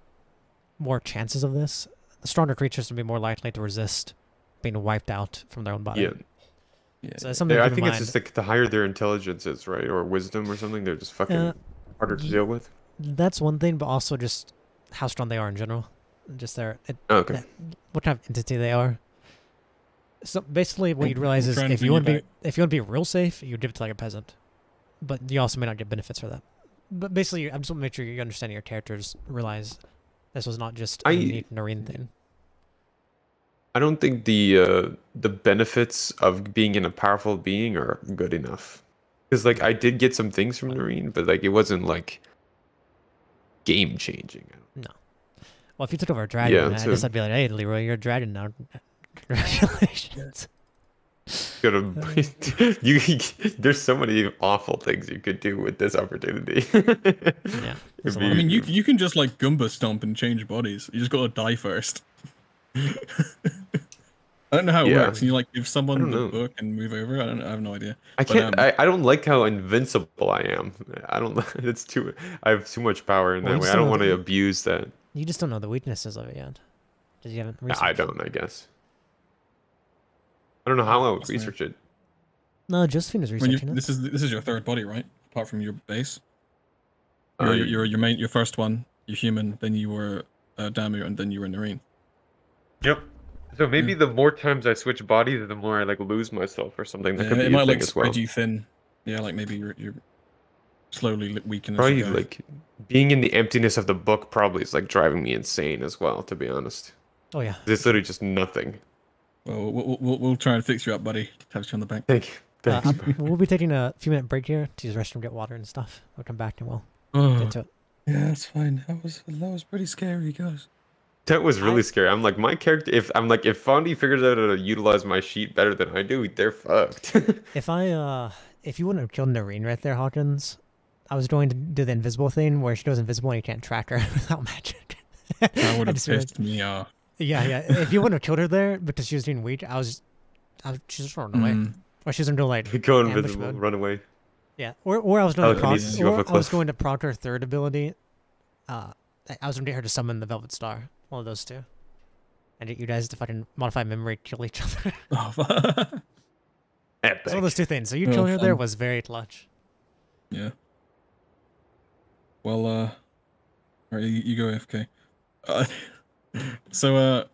more chances of this. The stronger creatures will be more likely to resist being wiped out from their own body. Yeah. Yeah. So that's something Yeah, to I keep in think it's mind. just like the higher their intelligence is, right? Or wisdom or something, they're just fucking harder to deal with. That's one thing, but also just how strong they are in general. Just Okay. what kind of entity they are. So basically, what you'd I'm realize is trying to if you bring want you to be real safe, you give it to like a peasant, but you also may not get benefits for that. But basically, I just want to make sure you understand your characters realize this was not just a unique Noreen thing. I don't think the benefits of being in a powerful being are good enough. Because like I did get some things from Noreen, but like it wasn't like game changing. No. Well, if you took over a dragon, so- I'd be like, hey, Leroy, you're a dragon now. Congratulations. There's so many awful things you could do with this opportunity. Yeah. there's a lot I of- mean, you can just like Goomba stomp and change bodies. You just gotta die first. I don't know how it Yeah. works. Can you like give I someone don't the know. book and move over? I have no idea. I But, can't. I don't like how invincible I am. I don't. It's too. I have too much power in Well, that you way. just I don't don't know want to the- abuse that. You just don't know the weaknesses of it yet. Because you haven't researched I it. don't. I guess. I don't know how I would That's fair. research it. No, Josephine is When researching it. this is your third body, right? Apart from your base. Uh, Your first one. You're human. Then you were Damu, and then you were Noreen. Yep. So maybe the more times I switch bodies, the more I like lose myself or something. That Yeah, could be it a might thing like as well. spread you thin. Yeah, like maybe you're slowly weakening. as Probably you go. like being in the emptiness of the book probably is like driving me insane as well. To be honest, Oh, yeah. it's literally just nothing. Well, we'll try and fix you up, buddy. Tap you on the back. Thank you. Thanks. bro. We'll be taking a few minute break here to use the restroom, get water and stuff. We'll come back and we'll Oh, get to it. yeah, that's fine. That was pretty scary, guys. That was really scary. I'm like my character. If Fondy figures out how to utilize my sheet better than I do, they're fucked. If you wouldn't have killed Noreen right there, Hawkins, I was going to do the invisible thing where she goes invisible and you can't track her without magic. That would I have just realized- pissed me off. Yeah. If you wouldn't have killed her there because she was being weak, she's just running away. Mm. Or she was gonna like Go ambush invisible, mode. run away. Yeah. Or I was doing Telekinesis, you go off a I was cliff. going to prod her third ability. I was gonna get her to summon the Velvet Star. One of those two. and get you guys to fucking modify memory, kill each other. Oh, Epic. So those two things. So you Oh, killing her there fun. was very clutch. yeah. Well, alright, you go AFK. So,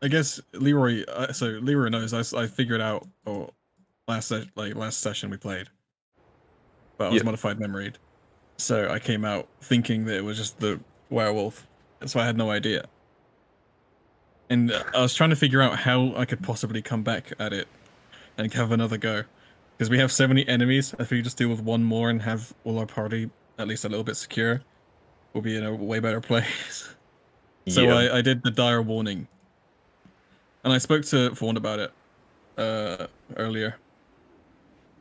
I guess Leroy. So Leroy knows. I figured out, or last session we played, but I was modified memory. So I came out thinking that it was just the werewolf. So I had no idea. And I was trying to figure out how I could possibly come back at it and have another go. Because we have so many enemies, if we just deal with one more and have all our party at least a little bit secure, we'll be in a way better place. So I did the dire warning. And I spoke to Vaughn about it earlier.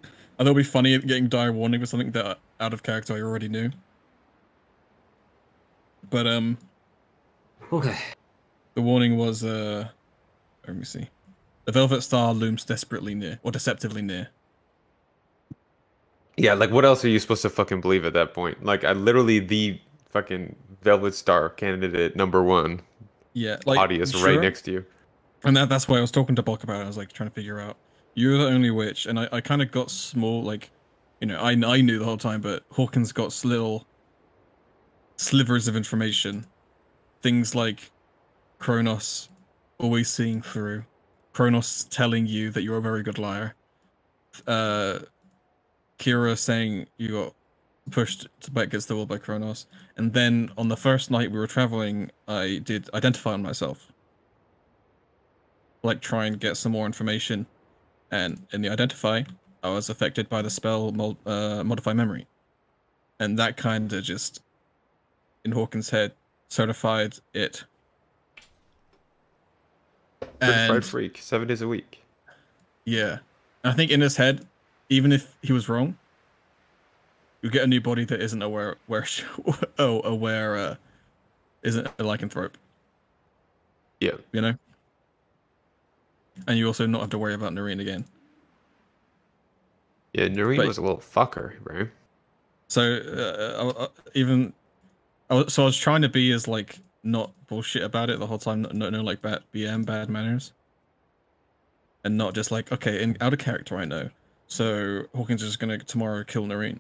I thought it'd be funny getting dire warning with something that out of character I already knew. But Okay. the warning was let me see. The Velvet Star looms desperately near, or deceptively near. Yeah, like what else are you supposed to fucking believe at that point? Like I literally the fucking Velvet Star candidate #1. Yeah, like Body is sure. right next to you. And that's why I was talking to Bulk about it. I was like trying to figure out. You're the only witch, and I kind of got small, like, you know, I knew the whole time, but Hawkins got little slivers of information. Things like Kronos always seeing through. Kronos telling you that you're a very good liar. Kira saying you got pushed back against the wall by Kronos. And then on the first night we were traveling, I did identify on myself. Like, try and get some more information. And in the identify, I was affected by the spell modify memory. And that kind of just, in Hawkins' head, certified it. Certified And freak, 7 days a week. yeah, I think in his head, even if he was wrong, you get a new body that isn't isn't a lycanthrope. Yeah. You know? And you also not have to worry about Noreen again. Yeah, Noreen But- was a little fucker, bro. So I was trying to be as like not bullshit about it the whole time, no like bad manners, and not just like, okay, out of character I know. So Hawkins is just gonna tomorrow kill Noreen.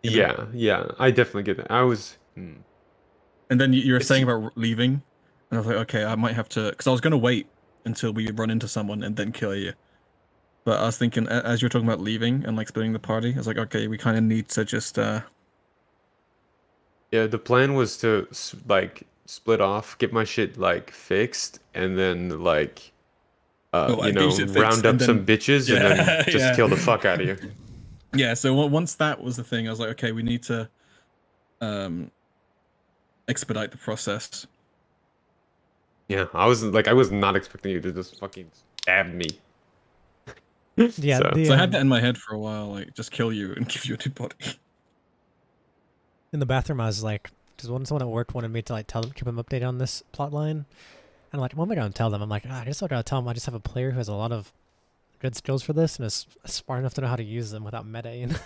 You know? Yeah, I definitely get that. I was And then you were It's- saying about leaving, and I was like, okay, I might have to, because I was gonna wait until we run into someone and then kill you. But I was thinking, as you were talking about leaving and like splitting the party, I was like, okay, we kind of need to just yeah, the plan was to like split off, get my shit like fixed, and then like you know, round up some bitches and then just kill the fuck out of you. Yeah, so once that was the thing, I was like, okay, we need to expedite the process. Yeah, I was not expecting you to just fucking stab me. Yeah, So- So I had that in my head for a while, like, just kill you and give you a new body. in the bathroom, I was like, because someone at work wanted me to like tell them, keep them updated on this plot line. And I'm like, what am I gonna tell them? I'm like, I guess I gotta tell them I just have a player who has a lot of good skills for this and is smart enough to know how to use them without metaing.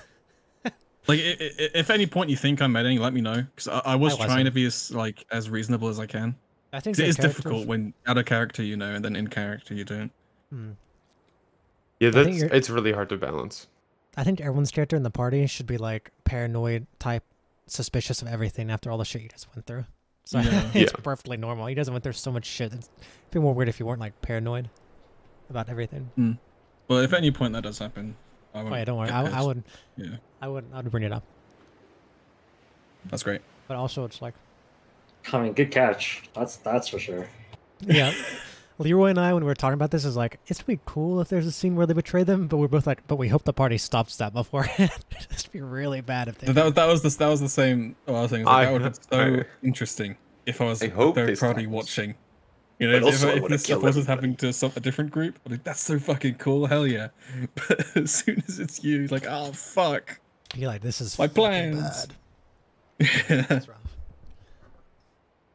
Like, if at any point you think I'm metaing, let me know, because I was I trying to wasn't. be as reasonable as I can. I think 'Cause it the is characters- difficult when out of character you know, and then in character you don't. Yeah, think you're- it's really hard to balance. I think everyone's character in the party should be like paranoid type, suspicious of everything after all the shit you just went through. So Yeah. it's Yeah. perfectly normal. You guys went through so much shit. It'd be more weird if you weren't like paranoid about everything. Well, if at any point that does happen, I won't. Oh yeah, don't worry. get I pissed. would. Yeah, I'd bring it up. that's great. But also, it's like, I mean, good catch. That's for sure. yeah. Leroy and I, when we were talking about this, is like, it's pretty cool if there's a scene where they betray them, but we're both like, but we hope the party stops that beforehand. It'd just be really bad if they. That was the same. Oh, I was saying like, that would be so I- interesting if I was I a hope third this party happens. watching. You know, But also, I if wanna this kill stuff was everybody. happening to a different group, I'd be like, that's so fucking cool, hell yeah. But as soon as it's you, like, oh fuck. You're like, this is My fucking plans. bad. That's rough.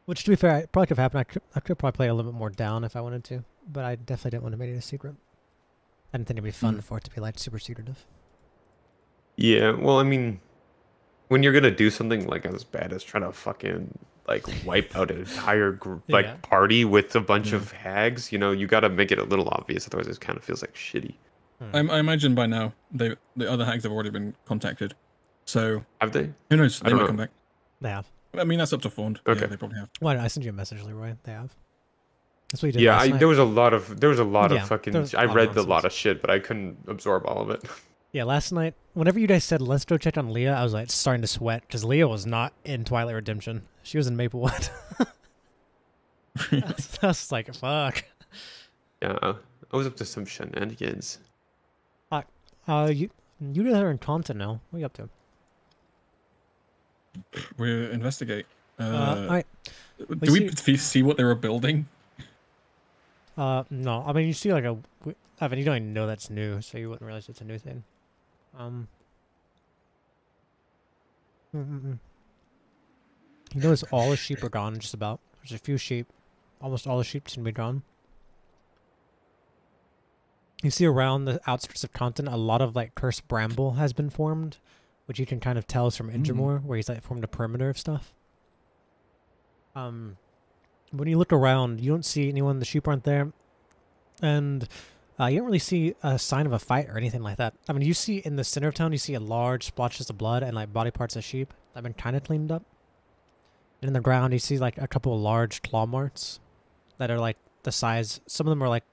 Which, to be fair, probably could have happened. I could probably play a little bit more down if I wanted to, but I definitely didn't want to make it a secret. I didn't think it'd be fun for it to be like super secretive. Yeah, well, I mean, when you're gonna do something like as bad as trying to fucking like wipe out an entire group, Yeah. party with a bunch of hags. You got to make it a little obvious, otherwise it kind of feels like shitty. I imagine by now the other hags have already been contacted. So Have they? who knows? I They don't might know. come back. They have. I mean, that's up to Fond. Okay. Yeah, they probably have. Why did I send you a message, Leroy? They have. That's what you did Yeah, last night. there was a lot of Yeah, fucking. there was a I lot of read a lot nonsense. of shit, but I couldn't absorb all of it. Yeah, last night, whenever you guys said, let's go check on Leah, I was like starting to sweat because Leah was not in Twilight Redemption. She was in Maplewood. I was like, fuck. Yeah, I was up to some shenanigans. You guys are in Compton now. What are you up to? We investigate. Alright. Do we see what they were building? No. I mean, you see like Evan, you don't even know that's new, so you wouldn't realize it's a new thing. You notice all the sheep are gone, just about. There's a few sheep. Almost all the sheep seem to be gone. You see around the outskirts of Compton, a lot of like cursed bramble has been formed, which you can kind of tell is from Ingemore, where he's like formed a perimeter of stuff. When you look around, you don't see anyone. The sheep aren't there, and you don't really see a sign of a fight or anything like that. I mean, you see in the center of town, you see a large splotches of blood and like body parts of sheep that have been kind of cleaned up. And in the ground, you see like a couple of large claw marks that are like the size. Some of them are like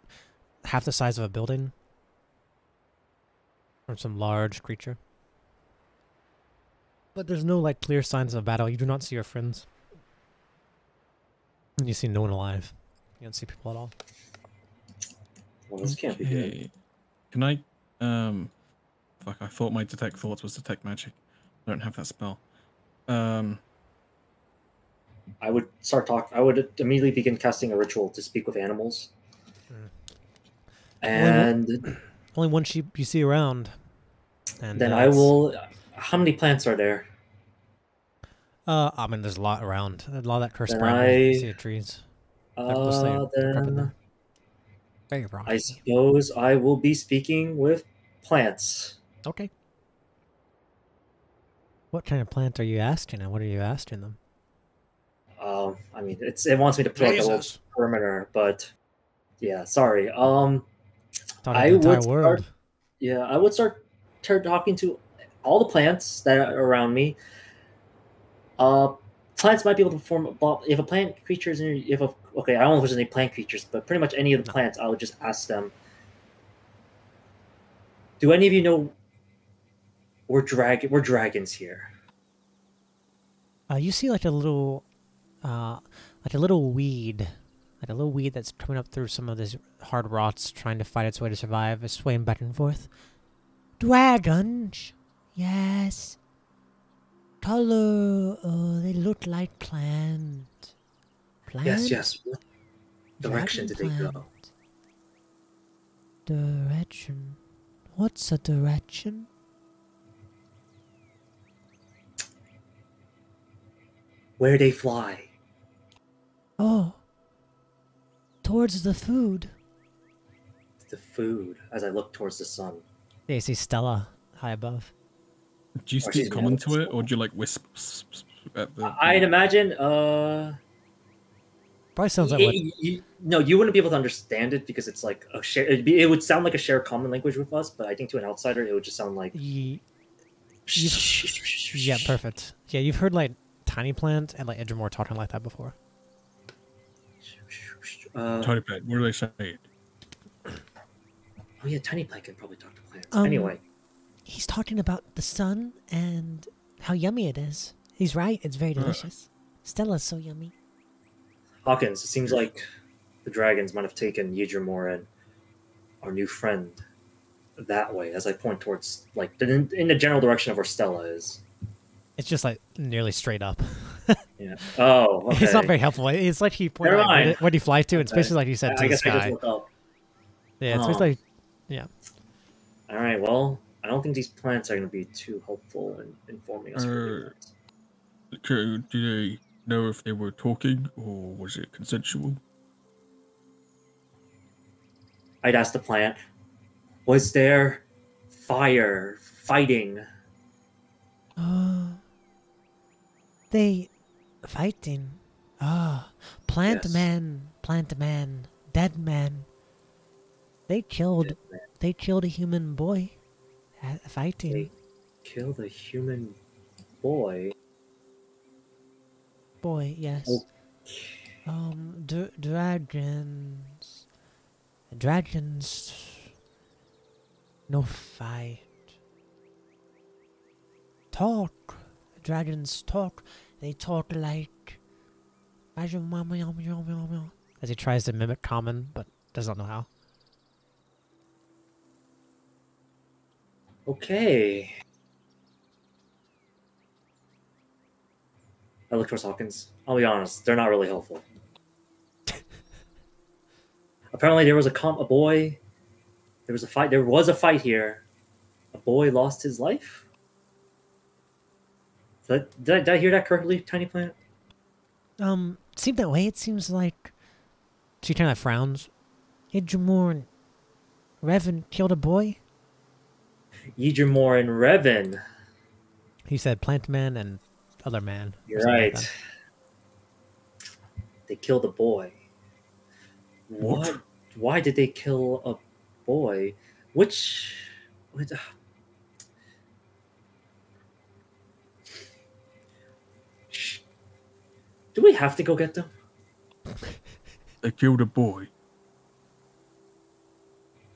half the size of a building from some large creature. But there's no like clear signs of a battle. You do not see your friends. And you see no one alive. You don't see people at all. Well, this can't be good. Okay. Can I? Fuck! I thought my detect thoughts was detect magic. I don't have that spell. I would start talking. I would immediately begin casting a ritual to speak with animals. And only one sheep you see around. And then I will. How many plants are there? I mean, there's a lot around. A lot of that cursed Then bramble. You see the trees. Then Very wrong. I suppose I will be speaking with plants. Okay. What kind of plant are you asking, and what are you asking them? I mean, it wants me to put like a little perimeter, but yeah, sorry. Talking I to the entire would world. start. Yeah, I would start talking to all the plants that are around me. Plants might be able to form. If a plant creature is in, okay, I don't know if there's any plant creatures, but pretty much any of the plants, I would just ask them. Do any of you know we're dragons here? You see like a little weed. Like a little weed that's coming up through some of these hard rocks, trying to fight its way to survive, is swaying back and forth. Dragons? Yes. Color, they look like plants. Plant? Yes. What direction did they go? Direction. What's a direction? Where they fly? Oh. Towards the food. The food. As I look towards the sun. Yeah, you see Stella high above. Do you Or speak she's common mad. to it, or do you like whisper at the? I'd imagine. Probably sounds like what. No, you wouldn't be able to understand it because it's like a share. It would sound like a shared common language with us, but I think to an outsider, it would just sound like. Yeah, perfect. Yeah, you've heard like Tiny Plant and like Edgemore talking like that before. Tiny plant. What do they say? Oh yeah, Tiny Plant can probably talk to plants. Um, Anyway, He's talking about the sun and how yummy it is. He's right. It's very delicious. Stella's so yummy. Hawkins, it seems like the dragons might have taken Yidramore and our new friend that way. As I point towards, like, in the general direction of where Stella is. It's just like nearly straight up. Yeah. Oh, okay. It's not very helpful. It's like he pointed Never out mind. where do you fly to? It's Okay. basically like you said to I the guess I just sky. look up. Yeah, it's Oh. basically yeah. All right. Well, I don't think these plants are going to be too helpful in informing us. Do they know if they were talking, or was it consensual? I'd ask the plant, was there fire, fighting? They fighting. Ah, plant Yes. man, dead man. They killed a human boy fighting. They killed a human boy. Boy, yes. Oh, Dragons. Dragons. No fight. Talk. Dragons talk. They talk like. As he tries to mimic common, but does not know how. okay. I look towards Hawkins. I'll be honest, they're not really helpful. Apparently, there was a boy. There was a fight. There was a fight here. A boy lost his life. Did I hear that correctly, Tiny Planet? Seemed that way. It seems like. She kind of frowns. Idramor and Revan killed a boy? Ydramor and Revan. He said plant man and other man. You're right. They killed a boy. What? Why did they kill a boy? Which? Do we have to go get them? They killed a boy.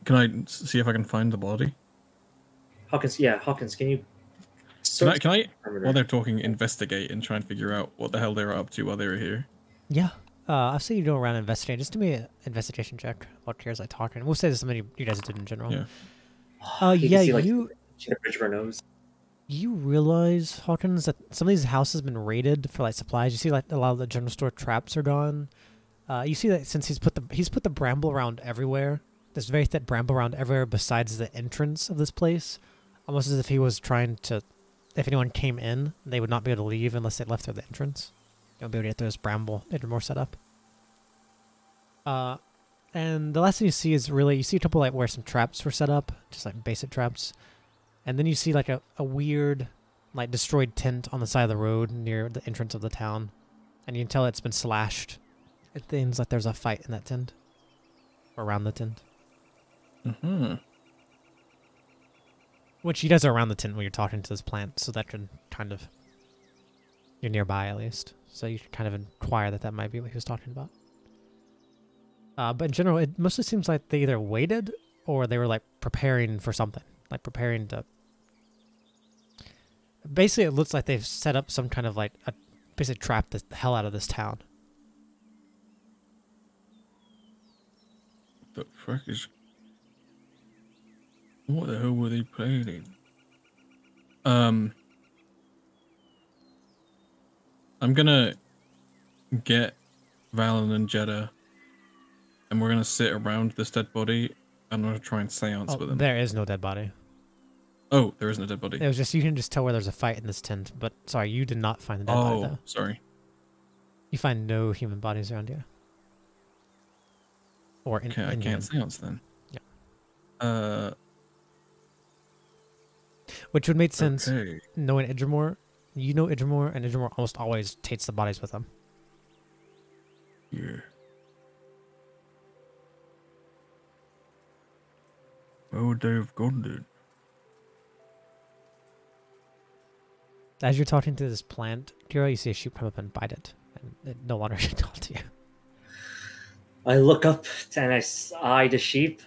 Can I see if I can find the body? Hawkins, can you Can I perimeter? while they're talking, investigate and try and figure out what the hell they were up to while they were here? Yeah. I'll say you go around investigating. Just do me an investigation check while Kira's like talking. We'll say this is something you guys did in general. Yeah. You Yeah, can see, like, you the bridge of her nose. you realize, Hawkins, that some of these houses have been raided for like supplies. You see like a lot of the general store traps are gone. You see that since he's put the bramble around everywhere. There's very thick bramble around everywhere besides the entrance of this place. Almost as if he was trying to, if anyone came in, they would not be able to leave unless they left through the entrance. They would be able to get through this bramble. They had more set up. And the last thing you see is you see a couple like where some traps were set up, just like basic traps. And then you see like a weird, like destroyed tent on the side of the road near the entrance of the town. And you can tell it's been slashed. It seems like there's a fight in that tent. Or around the tent. Mm-hmm. Which you guys are around the tent when you're talking to this plant, so that could kind of... You're nearby, at least. So you could kind of inquire that might be what he was talking about. But in general, it mostly seems like they either waited, or they were, like, preparing for something. Like, preparing to... Basically, it looks like they've set up some kind of, like, basically trapped the hell out of this town. The fuck is... What the hell were they planning? I'm gonna get Valen and Jeddah, and we're gonna sit around this dead body. I'm gonna try and seance with them. There is no dead body. Oh, there isn't a dead body. It was just, you can just tell where there's a fight in this tent, but sorry, you did not find the dead body, though. Sorry. You find no human bodies around here. Or in, Okay, I can't seance then. Yeah. Which would make sense, Okay. knowing Idramor. You know Idramor, and Idramor almost always takes the bodies with him. Yeah. Where would they have gone then? As you're talking to this plant, Kira, you see a sheep come up and bite it, and it no longer can talk to you. I look up and I eye the sheep,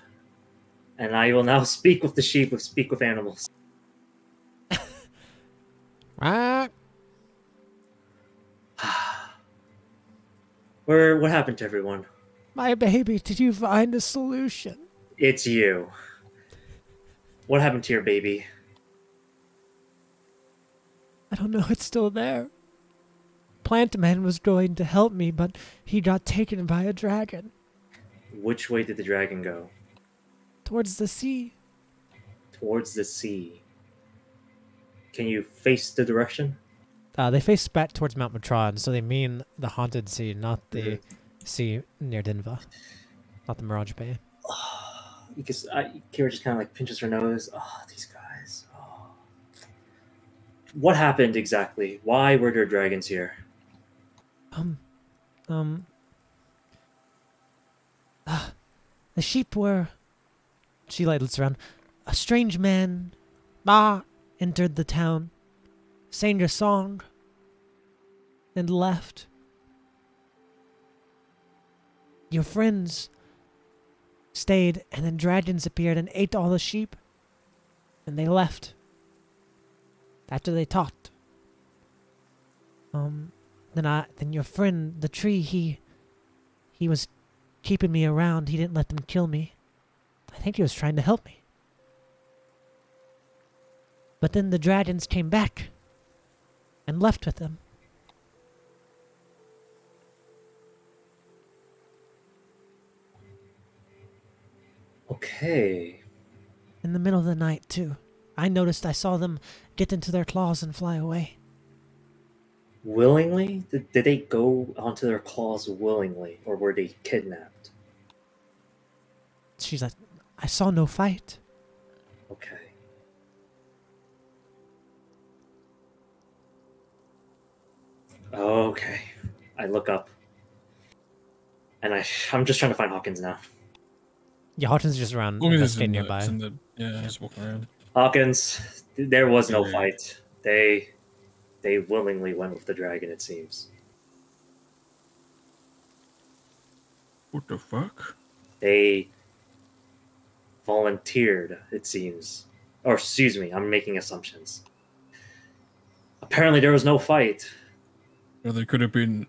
and I will now speak with the sheep, speak with animals. Ah! What happened to everyone? My baby, did you find a solution? It's you. What happened to your baby? I don't know, it's still there. Plant Man was going to help me, but he got taken by a dragon. Which way did the dragon go? Towards the sea. Towards the sea. Can you face the direction? They face back towards Mount Matron, so they mean the haunted sea, not the sea near Denva. Not the Mirage Bay. Because Kira just kind of like pinches her nose. Oh, these guys. Oh. What happened exactly? Why were there dragons here? Um, the sheep were. She like looks around. A strange man, entered the town, sang a song, and left. Your friends stayed, and then dragons appeared and ate all the sheep, and they left. After they talked. Then your friend, the tree, he was keeping me around. He didn't let them kill me. I think he was trying to help me. But then the dragons came back and left with them. Okay. In the middle of the night, too. I noticed I saw them get into their claws and fly away. Willingly? Did they go onto their claws willingly, or were they kidnapped? She's like, I saw no fight. Okay. Okay. I look up. And I'm just trying to find Hawkins now. Yeah, Hawkins just around As long as it's investigating in the, nearby. it's in the, yeah, just walking around. Hawkins, there was no Yeah. fight. They willingly went with the dragon, it seems. What the fuck? They volunteered, it seems. Or excuse me, I'm making assumptions. Apparently there was no fight. Well, they could have been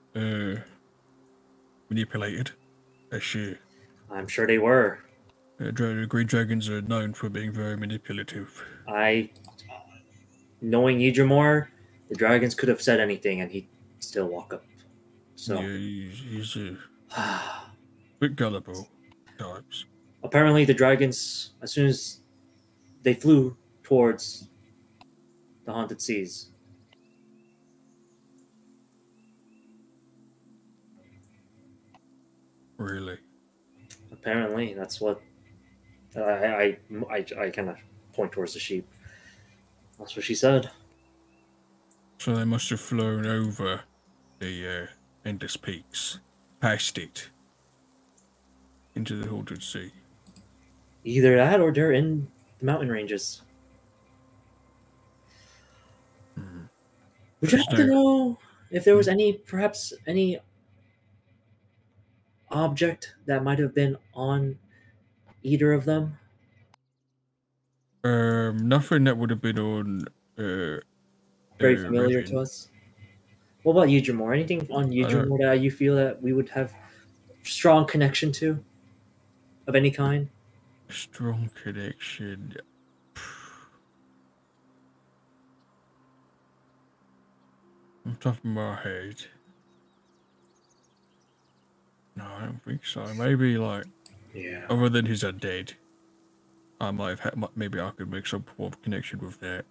manipulated. Shit. I'm sure they were. Green dragons are known for being very manipulative. Knowing Idramor, the dragons could have said anything and he'd still walk up. So Yeah, he's a bit gullible at times. apparently the dragons, as soon as they flew towards the haunted seas, Really. apparently that's what I kind of point towards the sheep. That's what she said. So they must have flown over the Endless Peaks, past it, into the Haunted Sea. Either that or they're in the mountain ranges. Hmm. Would you There's have to no- know if there was perhaps any object that might have been on either of them? Nothing that would have been on. Very familiar to Revan. us. What about Udramore? Anything on Udramore that you feel that we would have strong connection to, of any kind? Strong connection. On top of my head. No, I don't think so. Maybe like, Yeah. other than his undead, I might have had. Maybe I could make some form of connection with that.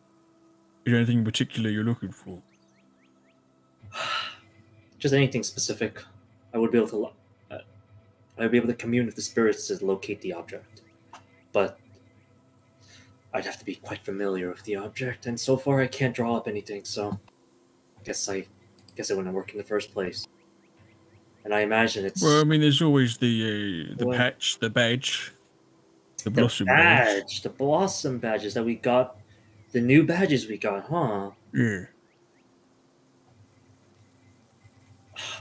Is there anything in particular you're looking for? Just anything specific. I would be able to. I'd be able to commune with the spirits to locate the object, but I'd have to be quite familiar with the object, and so far I can't draw up anything. So, guess it wouldn't work in the first place. And I imagine it's Well, I mean, there's always the What? patch, the badge, the the blossom badge. the blossom badges that we got, the new badges we got, huh? Yeah.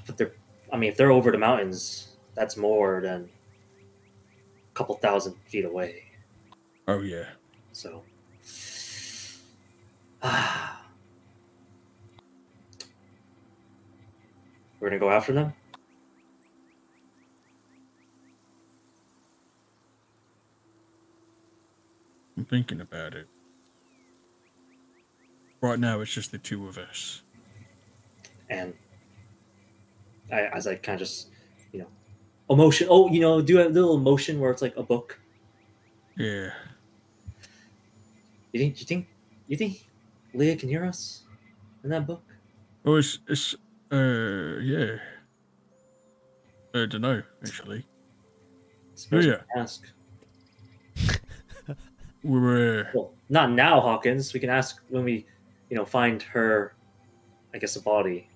But if they're over the mountains, that's more than a couple thousand feet away. Oh yeah. So, we're gonna go after them. I'm thinking about it. Right now, it's just the two of us. And as I kind of just, emotion. Oh, do a little emotion where it's like a book. Yeah. You think Leah can hear us in that book? Oh, it's yeah. I don't know actually. Suppose we Yeah. can ask. We were. Well, not now, Hawkins. We can ask when we, find her. I guess a body.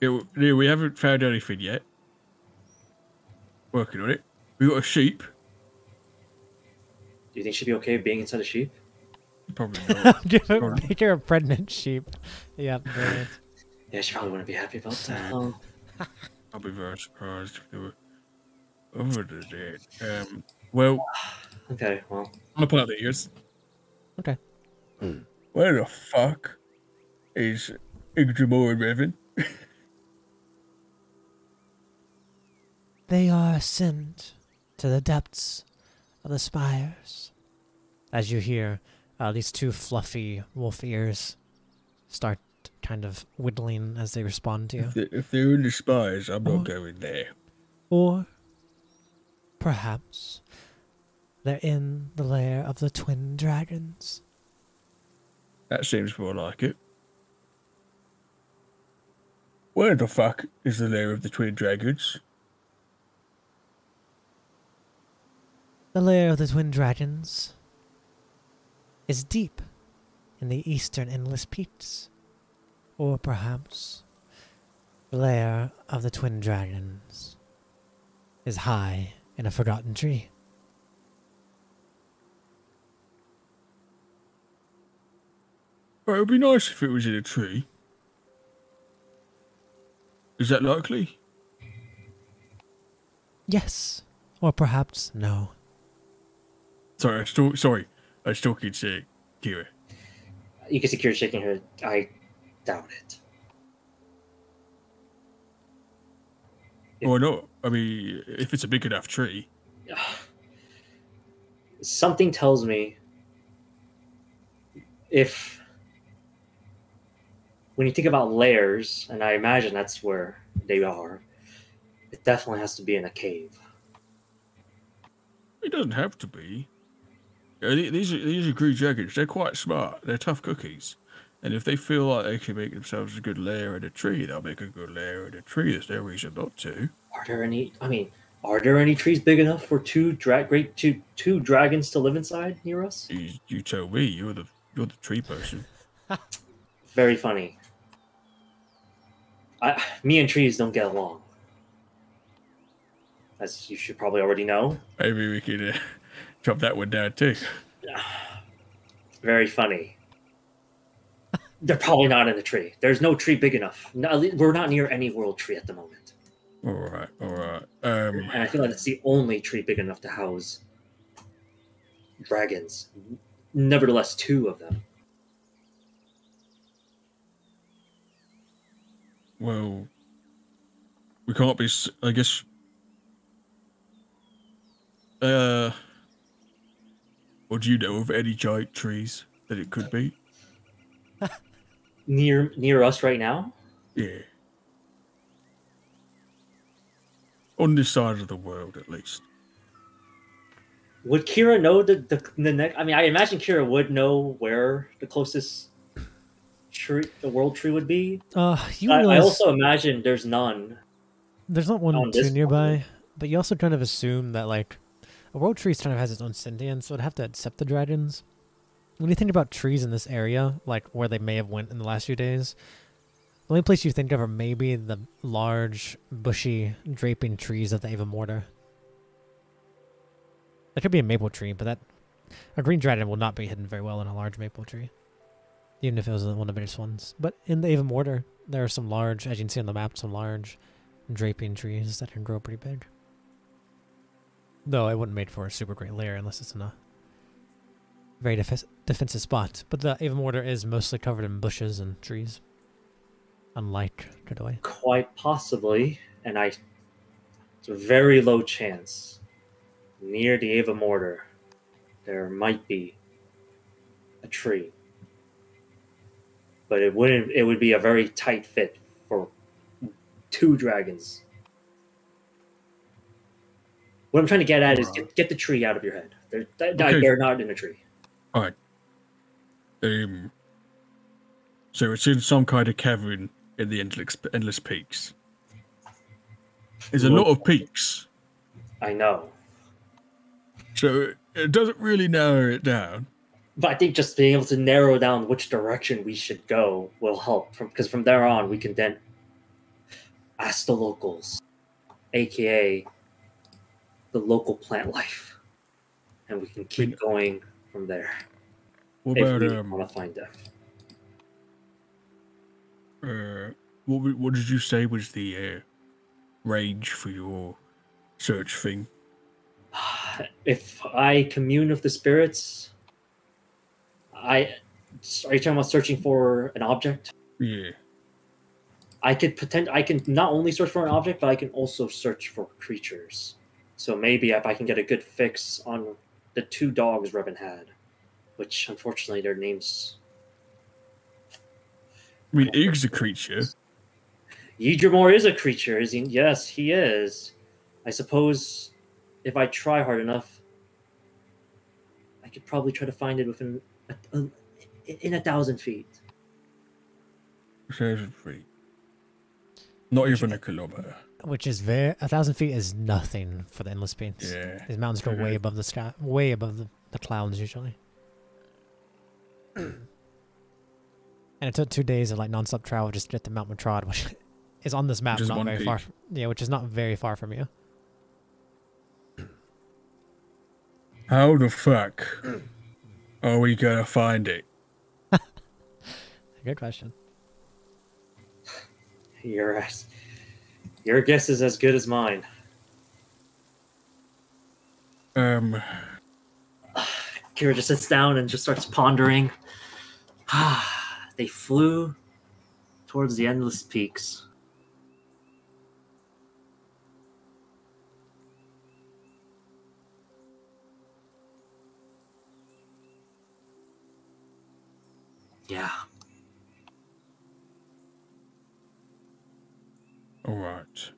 Yeah, we haven't found anything yet. Working on it. We got a sheep. Do you think she'd be okay being inside a sheep? Probably not. Make her a pregnant sheep. Yeah, brilliant. Yeah, she probably wouldn't be happy about that. I'll be very surprised if they were over the dead. Well, Okay, well. I'm gonna pull out the ears. Okay. Where the fuck is Igdramore and Revan? They are sent to the depths of the spires. As you hear, these two fluffy wolf ears start kind of whittling as they respond to you. If they're in the spires, I'm not going there. Or perhaps they're in the lair of the twin dragons. That seems more like it. Where the fuck is the lair of the twin dragons? The lair of the twin dragons is deep in the eastern endless peaks. Or perhaps the lair of the twin dragons is high in a forgotten tree. Well, it would be nice if it was in a tree. Is that likely? Yes, or perhaps no. Sorry, I still keep saying Kira. You can see Kira shaking her. I doubt it. Or not. I mean, if it's a big enough tree. Something tells me when you think about layers, and I imagine that's where they are, it definitely has to be in a cave. It doesn't have to be. These are green dragons. They're quite smart. They're tough cookies. And if they feel like they can make themselves a good lair in a tree, they'll make a good lair in a tree. There's no reason not to. Are there any trees big enough for two dragons to live inside near us? You tell me. You're the tree person. Very funny. Me and trees don't get along, as you should probably already know. Maybe we could drop that one down too. Very funny. They're probably not in a tree. There's no tree big enough. No, we're not near any world tree at the moment. All right. And I feel like it's the only tree big enough to house dragons. Nevertheless, two of them. Well, we can't be. I guess. Or do you know of any giant trees that it could be? Near us right now? Yeah. On this side of the world, at least. Would Kira know the next? I mean, I imagine Kira would know where the closest tree, the world tree, would be. I also imagine there's none. There's not one on too this nearby, point. but you also kind of assume that like a world tree kind of has its own sentience, so it'd have to accept the dragons. When you think about trees in this area, like where they may have went in the last few days, the only place you think of are maybe the large, bushy, draping trees of the Ava Mortar. That could be a maple tree, but a green dragon will not be hidden very well in a large maple tree, even if it was one of the biggest ones. But in the Ava Mortar, there are some large, as you can see on the map, some large draping trees that can grow pretty big. Though it wouldn't make for a super great lair unless it's in a very defensive spot. But the Ava Mortar is mostly covered in bushes and trees, unlike Kadoy. Quite possibly, and it's a very low chance. Near the Ava Mortar, there might be a tree, but it would be a very tight fit for two dragons. What I'm trying to get at is get the tree out of your head. They're not in a tree. All right. So it's in some kind of cavern in the endless peaks. There's a lot of peaks. I know. So it doesn't really narrow it down. But I think just being able to narrow down which direction we should go will help. Because from there on, we can then... ask the locals, aka the local plant life, and we can keep going from there. What If about we want to find them. what did you say was the range for your search thing? If I commune with the spirits, are you talking about searching for an object? Yeah. I can not only search for an object, but I can also search for creatures. So maybe if I can get a good fix on the 2 dogs Revan had, which unfortunately their names. I mean, Ig's a creature. Yidramor is a creature, is he? Yes, he is. I suppose if I try hard enough, I could probably try to find it within in 1,000 feet. 1,000 feet. Not even a kilometer. Which is 1,000 feet is nothing for the endless peaks. Yeah. These mountains go way above the sky, way above the clouds usually. And it took 2 days of like nonstop travel just to get to Mount Matrad, which is on this map, not very far. Yeah, which is not very far from you. How the fuck are we gonna find it? Good question. Your guess is as good as mine. Kira just sits down and just starts pondering. They flew towards the endless peaks. Yeah. All right.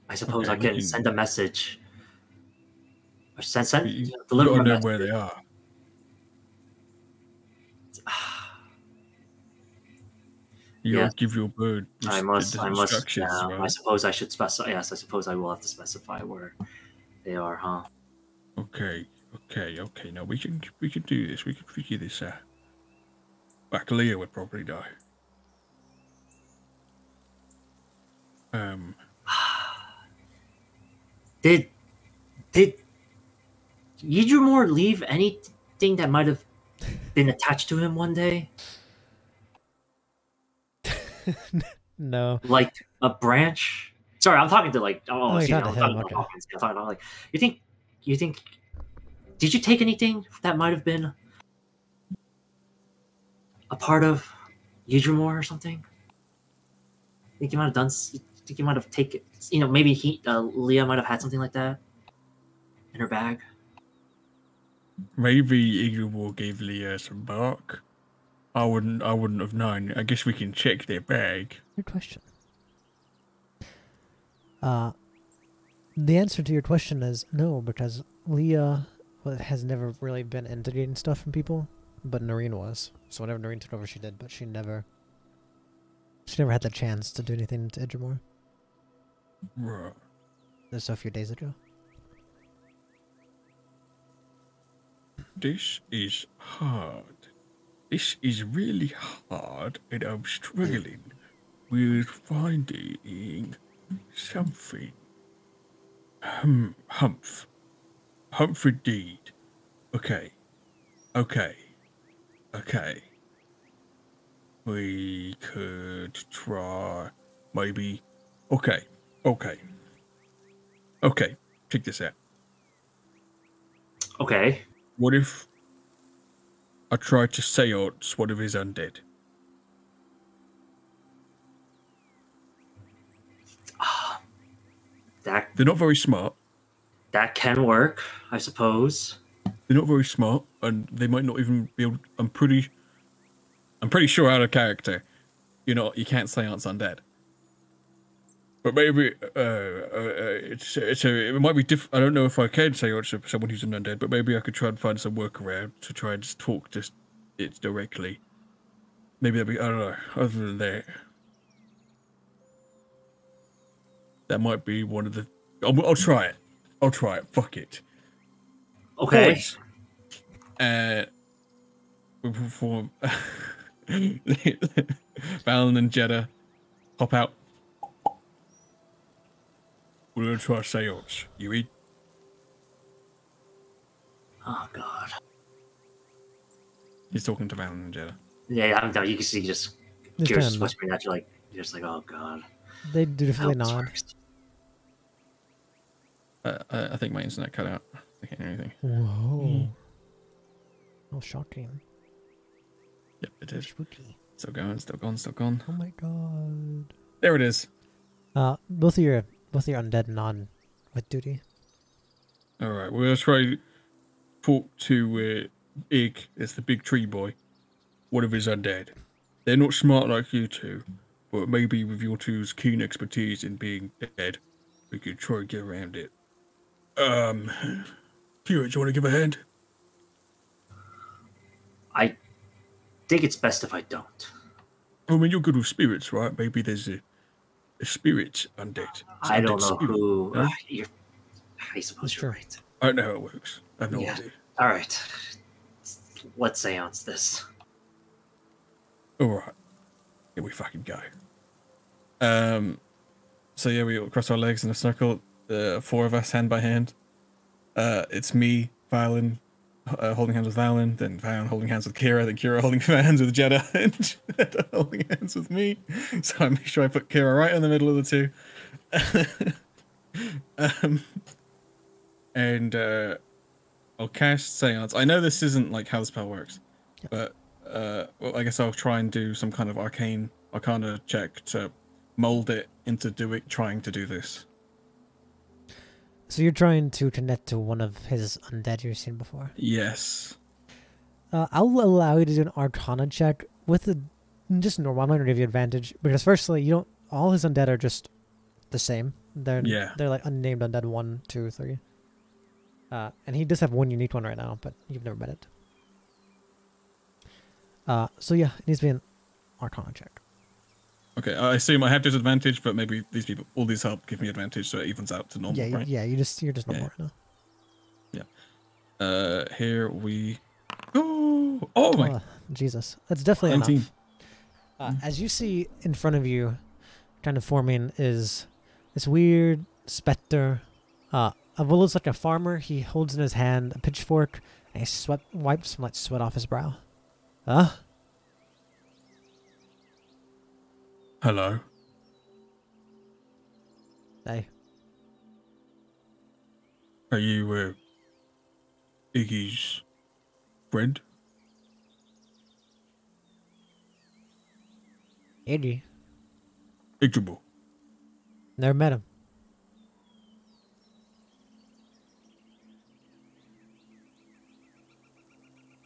I suppose okay, I can send a message. Or deliver you a gotta know message. where they are. You gotta give your bird I must. instructions, Yeah, right? I suppose I should specify. Yes, I suppose I will have to specify where they are, huh? Okay. Now we can do this. We can figure this out. Like Leah would probably die. Did Yidramor leave anything that might have been attached to him one day? No. Like a branch? Sorry, I'm talking to like Oh, you're talking to him, okay. I'm talking about like you think did you take anything that might have been a part of Yidramor or something? Think you might have done? Think you might have taken? Maybe Leah might have had something like that in her bag. Maybe Igor gave Leah some bark. I wouldn't have known. I guess we can check their bag. Good question. The answer to your question is no, because Leah has never really been into getting stuff from people, but Noreen was. So whenever Noreen took over, she did, but she never had the chance to do anything to Idramore. Right. Just a few days ago. This is hard. This is really hard, and I'm struggling with finding something. Humph indeed. Okay. We could try maybe. Okay. Check this out. Okay. What if I tried to seance one of his undead? They're not very smart. That can work, I suppose. They're not very smart, and they might not even be able. I'm pretty sure out of character. You can't seance undead. But maybe it might be different. I don't know if I can seance someone who's an undead, but maybe I could try and find some workaround to try and just talk it directly. Maybe that'd be, I don't know. Other than that, that might be one of the. I'll try it. Fuck it. Okay. Boys, we perform. Valen and Jeddah hop out. We're gonna try seance. You eat? Oh God. He's talking to Valen and Jeddah. Yeah, I'm done. You can see just Just gears kinda- just whispering at you, like you're just like, oh God. They dutifully How this nod. works. I think my internet cut out. I can't hear anything. Whoa. Oh, shocking. Yep, it is. Spooky. Still going, still gone, still gone. Oh my god. There it is. Both of your undead nod with duty. Alright, we're gonna try to talk to Ig, it's the big tree boy. One of his undead. They're not smart like you two, but maybe with your two's keen expertise in being dead, we could try and get around it. Kira, do you want to give a hand? I think it's best if I don't. I mean, you're good with spirits, right? Maybe there's a spirit undead. I don't Undead know spirit, who. no? I suppose That's you're true. right. I don't know how it works. I have no Yeah. idea. All right. Let's seance this. Alright. Here we fucking go. So yeah, we cross our legs in a circle. Four of us, hand by hand. It's me, Valen, holding hands with Valen, then Valen holding hands with Kira, then Kira holding hands with Jeddah, and Jeddah holding hands with me. So I make sure I put Kira right in the middle of the two. And I'll cast Seance. I know this isn't like how the spell works, but well, I guess I'll try and do some kind of arcana check to mold it into trying to do this. So you're trying to connect to one of his undead you've seen before. Yes. I'll allow you to do an Arcana check with just normal. I'm not gonna give you advantage because firstly, you don't. All his undead are just the same. They're like unnamed undead 1, 2, 3. And he does have one unique one right now, but you've never met it. So yeah, it needs to be an Arcana check. Okay, I assume I have disadvantage, but maybe all these help give me advantage, so it evens out to normal, Yeah, right? you're just normal right now. Here we go. Oh my! Oh, Jesus, that's definitely 19. enough. As you see in front of you, kind of forming is this weird specter. Of what looks like a farmer. He holds in his hand a pitchfork, and he wipes some sweat off his brow. Hello. Hey. Are you Iggy's friend? Iggy. Iggyable. Never met him.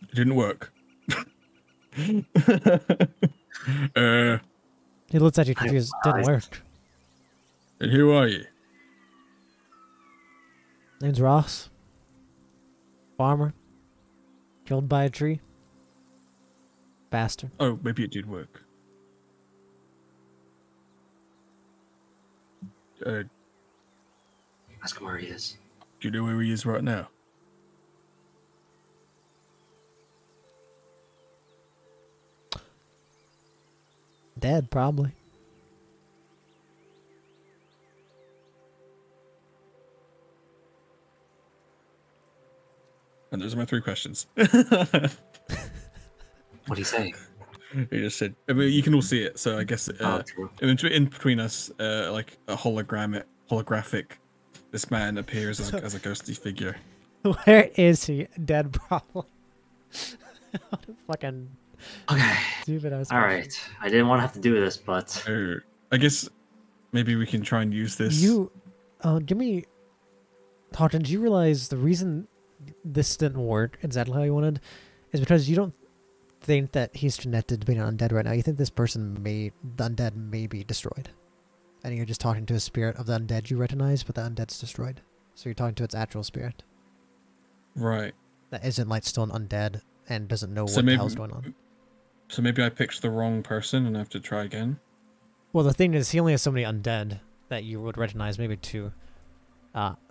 It didn't work. He looks at you confused. Didn't work. And who are you? Name's Ross. Farmer. Killed by a tree. Bastard. Oh, maybe it did work. Do Ask him where he is. you know where he is right now? Dead, probably. And those are my 3 questions. What'd he say? He just said, I mean, you can all see it, so I guess True. in between us, like a holographic, this man appears as a ghostly figure. Where is he? Dead, probably. What a fucking Okay. stupid ass. All right. I didn't want to have to do this, but I guess maybe we can try and use this. Give me. Hawkins, you realize the reason this didn't work exactly how you wanted is because you don't think that he's connected to being an undead right now. You think this person the undead may be destroyed. And you're just talking to a spirit of the undead you recognize, but the undead's destroyed. So you're talking to its actual spirit. Right. That isn't still an undead and doesn't know So what the maybe- hell's going on. So maybe I picked the wrong person and I have to try again. Well, the thing is, he only has so many undead that you would recognize, maybe 2.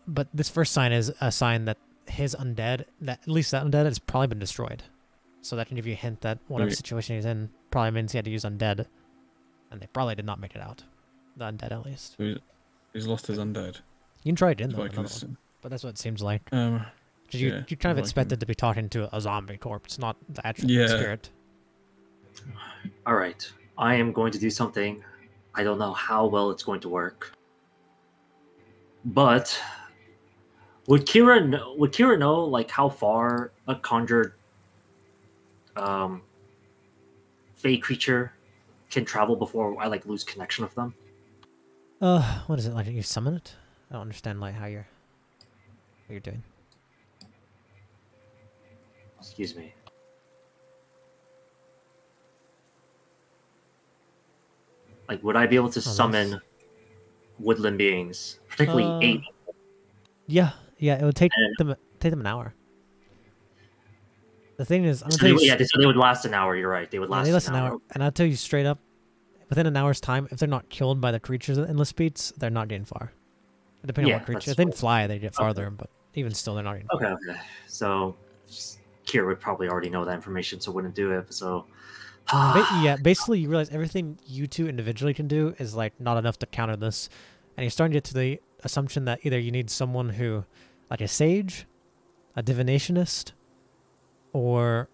But this first sign is a sign that his undead, at least that undead, has probably been destroyed. So that can give you a hint that whatever Right. situation he's in probably means he had to use undead and they probably did not make it out. The undead, at least. So he's lost his undead. You can try it in though, Like another this- one, but that's what it seems like. 'Cause yeah, you kind of like expected to be talking to a zombie corpse, not the actual Yeah. spirit. All right, I am going to do something. I don't know how well it's going to work, but would Kira know like how far a conjured fey creature can travel before I like lose connection with them? What is it like? You summon it? I don't understand like how what you're doing. Excuse me. Like, would I be able to summon nice. woodland beings, particularly 8? Yeah, it would take And- them an hour. The thing is, I'm gonna So tell you. so they would last an hour. You're right. They would Yeah, last, they last an hour. and I'll tell you straight up, within an hour's time, if they're not killed by the creatures in Endless Beats, they're not getting far. Depending Yeah, on what creature. that's If they can what- fly, they get farther, but even still, they're not getting far. Okay. So Kira would probably already know that information, so wouldn't do it. So Yeah, basically, you realize everything you two individually can do is like not enough to counter this, and you're starting to get to the assumption that either you need someone who, like a sage, a divinationist, or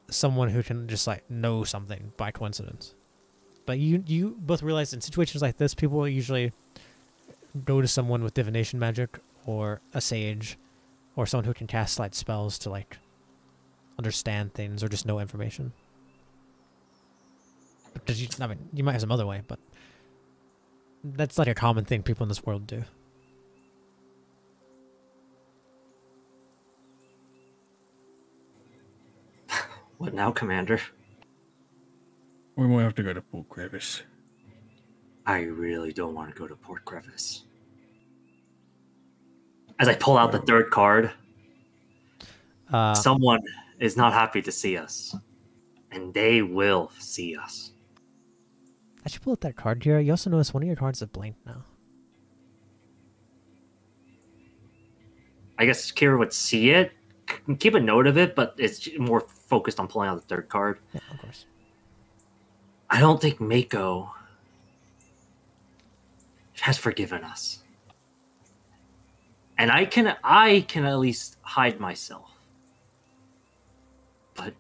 someone who can just like know something by coincidence. But you both realize in situations like this, people will usually go to someone with divination magic or a sage, or someone who can cast light spells to like understand things or just know information. Because you might have some other way, but that's like a common thing people in this world do. what now, Commander? We might have to go to Port Crevice. I really don't want to go to Port Crevice. As I pull out the third card, someone is not happy to see us, and they will see us. I should pull out that card here. You also notice one of your cards is blank now. I guess Kira would see it, keep a note of it, but it's more focused on pulling out the third card. Yeah, of course. I don't think Mako has forgiven us. And I can at least hide myself. But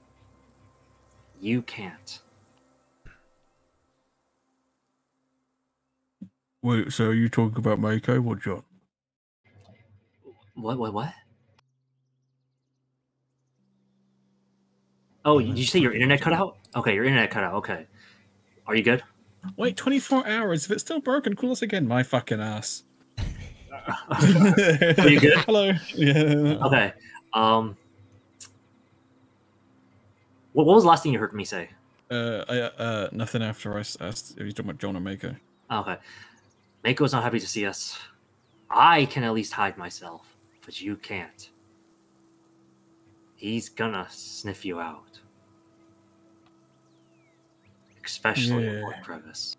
you can't. Wait, so you talking about Mako or John? What? Oh, did you say your internet cut out? Okay, your internet cut out. Okay. Are you good? Wait, 24 hours. If it's still broken, call us again. My fucking ass. Are you good? Hello. Yeah. Okay. What was the last thing you heard me say? Nothing after I asked if you're talking about John or Mako. Okay. Mako's not happy to see us. I can at least hide myself, but you can't. He's gonna sniff you out. Especially in Port Crevice.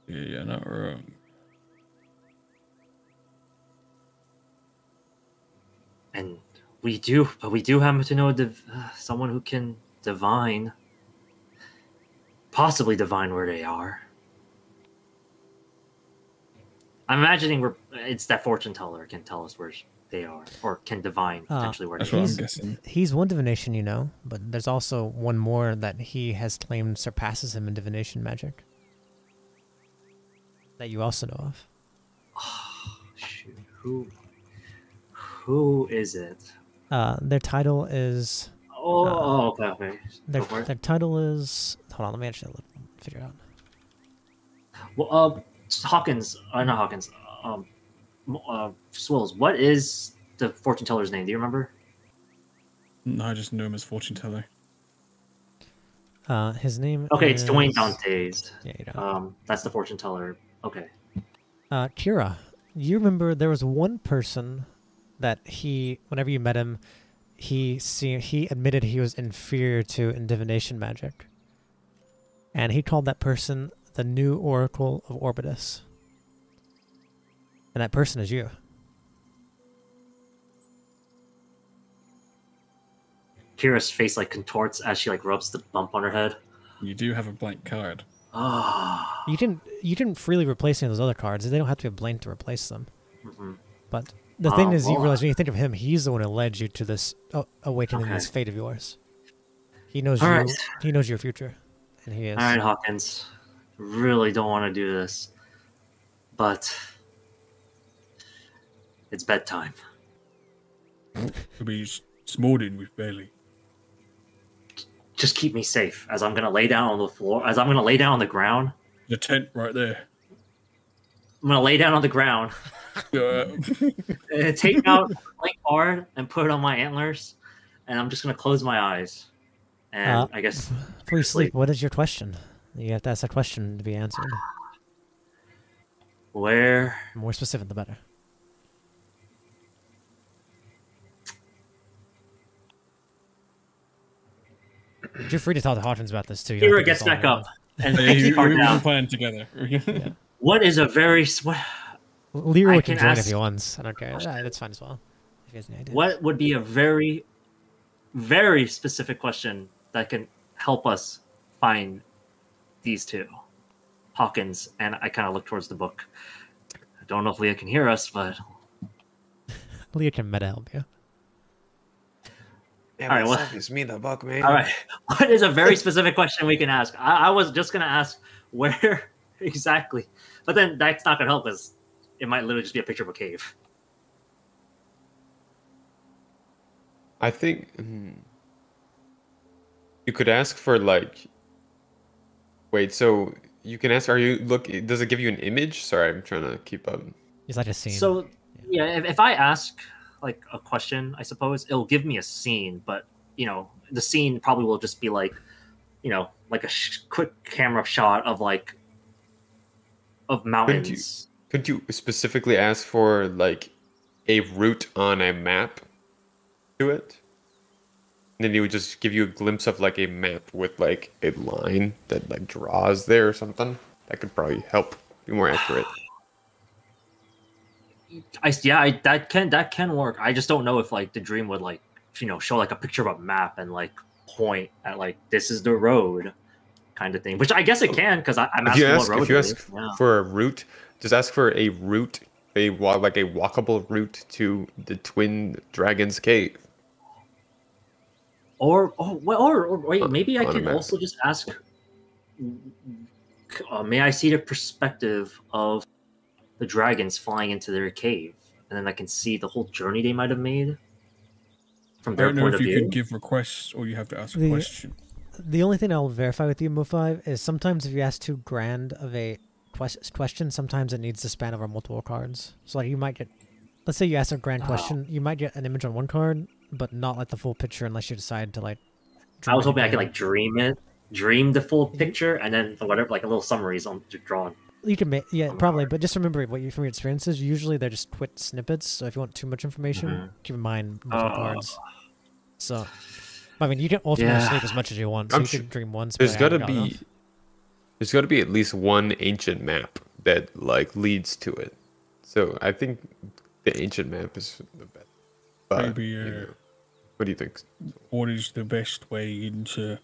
Yeah, not wrong. And we do happen to know someone who can possibly divine where they are. I'm imagining it's that fortune teller can tell us where they are, or can divine potentially where That's they what are. I'm guessing. He's one divination, you know, but there's also one more that he has claimed surpasses him in divination magic. That you also know of. Oh, shoot. Who is it? Their title is. Okay. Their Go for it. their title is. Hold on, let me actually figure it out. Well, Hawkins, not Hawkins. Swills. What is the fortune teller's name? Do you remember? No, I just knew him as fortune teller. His name. Okay, is... it's Dwayne Dantes. Yeah, you know. That's the fortune teller. Okay. Kira, you remember there was one person that whenever you met him, he admitted he was inferior to in divination magic, and he called that person the new Oracle of Orbitus, and that person is you. Kira's face like contorts as she like rubs the bump on her head. You do have a blank card. Ah. You didn't freely replace any of those other cards. They don't have to be blank to replace them. But the thing is, you realize when you think of him, he's the one who led you to this awakening, this fate of yours. He knows you. He knows your future, and he is. All right, Hawkins. Really don't want to do this, but it's bedtime. It'll be morning with Bailey. Just keep me safe as I'm gonna lay down on the floor. As I'm gonna lay down on the ground. The tent right there. I'm gonna lay down on the ground. And take out my card and put it on my antlers, and I'm just gonna close my eyes. And I guess before you sleep, what is your question? You have to ask that question to be answered. Where? The more specific, the better. You're free to talk to Hawkins about this too. Kira gets back up and takes the card down. We're playing together. Yeah. What is a very Leroy can join if he wants. I don't care. That's fine as well. If he has any idea. What would be a very, very specific question that can help us find these two, Hawkins? And I kind of look towards the book. I don't know if Leah can hear us, but Leah can meta help you. Yeah, all right, well, it's me, the book, man. all right. What is a very specific question we can ask? I was just gonna ask where exactly, but then that's not gonna help us. It might literally just be a picture of a cave. I think you could ask for like. Wait, so you can ask? Are you look? Does it give you an image? Sorry, I'm trying to keep up. It's like a scene. So yeah, if I ask like a question, I suppose it'll give me a scene, but you know, the scene probably will just be like, you know, like a quick camera shot of like of mountains. Could you specifically ask for like a route on a map to it? And then he would just give you a glimpse of like a map with like a line that like draws there or something. That could probably help be more accurate. That can work. I just don't know if like the dream would like, you know, show like a picture of a map and like point at like this is the road kind of thing. Which I guess it can because I'm asking what road. If you ask for a route, just ask for a route, like a walkable route to the Twin Dragons Cave. Or wait, maybe I can also just ask. May I see the perspective of the dragons flying into their cave, and then I can see the whole journey they might have made from their point of view. I don't know if you can give requests or you have to ask a question. The only thing I'll verify with you, Mo5, is sometimes if you ask too grand of a question, sometimes it needs to span over multiple cards. So like you might get, let's say you ask a grand question, you might get an image on one card, but not like the full picture unless you decide to like. I was hoping I could like dream the full picture, and then whatever, like a little summaries on drawn. You can make, yeah, probably, but just remember from your experiences, usually they're just quick snippets. So if you want too much information, keep in mind multiple cards. So, I mean, you can ultimately sleep as much as you want. So you can dream once. There's got to be at least one ancient map that like leads to it. So I think the ancient map is the best. Maybe. You know, what do you think? What is the best way into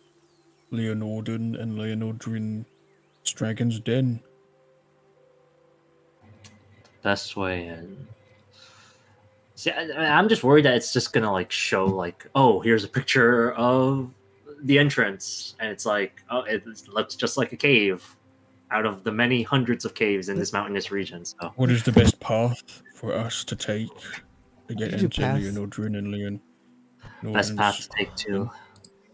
Leonorden and Leonordrin's Dragon's Den? Best way in. See, I'm just worried that it's just gonna like show like, oh, here's a picture of the entrance, and it's like, oh, it looks just like a cave out of the many hundreds of caves in this mountainous region. So, what is the best path for us to take to get into Leonordrin and Leon? Best path to take to.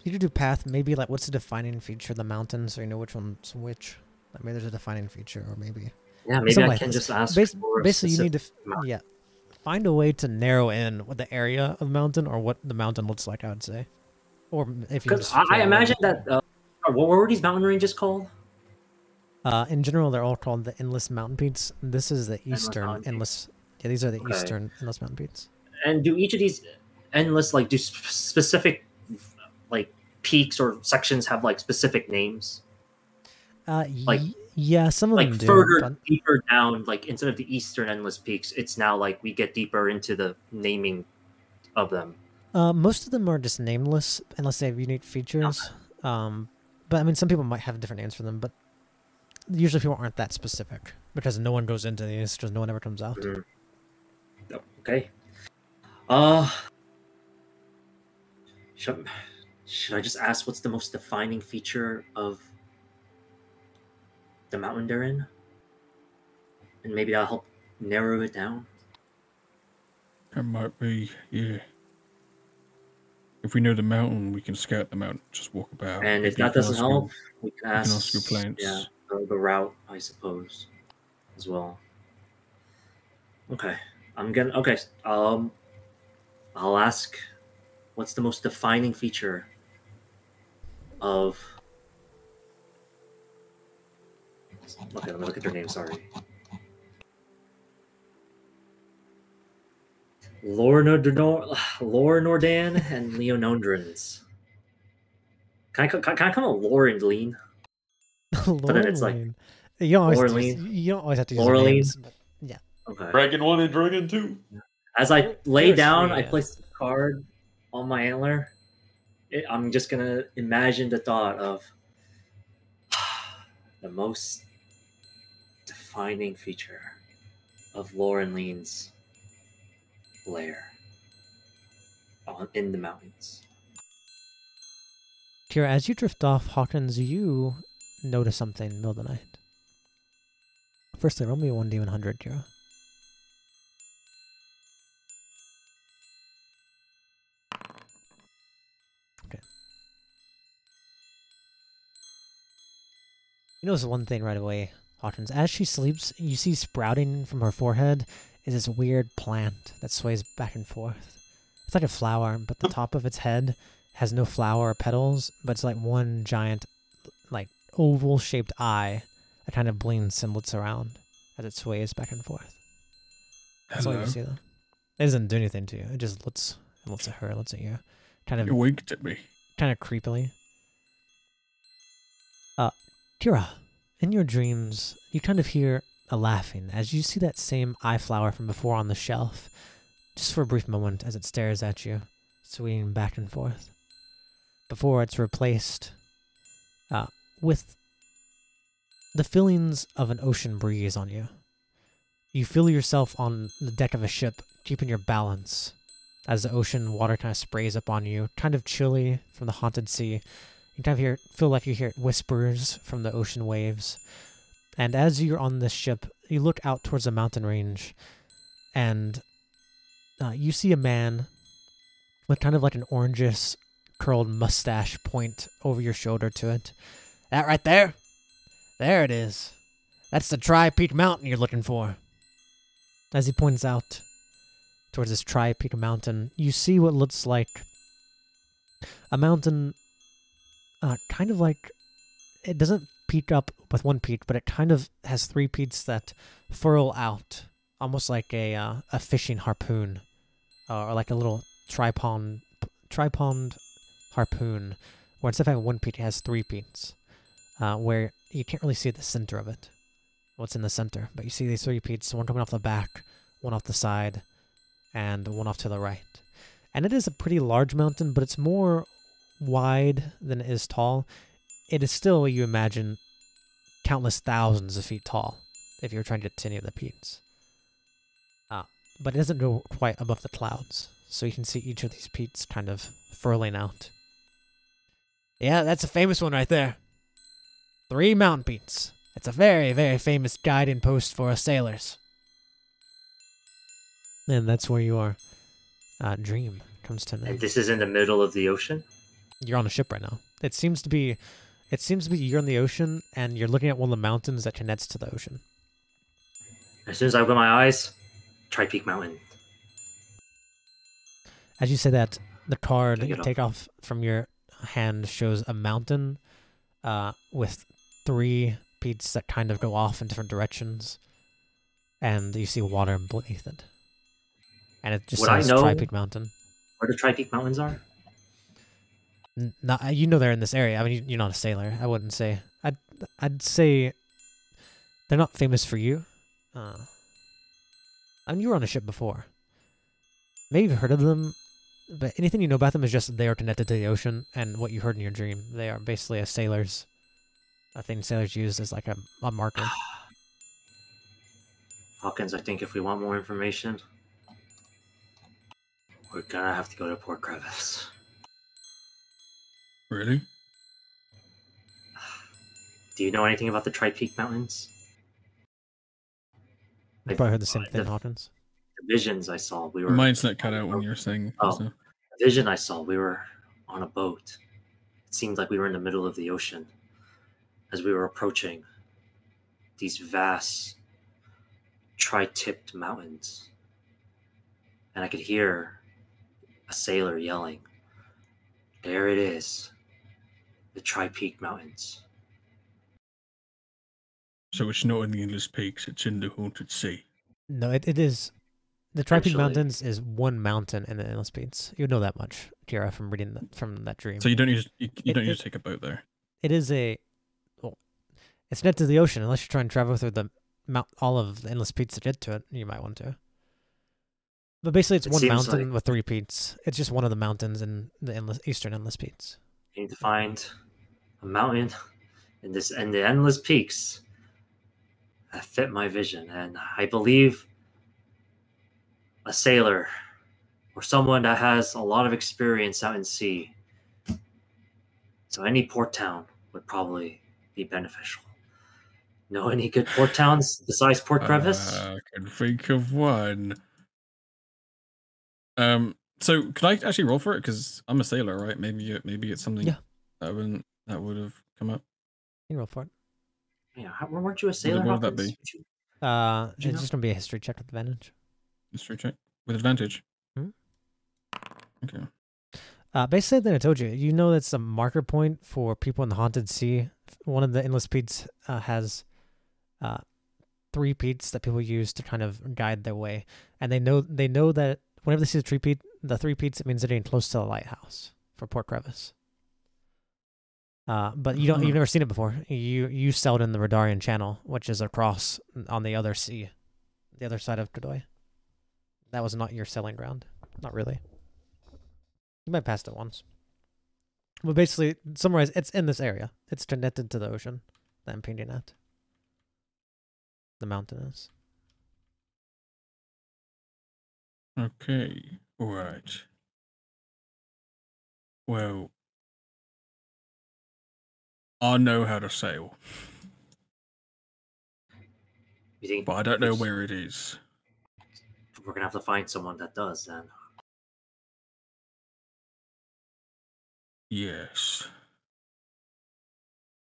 You could do path. Maybe like, what's the defining feature of the mountain, so you know which one's which. Like, maybe there's a defining feature, or maybe. Yeah, maybe I can just ask. Basically, you need to find a way to narrow in what the area of the mountain or what the mountain looks like. I would say, or if you. Because I imagine that. What were these mountain ranges called? In general, they're all called the Endless Mountain Peaks. This is the Eastern Endless. Yeah, these are the Eastern Endless Mountain Peaks. And do each of these endless do specific like peaks or sections have like specific names? Yeah, some of them do. Further deeper down, like instead of the Eastern Endless Peaks, it's now like we get deeper into the naming of them. Most of them are just nameless unless they have unique features. But I mean, some people might have different names for them, but usually people aren't that specific because no one goes into these because no one ever comes out. Okay. Should I just ask what's the most defining feature of the mountain they're in? And maybe that'll help narrow it down. That might be, yeah. If we know the mountain, we can scout the mountain, just walk about. And if Maybe that doesn't help, we can can ask ask your plants. Yeah, the route, I suppose, as well. Okay. I'll ask what's the most defining feature of Okay, let me look at their names, sorry. Laura Nordan and Leonondrins. Can I call them Laura and Lean? But then it's like you don't Laura always have to use Laura their Lean. names, but yeah. Okay. Dragon 1 and Dragon 2. As I lay You're down, sweet, I yeah. place the card on my antler. I'm just gonna imagine the thought of the most defining feature of Lauren Lean's lair in the mountains. Kira, as you drift off, Hawkins, you notice something in the middle of the night. Firstly, roll me a 1d100, Kira. Okay. You notice one thing right away, Hawkins. As she sleeps, you see sprouting from her forehead is this weird plant that sways back and forth. It's like a flower, but the top of its head has no flower or petals, but it's like one giant, like, oval-shaped eye that kind of blinks and looks around as it sways back and forth. That's all you see, though. It doesn't do anything to you. It just looks at her, looks at you. Kind It of winked at me. kind of creepily. Kira, in your dreams, you kind of hear a laughing as you see that same eye flower from before on the shelf, just for a brief moment as it stares at you, swinging back and forth, before it's replaced with the feelings of an ocean breeze on you. You feel yourself on the deck of a ship, keeping your balance, as the ocean water kind of sprays up on you, kind of chilly from the haunted sea. You kind of feel like you hear whispers from the ocean waves. And as you're on this ship, you look out towards the mountain range, and you see a man with kind of like an orangish curled mustache point over your shoulder to it. That right there? There it is. That's the Tri-Peak Mountain you're looking for. As he points out towards this Tri-Peak Mountain, you see what looks like a mountain, kind of like, it doesn't peak up with one peak, but it kind of has three peaks that furl out, almost like a fishing harpoon, or like a little tripod harpoon, where instead of having one peak, it has three peaks, where you can't really see the center of it, what's in the center, but you see these three peaks, one coming off the back, one off the side, and one off to the right. And it is a pretty large mountain, but it's more wide than it is tall. It is still, you imagine, countless thousands of feet tall if you're trying to get to any of the peaks. But it doesn't go quite above the clouds, so you can see each of these peaks kind of furling out. Yeah, that's a famous one right there. 3 mountain peaks. It's a very, very famous guiding post for us sailors. And that's where your dream comes to an And end. this is in the middle of the ocean? You're on a ship right now. It seems to be you're in the ocean and you're looking at one of the mountains that connects to the ocean. As soon as I open my eyes, Tri-Peak Mountain. As you say that, the card Pick you it up. take off from your hand shows a mountain with 3 peaks that kind of go off in different directions, and you see water beneath it. And it just Would I says know- Tri-Peak Mountain. Where the Tri-Peak Mountains are? Not, you know they're in this area. I mean, you're not a sailor. I wouldn't say. I'd say they're not famous for you. I mean, you were on a ship before. Maybe you've heard of them, but anything you know about them is just they are connected to the ocean and what you heard in your dream. They are basically a thing sailors use as like a marker. Hawkins, I think if we want more information, we're gonna have to go to Port Crevice. Really? Do you know anything about the Tri-Peak Mountains? You probably heard the same thing, Hawkins. The visions I saw, we were... My internet cut out when you were saying Oh, stuff. the vision I saw, we were on a boat. It seemed like we were in the middle of the ocean as we were approaching these vast tri-tipped mountains. And I could hear a sailor yelling, "There it is, the Tri-Peak Mountains." So it's not in the endless peaks, it's in the haunted sea. No, it is. The Tri-Peak Actually- Mountains is one mountain in the Endless Peaks. You know that much, Kira, from reading from that dream. So you don't use you It- don't it- use to take a boat there. It is it's next to the ocean. Unless you're trying to travel through all of the Endless Peaks to get to it, you might want to. But basically, it's It one seems mountain like- with 3 peaks. It's just one of the mountains in the Eastern Endless Peaks. You need to find a mountain in the endless peaks that fit my vision. And I believe a sailor or someone that has a lot of experience out in sea. So any port town would probably be beneficial. Know any good port towns besides Port Crevice? I can think of one. So can I actually roll for it? Because I'm a sailor, right? Maybe it's something Yeah. that would have come up. You can roll for it. Yeah, weren't you a sailor? What would that Hawkins? be? Would you- It's you know? just gonna be a history check with advantage. History check with advantage. Hmm? Okay. Basically, then I told you. You know that's a marker point for people in the haunted sea. One of the Endless Peaks has 3 peaks that people use to kind of guide their way, and they know that whenever they see the 3 peaks, it means they're getting close to the lighthouse for Port Crevice. But you've never seen it before. You sailed in the Rihdarian Channel, which is across on the other sea, the other side of Kadoy. That was not your sailing ground. Not really. You might have passed it once. But basically, summarize, it's in this area. It's connected to the ocean that I'm painting at. The mountain is. Okay. All right. Well, I know how to sail, You think but I don't know where it is. we're gonna have to find someone that does then? Yes.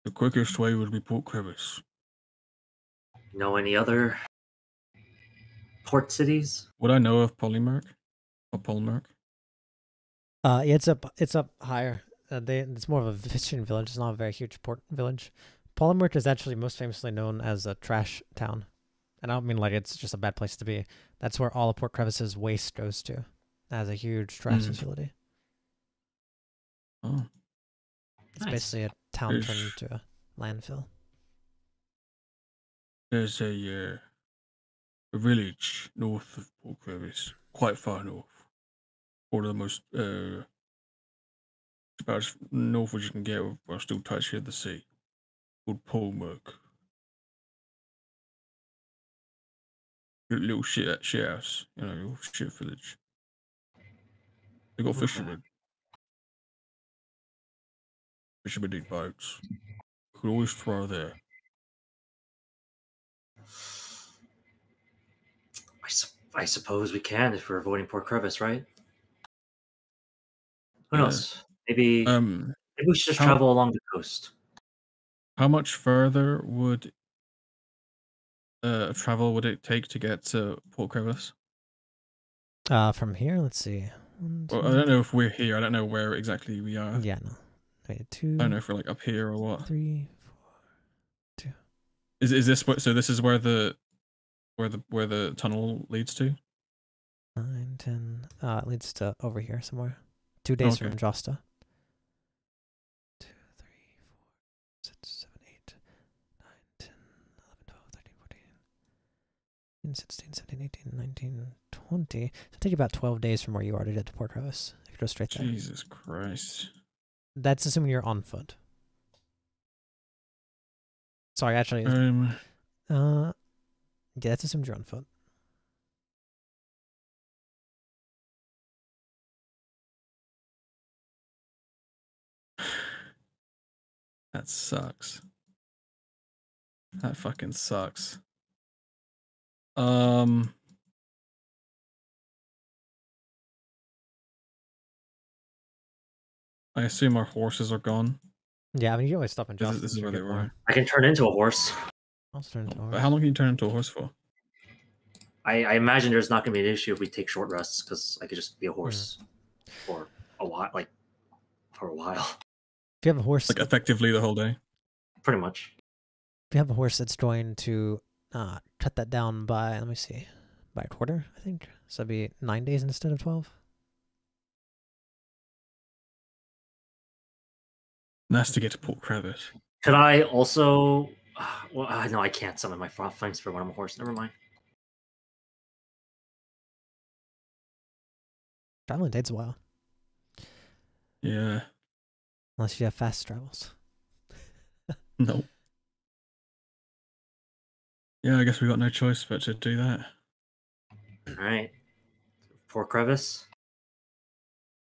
The quickest way would be Port Crevice. Know any other port cities? Would I know of Polymerk or Polmerk? Yeah, it's up higher. It's more of a fishing village. It's not a very huge port village. Polymurk is actually most famously known as a trash town. And I don't mean like it's just a bad place to be. That's where all of Port Crevice's waste goes to. It has a huge trash facility. Oh. It's Nice. basically a town There's- turned into a landfill. There's a village north of Port Crevice, quite far north. One of the most about as north as you can get while still touching the sea. Called Polmerk. Little shit house, little shit village. They got Okay. fishermen. Fishermen need boats. You could always throw there. I suppose we can if we're avoiding Port Crevice, right? Who Yeah. knows? Maybe Um, we should just how- travel along the coast. how much further would travel would it take to get to Port Crevice? From here, let's see. One, Well, I two, don't know if we're here. I don't know where exactly we are. Yeah, no. Wait, I 2, don't know if we're like up here or what. 3, Is this what? So this is where the tunnel leads to? 9, 10. It leads to over here somewhere. 2 days Okay. from Josta. 2, 3, 4, 6, 7, 8, 9, 10, 11, 12, 13, 14. 16, 17, 18, 19, 20. It'll take you about 12 days from where you are to get to Port Crevis. If you go straight there. Jesus Christ. That's assuming you're on foot. Sorry, actually. Yeah, that's assumed you're on foot. That sucks. That fucking sucks. I assume our horses are gone. Yeah, I mean, you always stop and This drop. is where they were. I can turn into a horse. I'll turn into a horse. But how long can you turn into a horse for? I imagine there's not going to be an issue if we take short rests because I could just be a horse for a while, like for a while. If you have a horse, Like effectively the whole day. Pretty much. if you have a horse that's going to cut that down by, let me see, by a quarter, I think. So it'd be 9 days instead of 12. And that's to get to Port Crevis. Could I also? Well, no, I can't summon my flanks for when I'm a horse. Never mind. Traveling takes a while, Yeah. unless you have fast travels. Nope. Yeah, I guess we got no choice but to do that. All right. Port Crevis.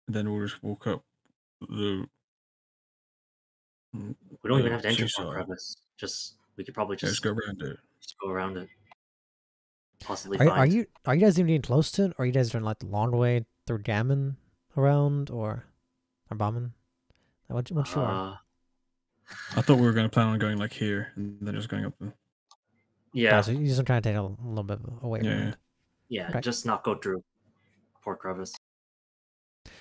And then we'll just walk up the. We don't even have to enter seaside. Port Crevis. We could probably Yeah, just go around it. go around it. Possibly Are you guys even getting close to it, or are you guys doing like the long way through Gammon around, or Bomben? What you are? I thought we were going to plan on going like here and then just going up. Yeah. So you're just trying to take a little bit away from it. Yeah, Okay. just not go through Port Crevis. All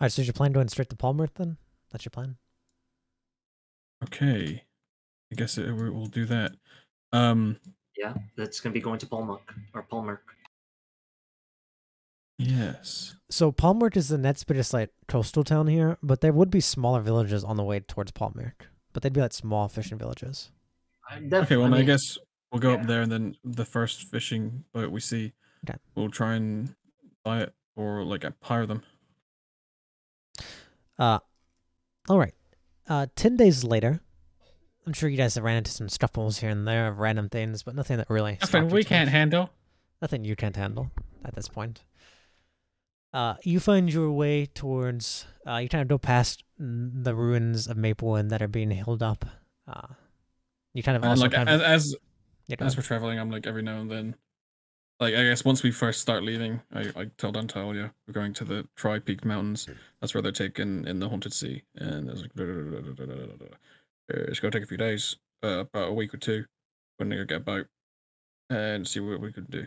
right, so is your plan going straight to Palmer then? That's your plan? Okay. I guess we'll do that. Yeah, that's gonna be going to Palmer. Yes. So Palmerk is the next biggest like coastal town here, but there would be smaller villages on the way towards Palmerk, but they'd be like small fishing villages. Okay, well, I guess we'll go up there and then the first fishing boat we see, Okay. we'll try and buy it or like hire them. All right. 10 days later, I'm sure you guys have ran into some scuffles here and there of random things, but nothing that really. Nothing we can't handle. Nothing you can't handle at this point. You find your way towards. You kind of go past the ruins of Maplewood that are being held up. You kind of also like kind of, as yeah, we're traveling, I'm like every now and then, like I guess once we first start leaving, I tell Dantalia we're going to the Tri-Peak Mountains. That's where they're taken in the Haunted Sea, and there's like it's gonna take a few days, about a week or two, when they get a boat, and see what we could do.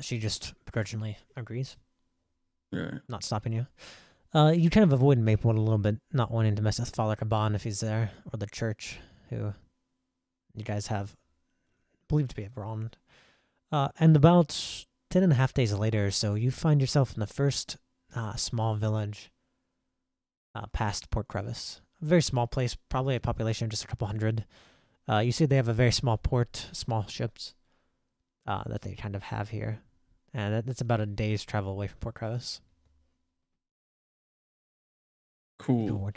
she just begrudgingly agrees, Yeah. not stopping you. You kind of avoid Maplewood a little bit, not wanting to mess with Father Caban if he's there, or the church, who you guys have believed to be wronged. And about 10.5 days later or so, you find yourself in the first small village past Port Crevis. A very small place, probably a population of just a couple hundred. You see they have a very small port, small ships that they kind of have here. And that's about a day's travel away from Port Crevis. Cool.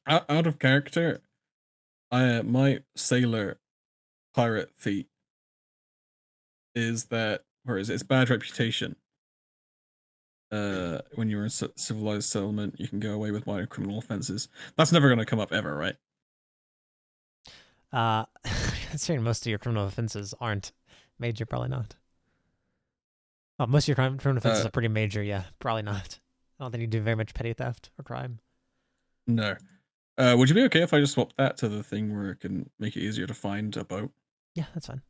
Out of character, my sailor pirate feat is that, or is it's bad reputation. When you're in civilized settlement, you can go away with minor criminal offenses. That's never going to come up ever, right? Considering most of your criminal offenses aren't major, probably not. Oh, most of your criminal offenses are pretty major, yeah, probably not. I don't think you do very much petty theft or crime. No. Would you be okay if I just swapped that to the thing where it can make it easier to find a boat? Yeah, that's fine.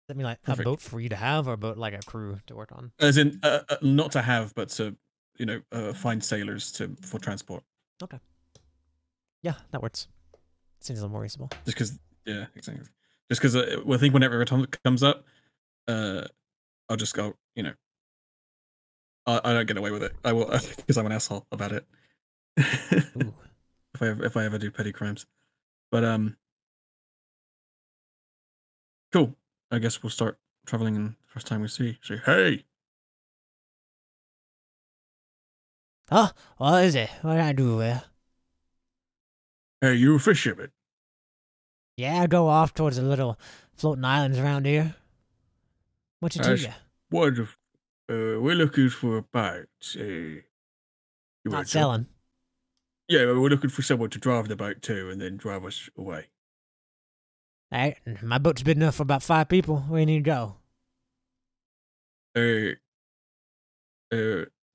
Does that mean like Perfect. a boat for you to have, or a boat like a crew to work on? As in, not to have, but to, find sailors for transport. Okay. Yeah, that works. Seems a little more reasonable. Just because, yeah, exactly. Just because I think whenever it comes up, I'll just go, I don't get away with it. I will, because I'm an asshole about it. Ooh. if I ever do petty crimes. But cool. I guess we'll start traveling and first time we see. Say, hey, Oh, what is it? What can I do here? hey, you a fisherman? Yeah, I go off towards the little floating islands around here. What you to That's you? wonderful. We're looking for a boat. You Not wanna jump? selling. Yeah, we're looking for someone to drive the boat to and then drive us away. Alright, my boat's big enough for about 5 people. Where you need to go?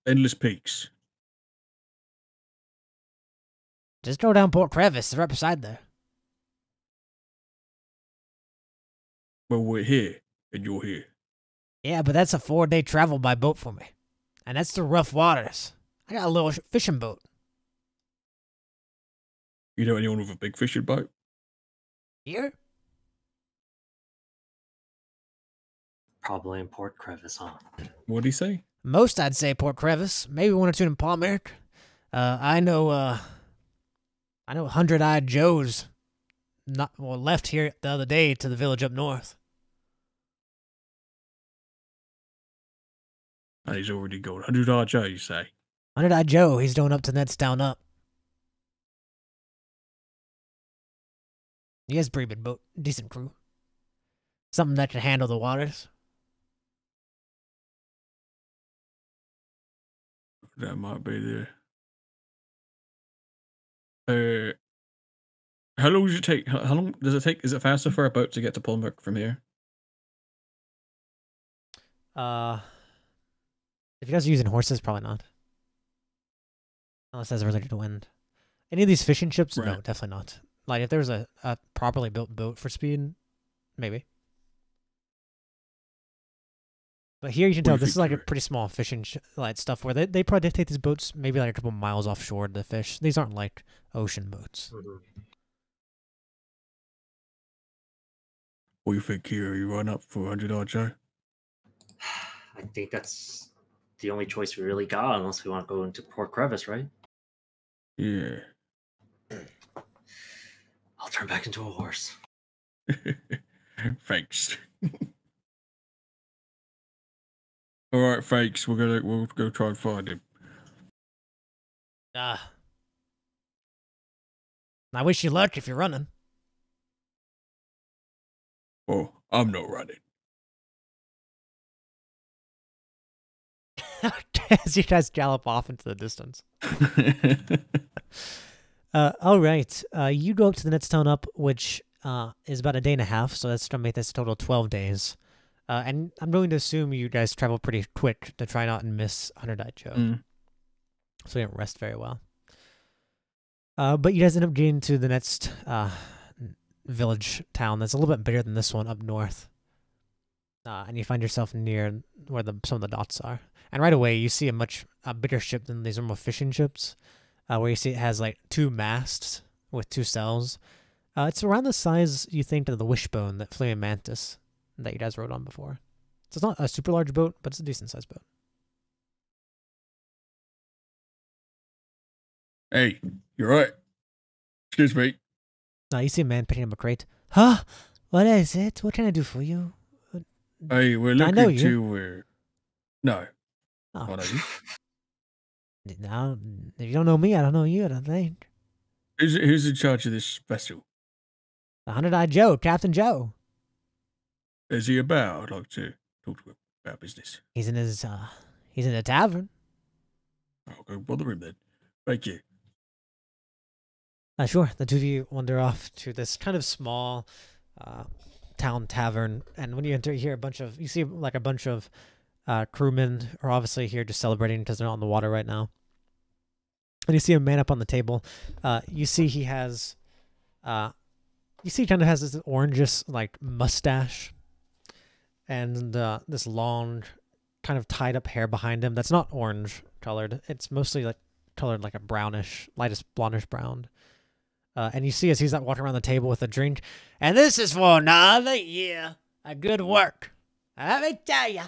Endless Peaks. Just go down Port Crevice. It's right beside there. Well, we're here and you're here. Yeah, but that's a 4-day travel by boat for me. And that's through rough waters. I got a little fishing boat. You know anyone with a big fishing boat? Here? Probably in Port Crevice, huh? What'd he say? Most, I'd say Port Crevice. Maybe 1 or 2 in Palmer. I know 100-Eyed Joe's left here the other day to the village up north. And he's already gone. 100 Joe, you say? 100-Eyed Joe, he's going up to Ned's Town up. He has a pretty big boat, decent crew. Something that can handle the waters. That might be there. How long does it take? How long does it take? Is it faster for a boat to get to Palmer from here? If you guys are using horses, probably not. Unless that's related to wind. Any of these fishing ships? Right. No, definitely not. Like, if there was a properly built boat for speed, maybe. But here you can What do tell you this is think, like a Jared? pretty small fishing like stuff where they probably take these boats maybe like a couple miles offshore to fish. These aren't like ocean boats. What do you think here? You run up for 100 Joe? I think that's the only choice we really got, unless we want to go into Port Crevice, right? Yeah. I'll turn back into a horse. Thanks. All right, thanks. We'll go try and find him. I wish you luck if you're running. Oh, I'm not running. As you guys gallop off into the distance. All right. You go up to the next town up, which is about a day and a half, so that's going to make this a total of 12 days. And I'm going to assume you guys travel pretty quick to try not and miss 100-Eyed Joe. So you don't rest very well. But you guys end up getting to the next village town that's a little bit bigger than this one up north. And you find yourself near where some of the dots are. And right away, you see a much bigger ship than these normal fishing ships, where you see it has like 2 masts with 2 cells. It's around the size, you think, of the wishbone, that Flaming Mantis that you guys rode on before. So it's not a super large boat, but it's a decent-sized boat. Hey, you're right. Excuse me. You see a man picking up a crate. Huh? What is it? What can I do for you? Hey, we're I know looking you. to. No. Oh. What are you? Now, if you don't know me, I don't know you, I don't think. Who's in charge of this vessel? 100-Eyed Joe, Captain Joe. Is he about? I'd like to talk to him about business. He's in the tavern. I'll go bother him then. Thank you. Sure. The two of you wander off to this kind of small town tavern, and when you enter here, you see like a bunch of crewmen are obviously here just celebrating because they're not on the water right now. And you see a man up on the table. You see he has, he kind of has this orangish like mustache, and this long, kind of tied up hair behind him. That's not orange colored. It's mostly like colored like a brownish, lightest blondish brown. And you see as he's not walking around the table with a drink, and this is for another year of good work. Let me tell ya.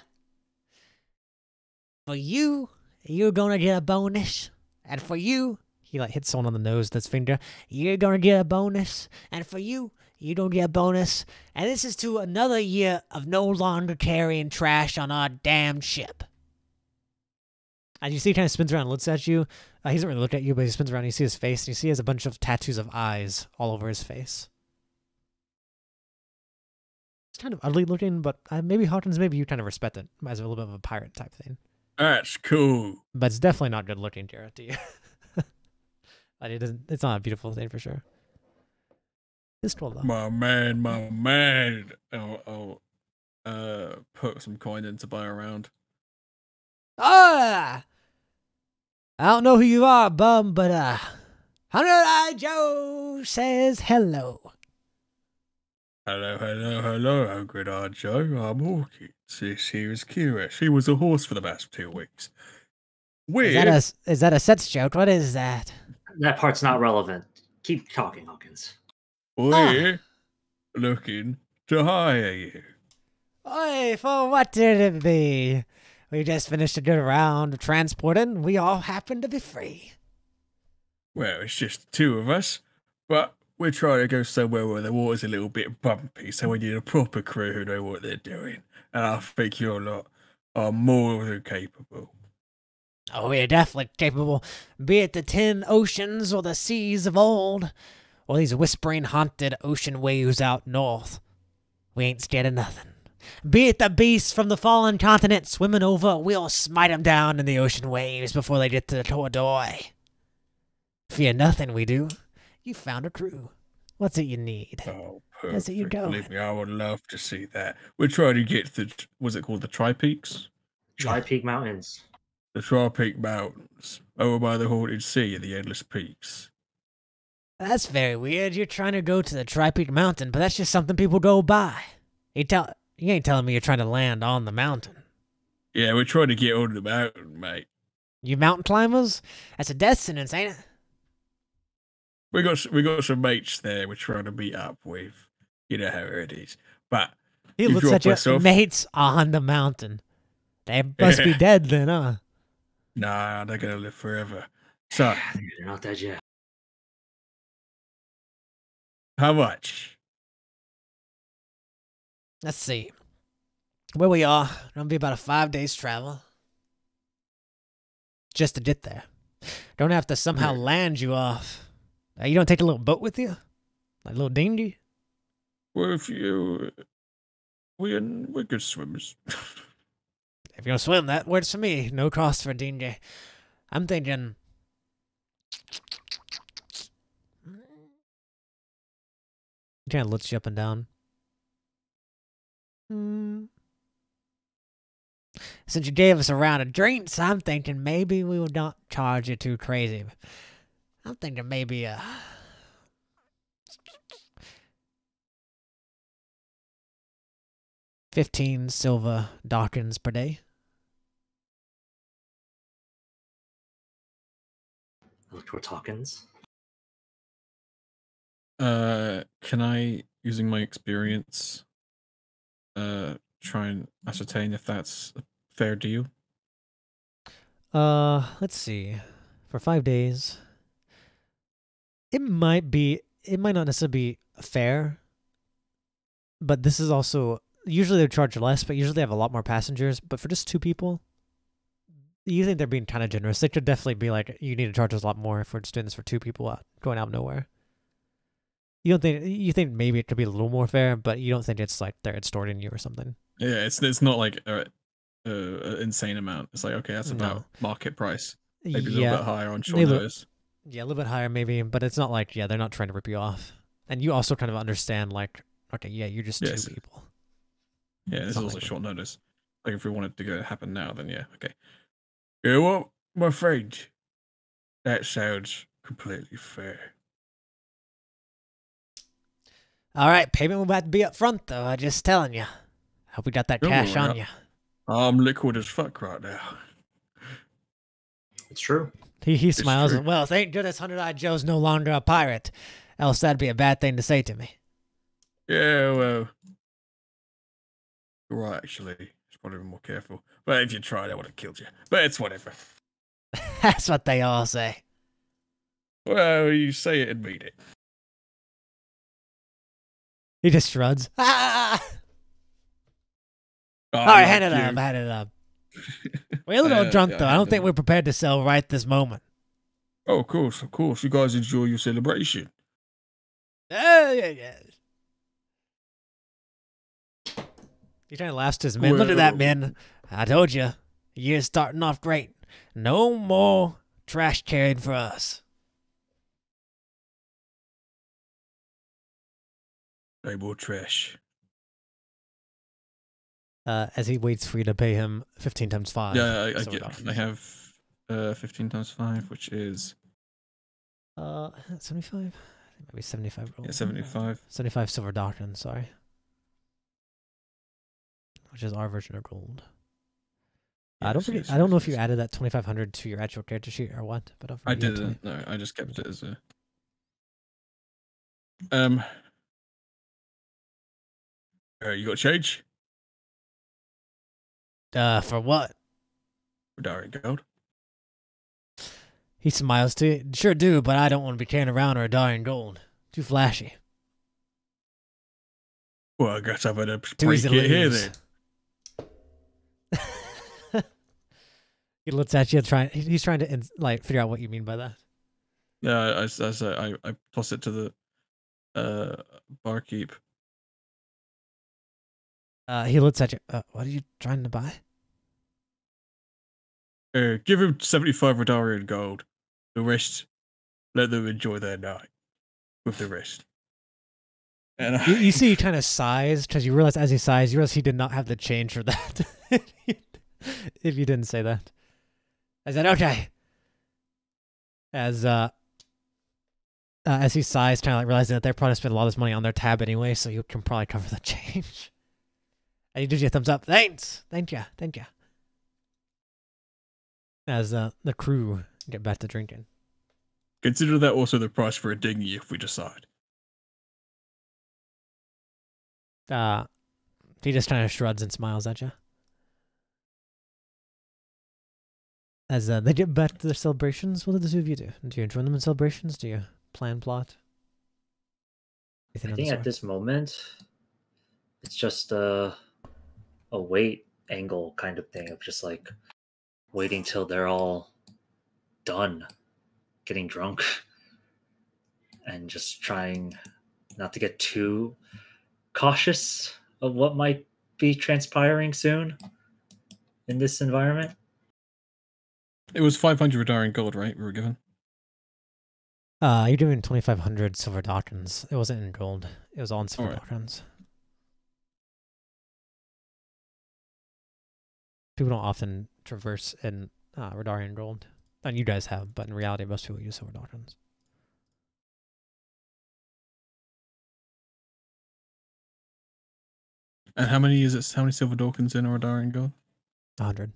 For you, you're gonna get a bonus. And for you, He like hits someone on the nose with his finger. You're gonna get a bonus, and for you, you don't get a bonus. And this is to another year of no longer carrying trash on our damn ship. And you see he kind of spins around and looks at you. He doesn't really look at you, but he spins around and you see his face, and you see he has a bunch of tattoos of eyes all over his face. It's kind of ugly looking, but maybe Hawkins, maybe you kind of respect it as a little bit of a pirate type thing. That's cool. But it's definitely not good looking, Jared, to you. Like it's not a beautiful thing for sure. It's cool though. My man. I'll put some coin in to buy around. Ah! I don't know who you are, bum, but 100-Eye Joe says hello. Hello, Hungry Joe. I'm Hawkins. This here is Kira. She was a horse for the past 2 weeks. Is that a sets joke? What is that? That part's not relevant. Keep talking, Hawkins. We're looking to hire you. Oi, for what did it be? We just finished a good round of transporting. We all happen to be free. Well, it's just 2 of us, but we're trying to go somewhere where the water's a little bit bumpy, so we need a proper crew who know what they're doing. And I think your lot are more than capable. Oh, we're definitely capable, be it the 10 oceans or the seas of old, or these whispering, haunted ocean waves out north. We ain't scared of nothing. Be it the beasts from the fallen continent swimming over, we'll smite 'em down in the ocean waves before they get to the Tordoi. Fear nothing, we do. You found a crew. What's it you need? Oh, How's it you perfect. going? Believe me, I would love to see that. We're trying to get to, what's it called, the Tri-Peaks? Tri-Peak Mountains. The Tri-Peak Mountains, over by the Haunted Sea and the Endless Peaks. That's very weird. You're trying to go to the Tri-Peak Mountain, but that's just something people go by. You ain't telling me you're trying to land on the mountain. Yeah, we're trying to get on the mountain, mate. You mountain climbers? That's a death sentence, ain't it? We got some mates there we're trying to meet up with. You know how it is. But He you looks drop at your us off. mates on the mountain. They must be dead then, huh? Nah, they're gonna live forever. So, They're not dead yet. how much? Let's see. Where we are, gonna be about a 5 days travel. Just to get there. Don't have to somehow land you off. You don't take a little boat with you? Like a little dinghy? Well, if you, we're good swimmers. If you're gonna swim, that works for me. No cost for a dinghy. I'm thinking... He kind of looks you up and down. Since you gave us a round of drinks, I'm thinking maybe we will not charge you too crazy. I'm thinking maybe 15 silver darkins per day. Look toward Hawkins. Can I, using my experience, try and ascertain if that's a fair deal? Let's see. For 5 days, it might not necessarily be fair, but this is also, usually they charge less, but usually they have a lot more passengers, but for just 2 people, you think they're being kind of generous. They could definitely be like, you need to charge us a lot more if we're just doing this for 2 people going out of nowhere. You think maybe it could be a little more fair, but you don't think it's like they're extorting you or something. Yeah, it's not like an insane amount. It's like, okay, that's about market price. Maybe a little bit higher on short notice. Yeah, a little bit higher maybe, but it's not like, they're not trying to rip you off. And you also kind of understand like, okay, you're just 2 people. Yeah, this is also short notice. Like if we want it to happen now, then yeah, okay. You know what, my friend? That sounds completely fair. All right, payment will have to be up front, though. I'm just telling you. Hope we got that cash on you. I'm liquid as fuck right now. It's true. He smiles. And, well, thank goodness 100-Eye Joe's no longer a pirate. Else that'd be a bad thing to say to me. Yeah, well, you're right, actually. Just probably be more careful. But if you tried, I would have killed you. But it's whatever. That's what they all say. Well, you say it and mean it. He just shrugs. Ah! Oh, All right, like hand it you. up. Hand it up. We're a little drunk, yeah, though. I don't think we're prepared to sell right this moment. Oh, of course. You guys enjoy your celebration. Yeah. He's trying to laugh to his men. Look at that, men. I told you. The year's starting off great. No more trash carried for us. No more trash. As he waits for you to pay him 15 times 5. Yeah, I silver get. dollars. I have 15 times 5, which is 75? Maybe 75 gold. 75. 75 silver doctrine, sorry. Which is our version of gold. I don't know if you added that 2,500 to your actual character sheet or what, but I didn't. No, I just kept it as a. You got change? For what? For Darien Gold. He smiles to you. Sure do, but I don't want to be carrying around a Darien Gold. Too flashy. Well, I guess I've had a Too break easy it to here lose. then. He looks at you, he's trying to figure out what you mean by that. Yeah, I toss it to the barkeep. He looks at you. What are you trying to buy? Give him 75 Radarian gold. The rest, let them enjoy their night with the rest. And You see, he kind of sighs because you realize as he sighs, you realize he did not have the change for that. If you didn't say that, I said okay. As he sighs, kind of like realizing that they're probably spent a lot of this money on their tab anyway, so you can probably cover the change. And he gives you a thumbs up. Thanks, thank you. As the crew get back to drinking. Consider that also the price for a dinghy if we decide. He just kind of shrugs and smiles at you. As they get back to their celebrations, what do the two of you do? Do you join them in celebrations? Do you plan plot? I think at this moment, it's just a wait angle kind of thing of just like waiting till they're all done getting drunk and just trying not to get too cautious of what might be transpiring soon in this environment. It was 500 Radarian gold, right? We were given. You're doing 2,500 silver doctrines. It wasn't in gold. It was all in silver Alright. doctrines. People don't often traverse in Radarian gold. And you guys have, but in reality, most people use silver doctrines. And how many is it? How many silver Dawkins in a Radarian gold? 100.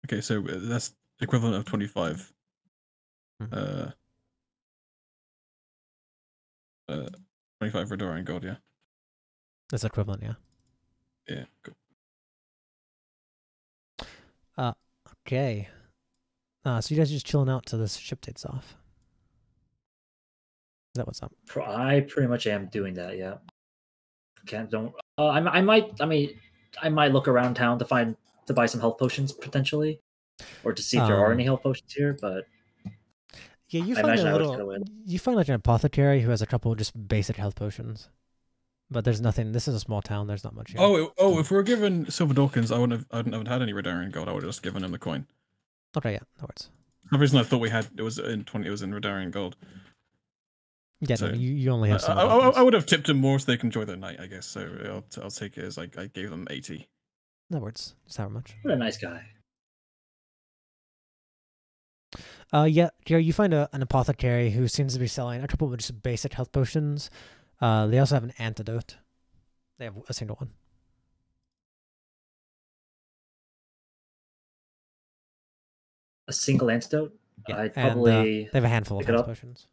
Okay, so that's the equivalent of 25. 25 Radarian gold, yeah. That's equivalent, yeah. Yeah, cool. Okay. So you guys are just chilling out till this ship takes off. Is that what's up? I pretty much am doing that. Yeah. I might look around town to buy some health potions potentially, or to see if there are any health potions here. But yeah, you I find imagine a I would little. get away. You find like an apothecary who has a couple of just basic health potions, but there's nothing. This is a small town. There's not much here. If we were given silver Dawkins, I wouldn't have had any Radarian gold. I would have just given him the coin. Okay, yeah, no worries. For some reason I thought it was in Radarian gold. Yeah, So, no, you only have silver I doctrines. would have tipped them more so they can enjoy their night, I guess. So I'll take it as I gave them 80. No worries. Just however much. What a nice guy. Yeah, Gary, you find an apothecary who seems to be selling a couple of just basic health potions. They also have an antidote. They have a single one. A single antidote? Yeah, I'd probably they have a handful of pick it health up. potions.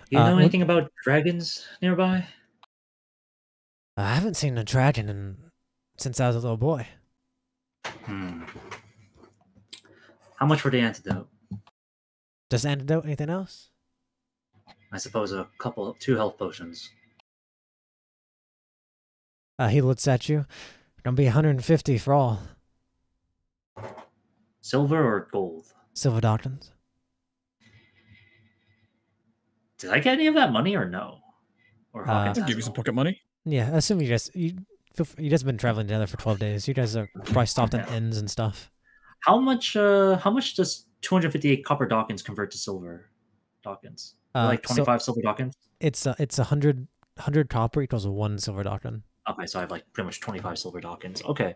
You know anything about dragons nearby? I haven't seen a dragon since I was a little boy. How much for the antidote? Does antidote anything else? I suppose two health potions. He looks at you. Gonna be 150 for all. Silver or gold? Silver doctrines. Did I get any of that money or no? Or Hawkins I'll has give it you some all? pocket money. Yeah, I assume you guys been traveling together for 12 days. You guys are probably stopped at inns and stuff. How much does 258 copper Dawkins convert to silver Dawkins? Like 25 silver Dawkins? It's 100 copper equals 1 silver doctrine. Okay, so I have like pretty much 25 silver Dawkins. Okay.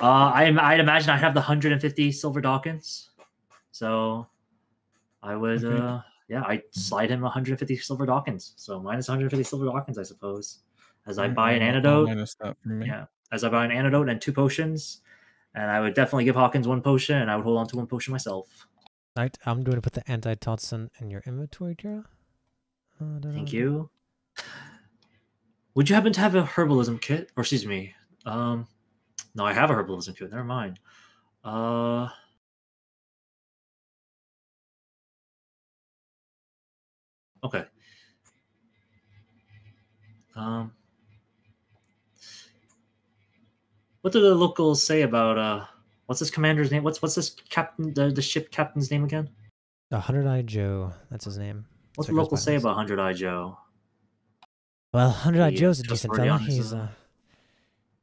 I'd imagine I have the 150 silver Dawkins. So I would I'd slide him 150 silver Dawkins. So minus 150 silver Dawkins, I suppose. As I buy an antidote. Minus that from me. Yeah. As I buy an antidote and 2 potions. And I would definitely give Hawkins 1 potion, and I would hold on to 1 potion myself. Right, I'm going to put the antitoxin in your inventory, Kira. Thank you. Would you happen to have a herbalism kit? Or excuse me. No, I have a herbalism kit. Never mind. Okay. What do the locals say about what's this commander's name? What's this captain the ship captain's name again? 100-Eyed Joe, that's his name. What's the locals say about 100-Eyed Joe? Well, 100-Eyed Joe's a just decent already fella.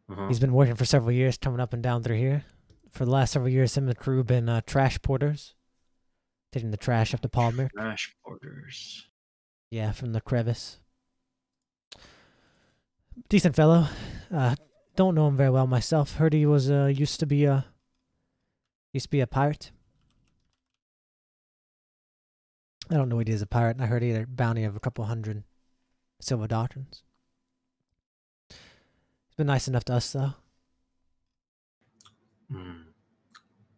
on his, He's been working for several years, coming up and down through here. For the last several years, him and the crew have been trash porters, taking the trash up to Palmer. Trash porters. Yeah, from the crevice. Decent fellow. Don't know him very well myself. Heard he was used to be a pirate. I don't know what he is a pirate. I heard he had a bounty of a couple hundred silver doctrines. He's been nice enough to us, though.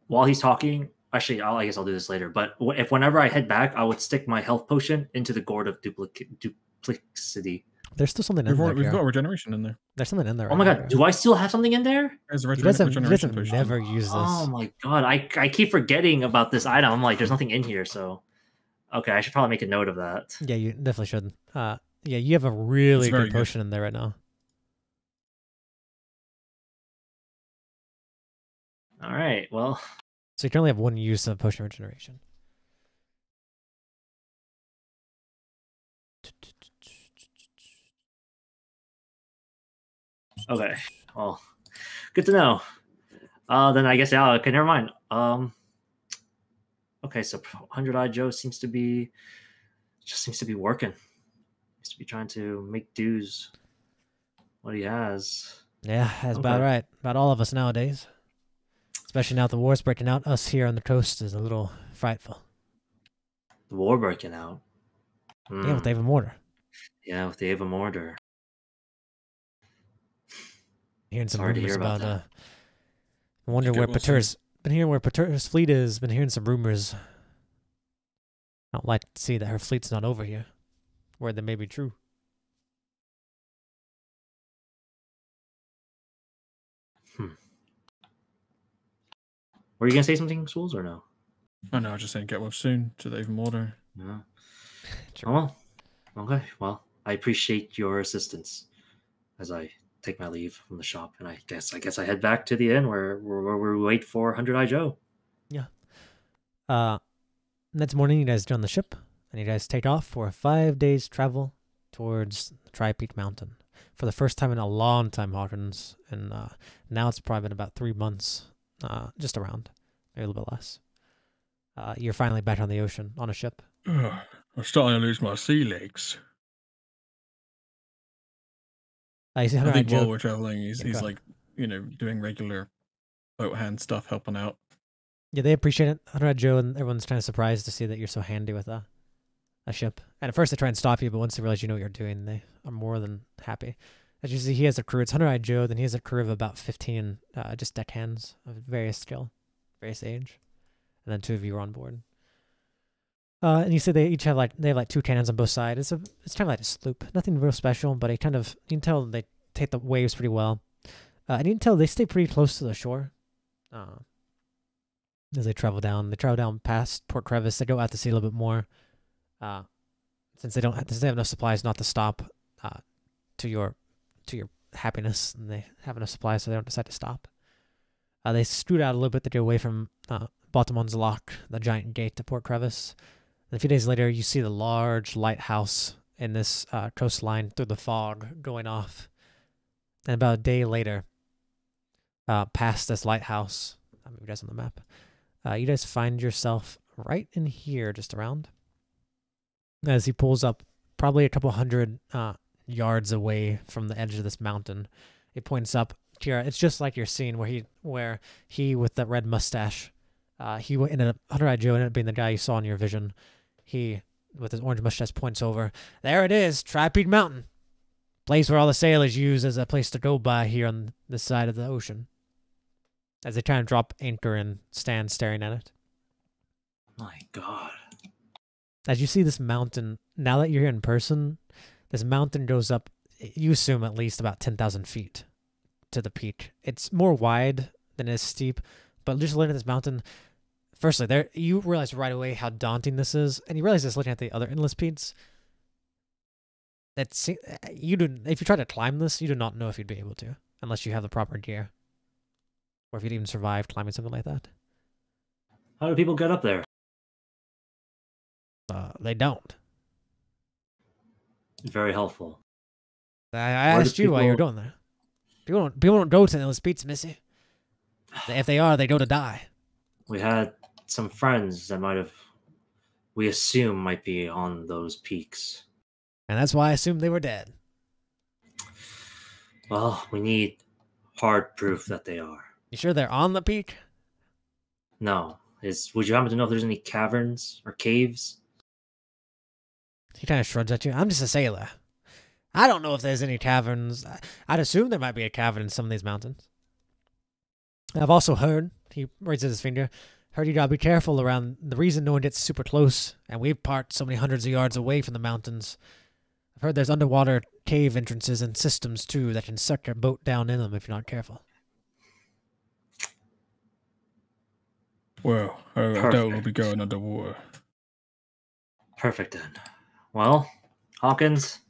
While he's talking, actually, I guess I'll do this later. But if whenever I head back, I would stick my health potion into the gourd of duplicity. There's still something in there. We've got regeneration in there. There's something in there. Oh my god, do I still have something in there? There's a He doesn't potion. never use this. Oh my god, I keep forgetting about this item. I'm like, there's nothing in here, so okay, I should probably make a note of that. Yeah, you definitely should. Yeah, you have a really good potion in there right now. All right, well. So you can only have 1 use of potion regeneration. Okay, well, good to know. Then I guess okay, never mind. Okay, so 100-Eyed Joe seems to be working. Seems to be trying to make dues. What he has. Yeah, that's about right. About all of us nowadays. Especially now the war's breaking out. Us here on the coast is a little frightful. The war breaking out. Yeah, with the Ava Mortar. Yeah, with the Ava Mortar. Hearing some Sorry to rumors hear about I wonder where Pater's been hearing where Pater's fleet is. Been hearing some rumors. I don't like to see that her fleet's not over here, where they may be true. Were you gonna say something, Schools, or no? Oh no, I was just saying get well soon to the even mortar. Yeah. Oh well. Okay. Well, I appreciate your assistance as I take my leave from the shop, and I guess I head back to the inn where we wait for 100-Eyed Joe. Yeah. Next morning, you guys join the ship, and you guys take off for a 5 days travel towards Tri-Peak Mountain. For the first time in a long time, Hawkins, and now it's probably been about 3 months, just around, maybe a little bit less. You're finally back on the ocean, on a ship. I'm starting to lose my sea legs. I think while we're traveling, he's like, doing regular boat hand stuff, helping out. Yeah, they appreciate it. 100-Eyed Joe and everyone's kind of surprised to see that you're so handy with a ship. And at first they try and stop you, but once they realize you know what you're doing, they are more than happy. As you see, he has a crew. It's 100-Eyed Joe, then he has a crew of about 15 just deckhands of various skill, various age. And then 2 of you are on board. And you say they each have they have 2 cannons on both sides. It's kind of like a sloop. Nothing real special, but you can tell they take the waves pretty well. And you can tell they stay pretty close to the shore. As they travel down past Port Crevice. They go out to sea a little bit more. Since they have no supplies, not to stop. To your happiness, and they have enough supplies, so they don't decide to stop. They scoot out a little bit to get away from Baltimore's Lock, the giant gate to Port Crevice. And a few days later, you see the large lighthouse in this coastline through the fog going off. And about a day later, past this lighthouse, I'll move you guys on the map, you guys find yourself right in here, just around. As he pulls up probably a couple hundred yards away from the edge of this mountain, it points up. Kira, it's just like your scene where he with that red mustache, Hunter Eye Joe ended up being the guy you saw in your vision. He with his orange mustache points over. There it is, Tri-Peak Mountain, place where all the sailors use as a place to go by here on this side of the ocean. As they try and drop anchor and stand staring at it. My God. As you see this mountain, now that you're here in person, this mountain goes up, you assume at least about 10,000 feet to the peak. It's more wide than it is steep, but just looking at this mountain, firstly, you realize right away how daunting this is, and you realize this looking at the other endless peaks. If you try to climb this, you do not know if you'd be able to, unless you have the proper gear. Or if you'd even survive climbing something like that. How do people get up there? They don't. Very helpful. I asked you why you're going there. People don't go to those peaks, Missy. If they are, they go to die. We had some friends that we assume might be on those peaks. And that's why I assumed they were dead. Well, we need hard proof that they are. You sure they're on the peak? No. Would you happen to know if there's any caverns or caves? He kind of shrugs at you. I'm just a sailor. I don't know if there's any caverns. I'd assume there might be a cavern in some of these mountains. I've also heard, he raises his finger, heard you gotta be careful around the reason no one gets super close, and we've parked so many hundreds of yards away from the mountains. I've heard there's underwater cave entrances and systems too that can suck your boat down in them if you're not careful. Well, I doubt we'll be going underwater. Perfect then. Well, Hawkins,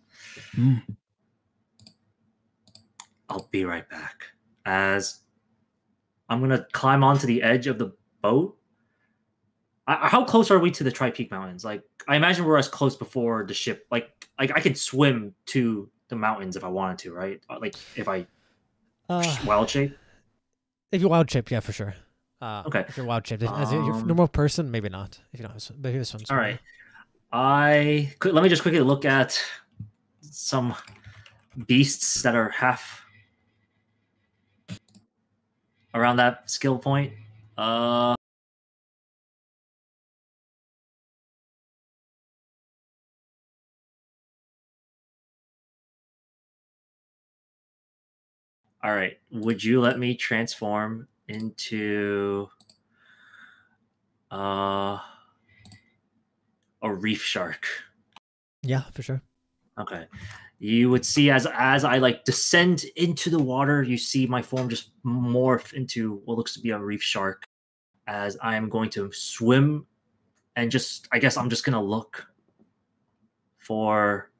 I'll be right back. As I'm going to climb onto the edge of the boat. How close are we to the Tri-Peak Mountains? Like, I imagine we're as close before the ship. Like I could swim to the mountains if I wanted to, right? Like, if I wild shape? If you wild shape, yeah, for sure. Okay. If you're wild shaped. As a normal person, maybe not. If you don't, but here's some. All right. Let me just quickly look at some beasts that are half around that skill point. All right. Would you let me transform into a reef shark? Yeah, for sure. Okay. You would see as I like descend into the water, you see my form just morph into what looks to be a reef shark as I am going to swim and I guess I'm just going to look for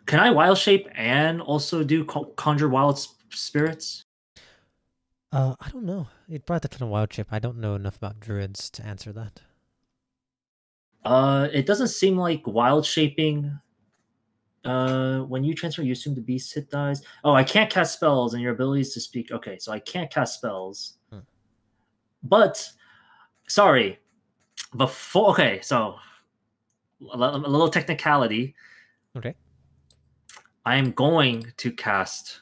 can I wild shape and also do conjure wild spirits? I don't know. You'd probably have to turn a wild shape. I don't know enough about druids to answer that. It doesn't seem like wild shaping. When you transfer, you assume the beast hit dies. Oh, I can't cast spells and your abilities to speak. Okay, so I can't cast spells. But, sorry. Okay, so a little technicality. Okay. I am going to cast.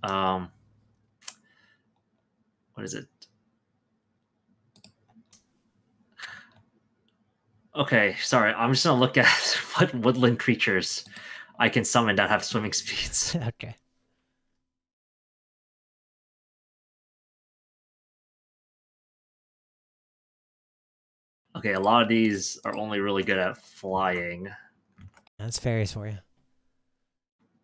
What is it? Okay, sorry. I'm just gonna look at what woodland creatures I can summon that have swimming speeds. Okay. Okay, a lot of these are only really good at flying. That's fairies for you.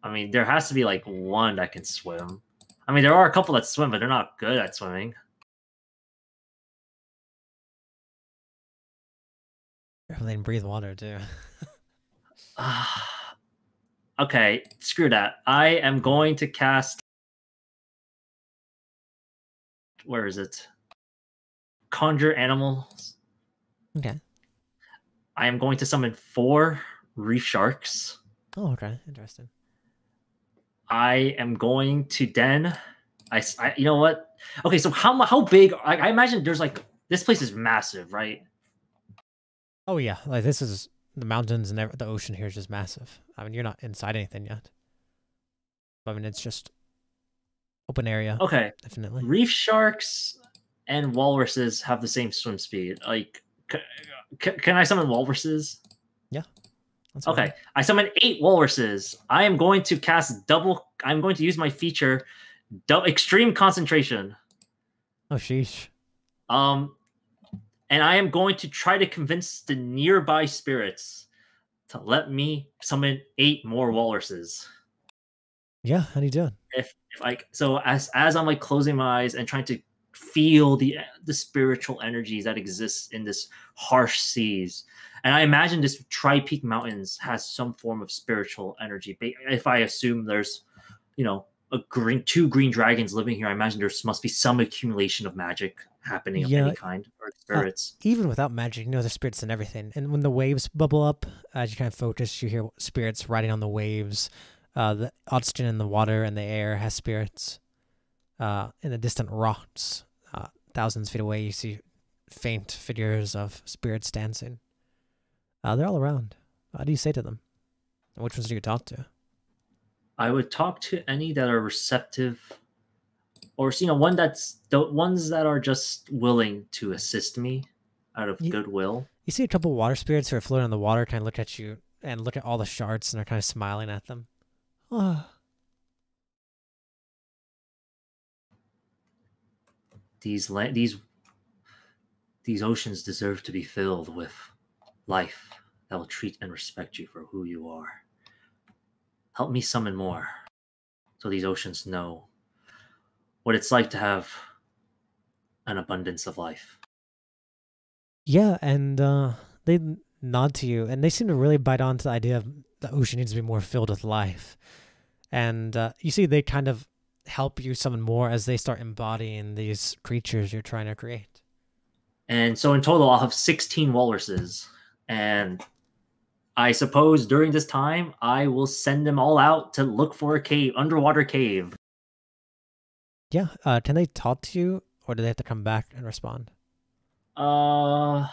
I mean, there has to be like one that can swim. I mean, there are a couple that swim, but they're not good at swimming. They can breathe water too. Okay, screw that. I am going to cast. Where is it? Conjure animals. Okay. I am going to summon 4 reef sharks. Oh, okay. Interesting. I am going to then. You know what? Okay, so how big? I imagine there's like this place is massive, right? Oh yeah, like this is the mountains and the ocean here is just massive. I mean, you're not inside anything yet. I mean, it's just open area. Okay, definitely. Reef sharks and walruses have the same swim speed. Like, can I summon walruses? Yeah. Okay, I summon 8 walruses. I am going to cast double. I'm going to use my feature, extreme concentration. Oh sheesh. And I am going to try to convince the nearby spirits to let me summon 8 more walruses. Yeah, how do you do it? If like so, as I'm like closing my eyes and trying to feel the spiritual energies that exist in this harsh seas, and I imagine this Tri-Peak Mountains has some form of spiritual energy. If I assume there's, two green dragons living here, I imagine there must be some accumulation of magic happening of any kind, or spirits. Even without magic, there's spirits and everything. And when the waves bubble up, as you kind of focus, you hear spirits riding on the waves. The oxygen in the water and the air has spirits. In the distant rocks, thousands of feet away, you see faint figures of spirits dancing. They're all around. What do you say to them? And which ones do you talk to? I would talk to any that are receptive, or the ones that are just willing to assist me out of goodwill. You see a couple water spirits who are floating on the water, kind of look at you and look at all the shards, and they're kind of smiling at them. Oh. These oceans deserve to be filled with life that will treat and respect you for who you are. Help me summon more, so these oceans know what it's like to have an abundance of life. Yeah, and they nod to you, and they seem to really bite on to the idea of the ocean needs to be more filled with life. And you see they kind of help you summon more as they start embodying these creatures you're trying to create. And so in total, I'll have 16 walruses. And I suppose during this time, I will send them all out to look for a cave, underwater cave. Yeah, can they talk to you, or do they have to come back and respond? I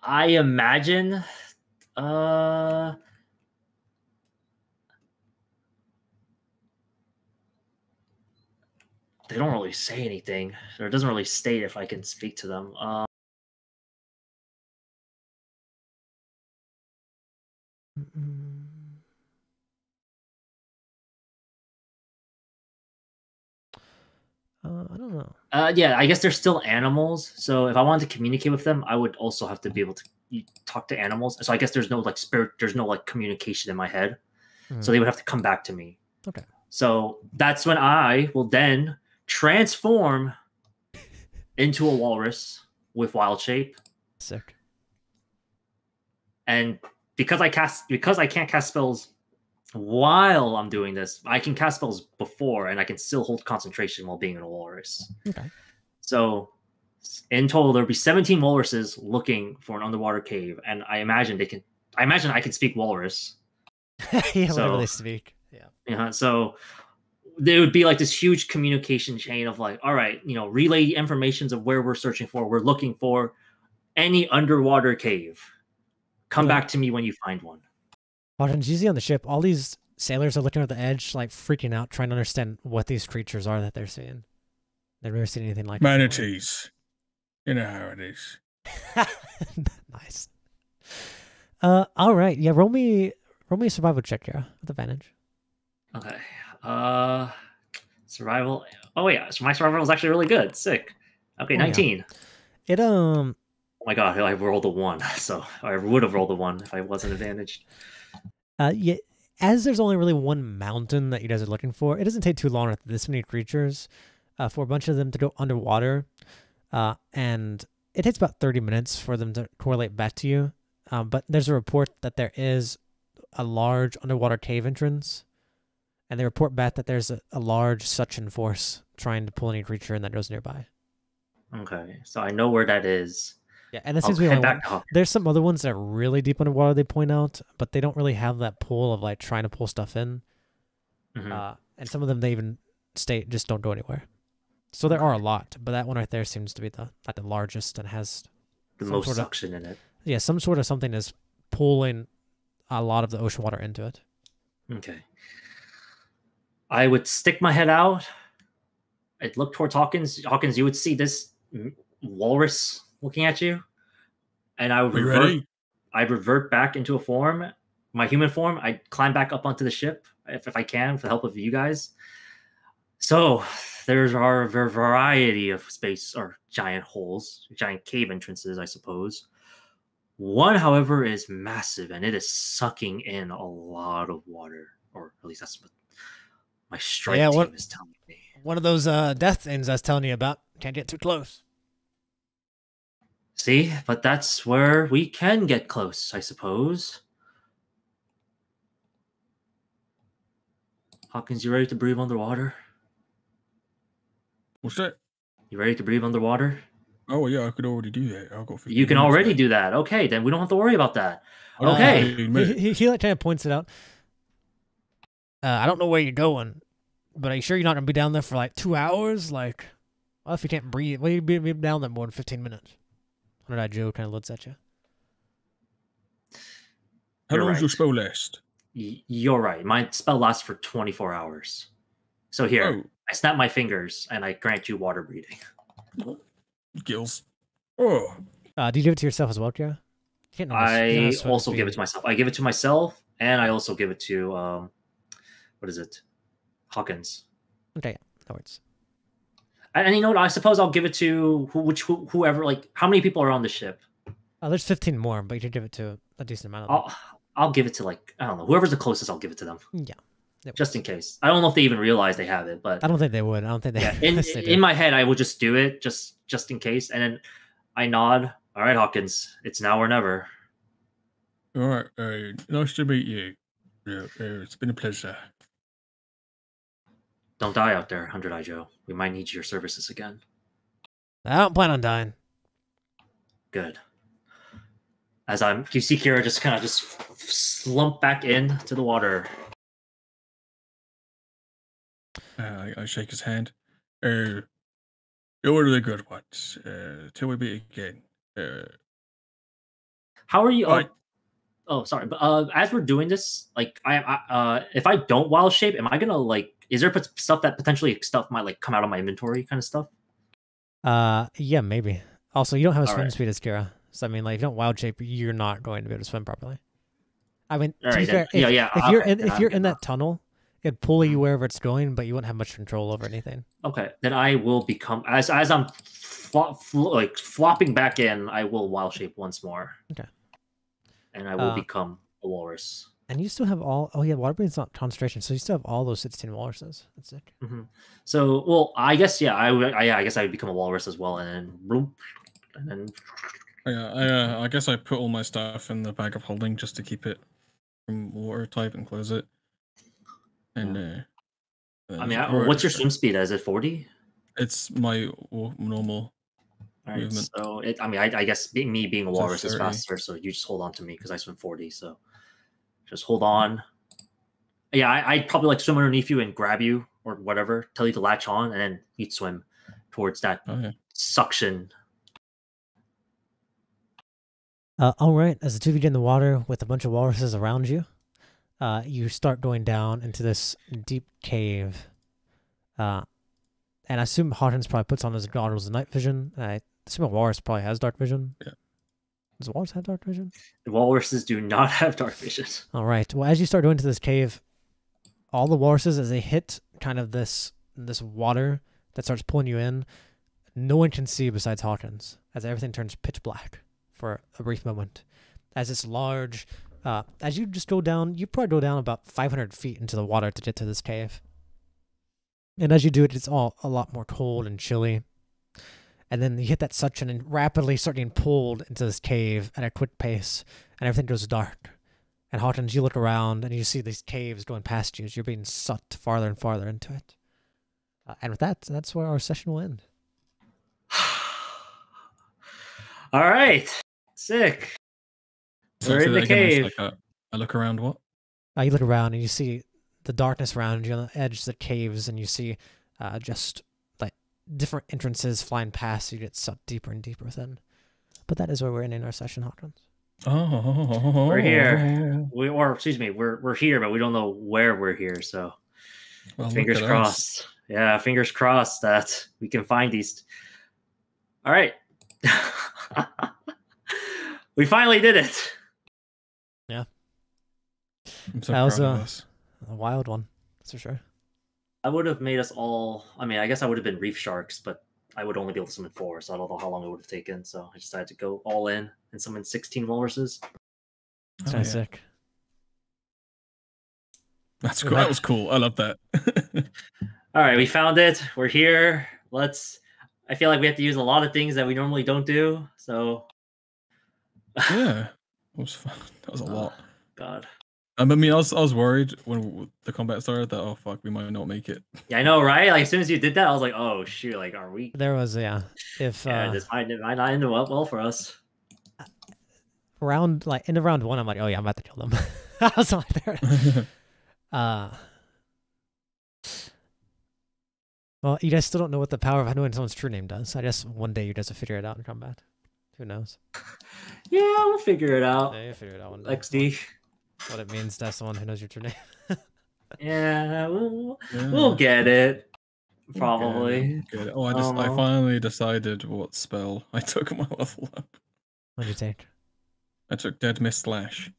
imagine they don't really say anything, or it doesn't really state if I can speak to them. I don't know. Yeah, I guess they're still animals. So if I wanted to communicate with them, I would also have to be able to talk to animals. So I guess there's no communication in my head. So they would have to come back to me. Okay. So that's when I will then transform into a walrus with wild shape. Sick. And because I can't cast spells while I'm doing this, I can cast spells before, and I can still hold concentration while being in a walrus. Okay. So in total, there'll be 17 walruses looking for an underwater cave, and I imagine I can speak walrus. Yeah, whatever they speak. Yeah. So there would be like this huge communication chain of like, all right, relay informations of where we're searching for. We're looking for any underwater cave. Come back to me when you find one. Martin, you see on the ship, all these sailors are looking at the edge, like freaking out, trying to understand what these creatures are that they're seeing. They've never seen anything like manatees. You know how it is. Nice. All right. Yeah, roll me a survival check here with advantage. Okay. Survival. Oh yeah, so my survival is actually really good. Sick. Okay, 19. Yeah. Oh my god, I rolled a 1, so I would have rolled a 1 if I wasn't advantaged. Yeah, as there's only really one mountain that you guys are looking for, it doesn't take too long with this many creatures for a bunch of them to go underwater. And it takes about 30 minutes for them to correlate back to you. But there's a report that there is a large underwater cave entrance. And they report back that there's a large suction force trying to pull any creature in that goes nearby. Okay, so I know where that is. Yeah, and this I'll seems to be head only one. back to Hawkins. There's some other ones that are really deep underwater they point out, but they don't really have that pull of like trying to pull stuff in. Mhm. And some of them they even state just don't go anywhere. So there are a lot, but that one right there seems to be the largest and has The some most sort of- suction in it. yeah, some sort of something is pulling a lot of the ocean water into it. Okay. I would stick my head out. I'd look towards Hawkins. Hawkins, you would see this walrus looking at you, and I would Are you revert. ready? I'd revert back into a form, my human form. I'd climb back up onto the ship if I can, with the help of you guys. So there's our variety of space or giant holes, giant cave entrances, I suppose. One, however, is massive, and it is sucking in a lot of water, or at least that's what my strike Yeah, team what- is telling me. One of those death things I was telling you about. Can't get too close. See, but that's where we can get close, I suppose. Hawkins, you ready to breathe underwater? What's that? You ready to breathe underwater? Oh yeah, I could already do that. I've got 15 You can minutes already left. do that. Okay, then we don't have to worry about that. I got Okay. 15 minutes. He like kind of points it out. I don't know where you're going, but are you sure you're not gonna be down there for like 2 hours? Like, well, if you can't breathe, well, you'd be down there more than 15 minutes. 100-Eye Joe kind of looks at you. How You're long does your right. spell last? You're right. My spell lasts for 24 hours. So here, I snap my fingers and I grant you water breathing. Oh, gills. Oh, Do you give it to yourself as well, Kira? You can't almost- you don't I have swift also give it speed. to myself. I give it to myself, and I also give it to what is it? Hawkins. Okay, yeah, no worries. And you know what? I suppose I'll give it to whoever. Like, how many people are on the ship? There's 15 more, but you could give it to a decent amount of them. I'll give it to, like, I don't know, whoever's the closest. I'll give it to them Yeah. That just works. in case. I don't know if they even realize they have it, but I don't think they would. I don't think they. yeah, unless they do. in my head, I will just do it just in case, and then I nod. All right, Hawkins, it's now or never. all right. Nice to meet you. Yeah, it's been a pleasure. Don't die out there, 100-Eye Joe. We might need your services again. I don't plan on dying. Good. As you see Kira just kind of just slump back into the water. I shake his hand. You're one of the good ones. Till we meet again. How are you? Right. Oh, sorry. But as we're doing this, like, if I don't wild shape, am I gonna, like? Is there stuff that potentially might like come out of my inventory, kind of stuff? Yeah, maybe. Also, you don't have a All swim right. speed as Kira, so I mean, like, if you don't wild shape, you're not going to be able to swim properly. I mean, All to be right, fair, then. if, Yeah. if you're Okay, in then if I'm you're good in now. that tunnel, it'd pull you wherever it's going, but you wouldn't have much control over anything. Okay, then I will become as I'm flopping back in. I will wild shape once more. Okay. And I will Uh, become a walrus. And you still have all. Oh yeah, water breathing's not concentration, so you still have all those 16 walruses. That's sick. So, well, I guess I guess I would become a walrus as well, and then bloop, and then I guess I put all my stuff in the bag of holding just to keep it from water type and close it. And I mean, what's your swim speed? Is it 40? It's my normal. All right, Movement. so I guess me being a So walrus is 30. faster, so you just hold on to me because I swim 40. So just hold on. Yeah, I'd probably like swim underneath you and grab you or whatever, tell you to latch on, and then you'd swim towards that Oh yeah. suction. All right, as the two of you get in the water with a bunch of walruses around you, you start going down into this deep cave. And I assume Hawkins probably puts on his goggles of night vision. I assume a walrus probably has dark vision. Yeah. Does a walrus have dark vision? The walruses do not have dark vision. All right. Well, as you start going into this cave, all the walruses, as they hit kind of this water that starts pulling you in, no one can see besides Hawkins, as everything turns pitch black for a brief moment. As this large, As you just go down, you probably go down about 500 feet into the water to get to this cave. And as you do it, it's all a lot more cold and chilly. And then you hit that suction and rapidly start getting pulled into this cave at a quick pace, and everything goes dark. And Hawkins, you look around and you see these caves going past you as you're being sucked farther and farther into it. And with that, that's where our session will end. All right. Sick. We're in the cave. Like I look around, what? You look around and you see the darkness around you on the edge of the caves, and you see just like different entrances flying past. You get sucked deeper and deeper within. But that is where we're ending our session, Hawkins. Oh, we're here. We're here, but we don't know where we're here. So, fingers crossed. Yeah, fingers crossed that we can find these. All right, we finally did it. Yeah, I'm so that was proud of us. a wild one. That's for sure. I would have made us all. I mean, I guess I would have been reef sharks, but I would only be able to summon 4, so I don't know how long it would have taken. So I decided to go all in and summon 16 walruses. That's kind of sick. That's cool. That was cool. I love that. All right, we found it. We're here. I feel like we have to use a lot of things that we normally don't do. So yeah, it was fun. That was a lot. God. I mean, I was worried when the combat started that, oh fuck, we might not make it. Yeah, I know, right? Like as soon as you did that, I was like, oh shoot, like are we? There was If this might not end well for us. End of round 1, I'm like, oh yeah, I'm about to kill them. I was like there. Well, you guys still don't know what the power of knowing someone's true name does. I guess one day you guys will figure it out in combat. Who knows? Yeah, we'll figure it out. Yeah, you'll figure it out one day. XD. What it means to have someone who knows your true name. Yeah, we'll get it. Probably. We'll get it. Oh, I finally decided what spell I took on my level up. What did you take? I took Dead Mist Slash,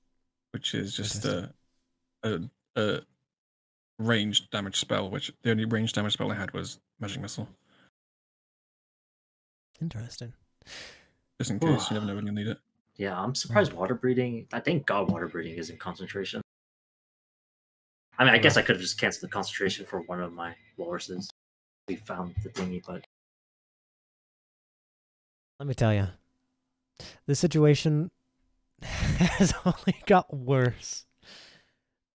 which is just a ranged damage spell, which the only ranged damage spell I had was Magic Missile. Interesting. Just in case, you never know when you'll need it. Yeah, I'm surprised water breathing. I thank God water breathing isn't concentration. I mean, I guess I could have just canceled the concentration for one of my walruses. We found the thingy, but let me tell you, this situation has only got worse.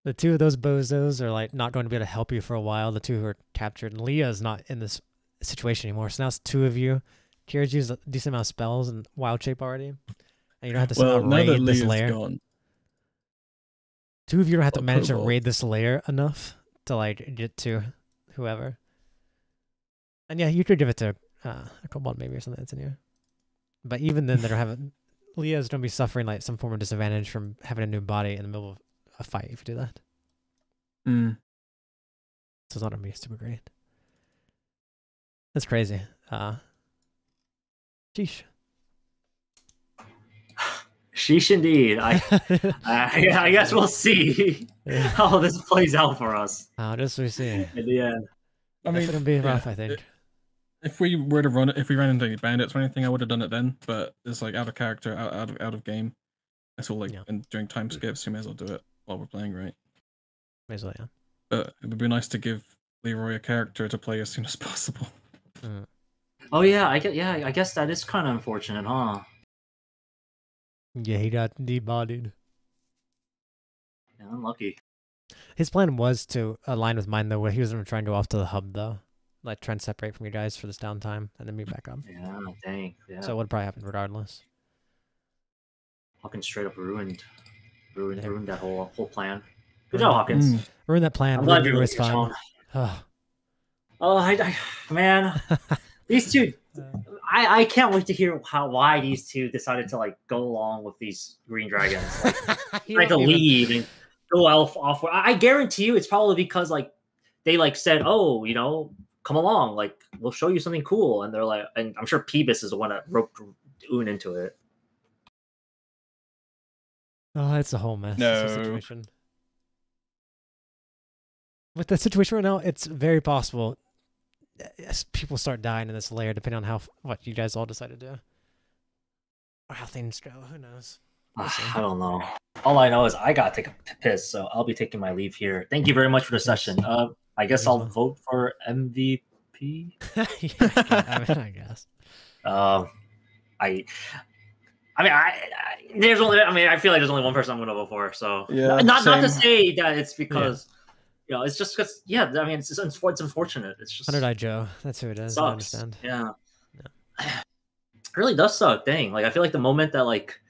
The 2 of those bozos are like not going to be able to help you for a while. The 2 who are captured, and Leah's not in this situation anymore. So now it's 2 of you. Kira's used a decent amount of spells and wild shape already, and you don't have to somehow raid this layer. Gone, 2 of you don't have to manage to raid this layer enough to like get to whoever. And yeah, you could give it to a kobold maybe or something that's in here. But even then, they don't have it. Leah's going to be suffering like some form of disadvantage from having a new body in the middle of a fight if you do that. Mm. So it's not going to be super great. That's crazy. Sheesh. Sheesh indeed. I guess we'll see how this plays out for us. Just we see. In the end. I mean, it's going to be rough, I think. If we were to run it, if we ran into any bandits or anything, I would have done it then. But it's like out of character, out of game. That's all. And during time skips, you may as well do it while we're playing, right? May as well, yeah. But it would be nice to give Leroy a character to play as soon as possible. Oh yeah, I guess that is kind of unfortunate, huh? Yeah, he got debodied. Yeah, unlucky. His plan was to align with mine though, where he was going to try and go off to the hub though. Like try and separate from you guys for this downtime and then meet back up. Yeah, dang. Yeah. So it would probably happen regardless. Hawkins straight up ruined that whole plan. Good job, Hawkins. Ruined that plan. I'm glad you was fun. Man, these 2. I can't wait to hear why these 2 decided to like go along with these green dragons. Like to leave and go off. I guarantee you, it's probably because like they like said, oh, come along, like we'll show you something cool, and they're like, and I'm sure Peebus is the one that roped Un into it. Oh, it's a whole mess. No. Situation. With the situation right now, it's very possible as people start dying in this layer, depending on what you guys all decide to do. Or how things go, who knows? I don't know. All I know is I gotta take a piss, so I'll be taking my leave here. Thank you very much for the session. I guess I'll vote for MVP. I guess. There's only. I mean, I feel like there's only one person I'm gonna vote for. So Yeah, not to same. say that it's because it's just because I mean, it's unfortunate. It's just 100 Eye Joe. That's who it is. sucks. I understand. Yeah. It really does suck. Dang. Like I feel like the moment that like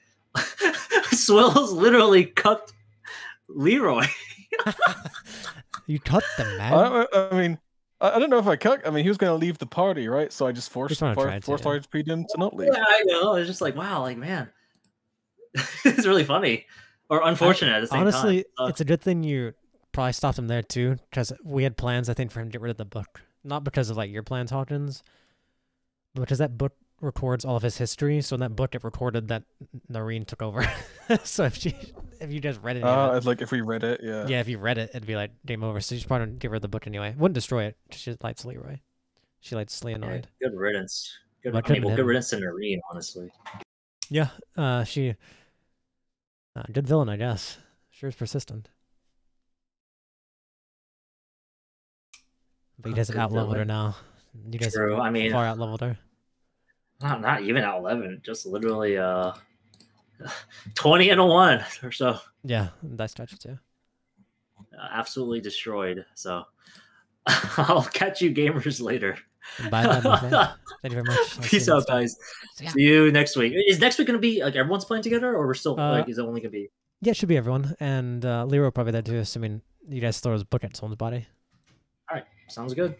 Swills literally cut Leroy. You cut the man. I mean, I don't know if I cut. I mean, he was going to leave the party, right? So I just forced RHP him to not leave. Yeah, I know. It's just like, wow, like, man. It's really funny. Or unfortunate at the same honestly, time. it's a good thing you probably stopped him there, too, because we had plans, I think, for him to get rid of the book. Not because of, like, your plans, Hawkins, but because that book records all of his history. So in that book, it recorded that Noreen took over. So if you just read it, like if we read it, yeah, if you read it, it'd be like game over. So you should probably give her the book anyway. Wouldn't destroy it. She likes Leroy. She likes Leonard. Yeah, good riddance. Good riddance to Noreen, honestly. Yeah, she good villain, I guess. Sure is persistent. But you guys have out-leveled her now. You guys True. I mean, far out-leveled her. Not even out 11, just literally 20 and a 1 or so. Yeah, that stretches too. Absolutely destroyed. So I'll catch you gamers later. Bye. Thank you very much. Peace out, guys. See you next week. Is next week gonna be like everyone's playing together, or we're still like is it only gonna be? Yeah, it should be everyone, and Leroy probably there too, assuming you guys throw his book at someone's body. All right, sounds good.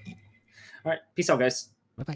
All right, peace out, guys. Bye.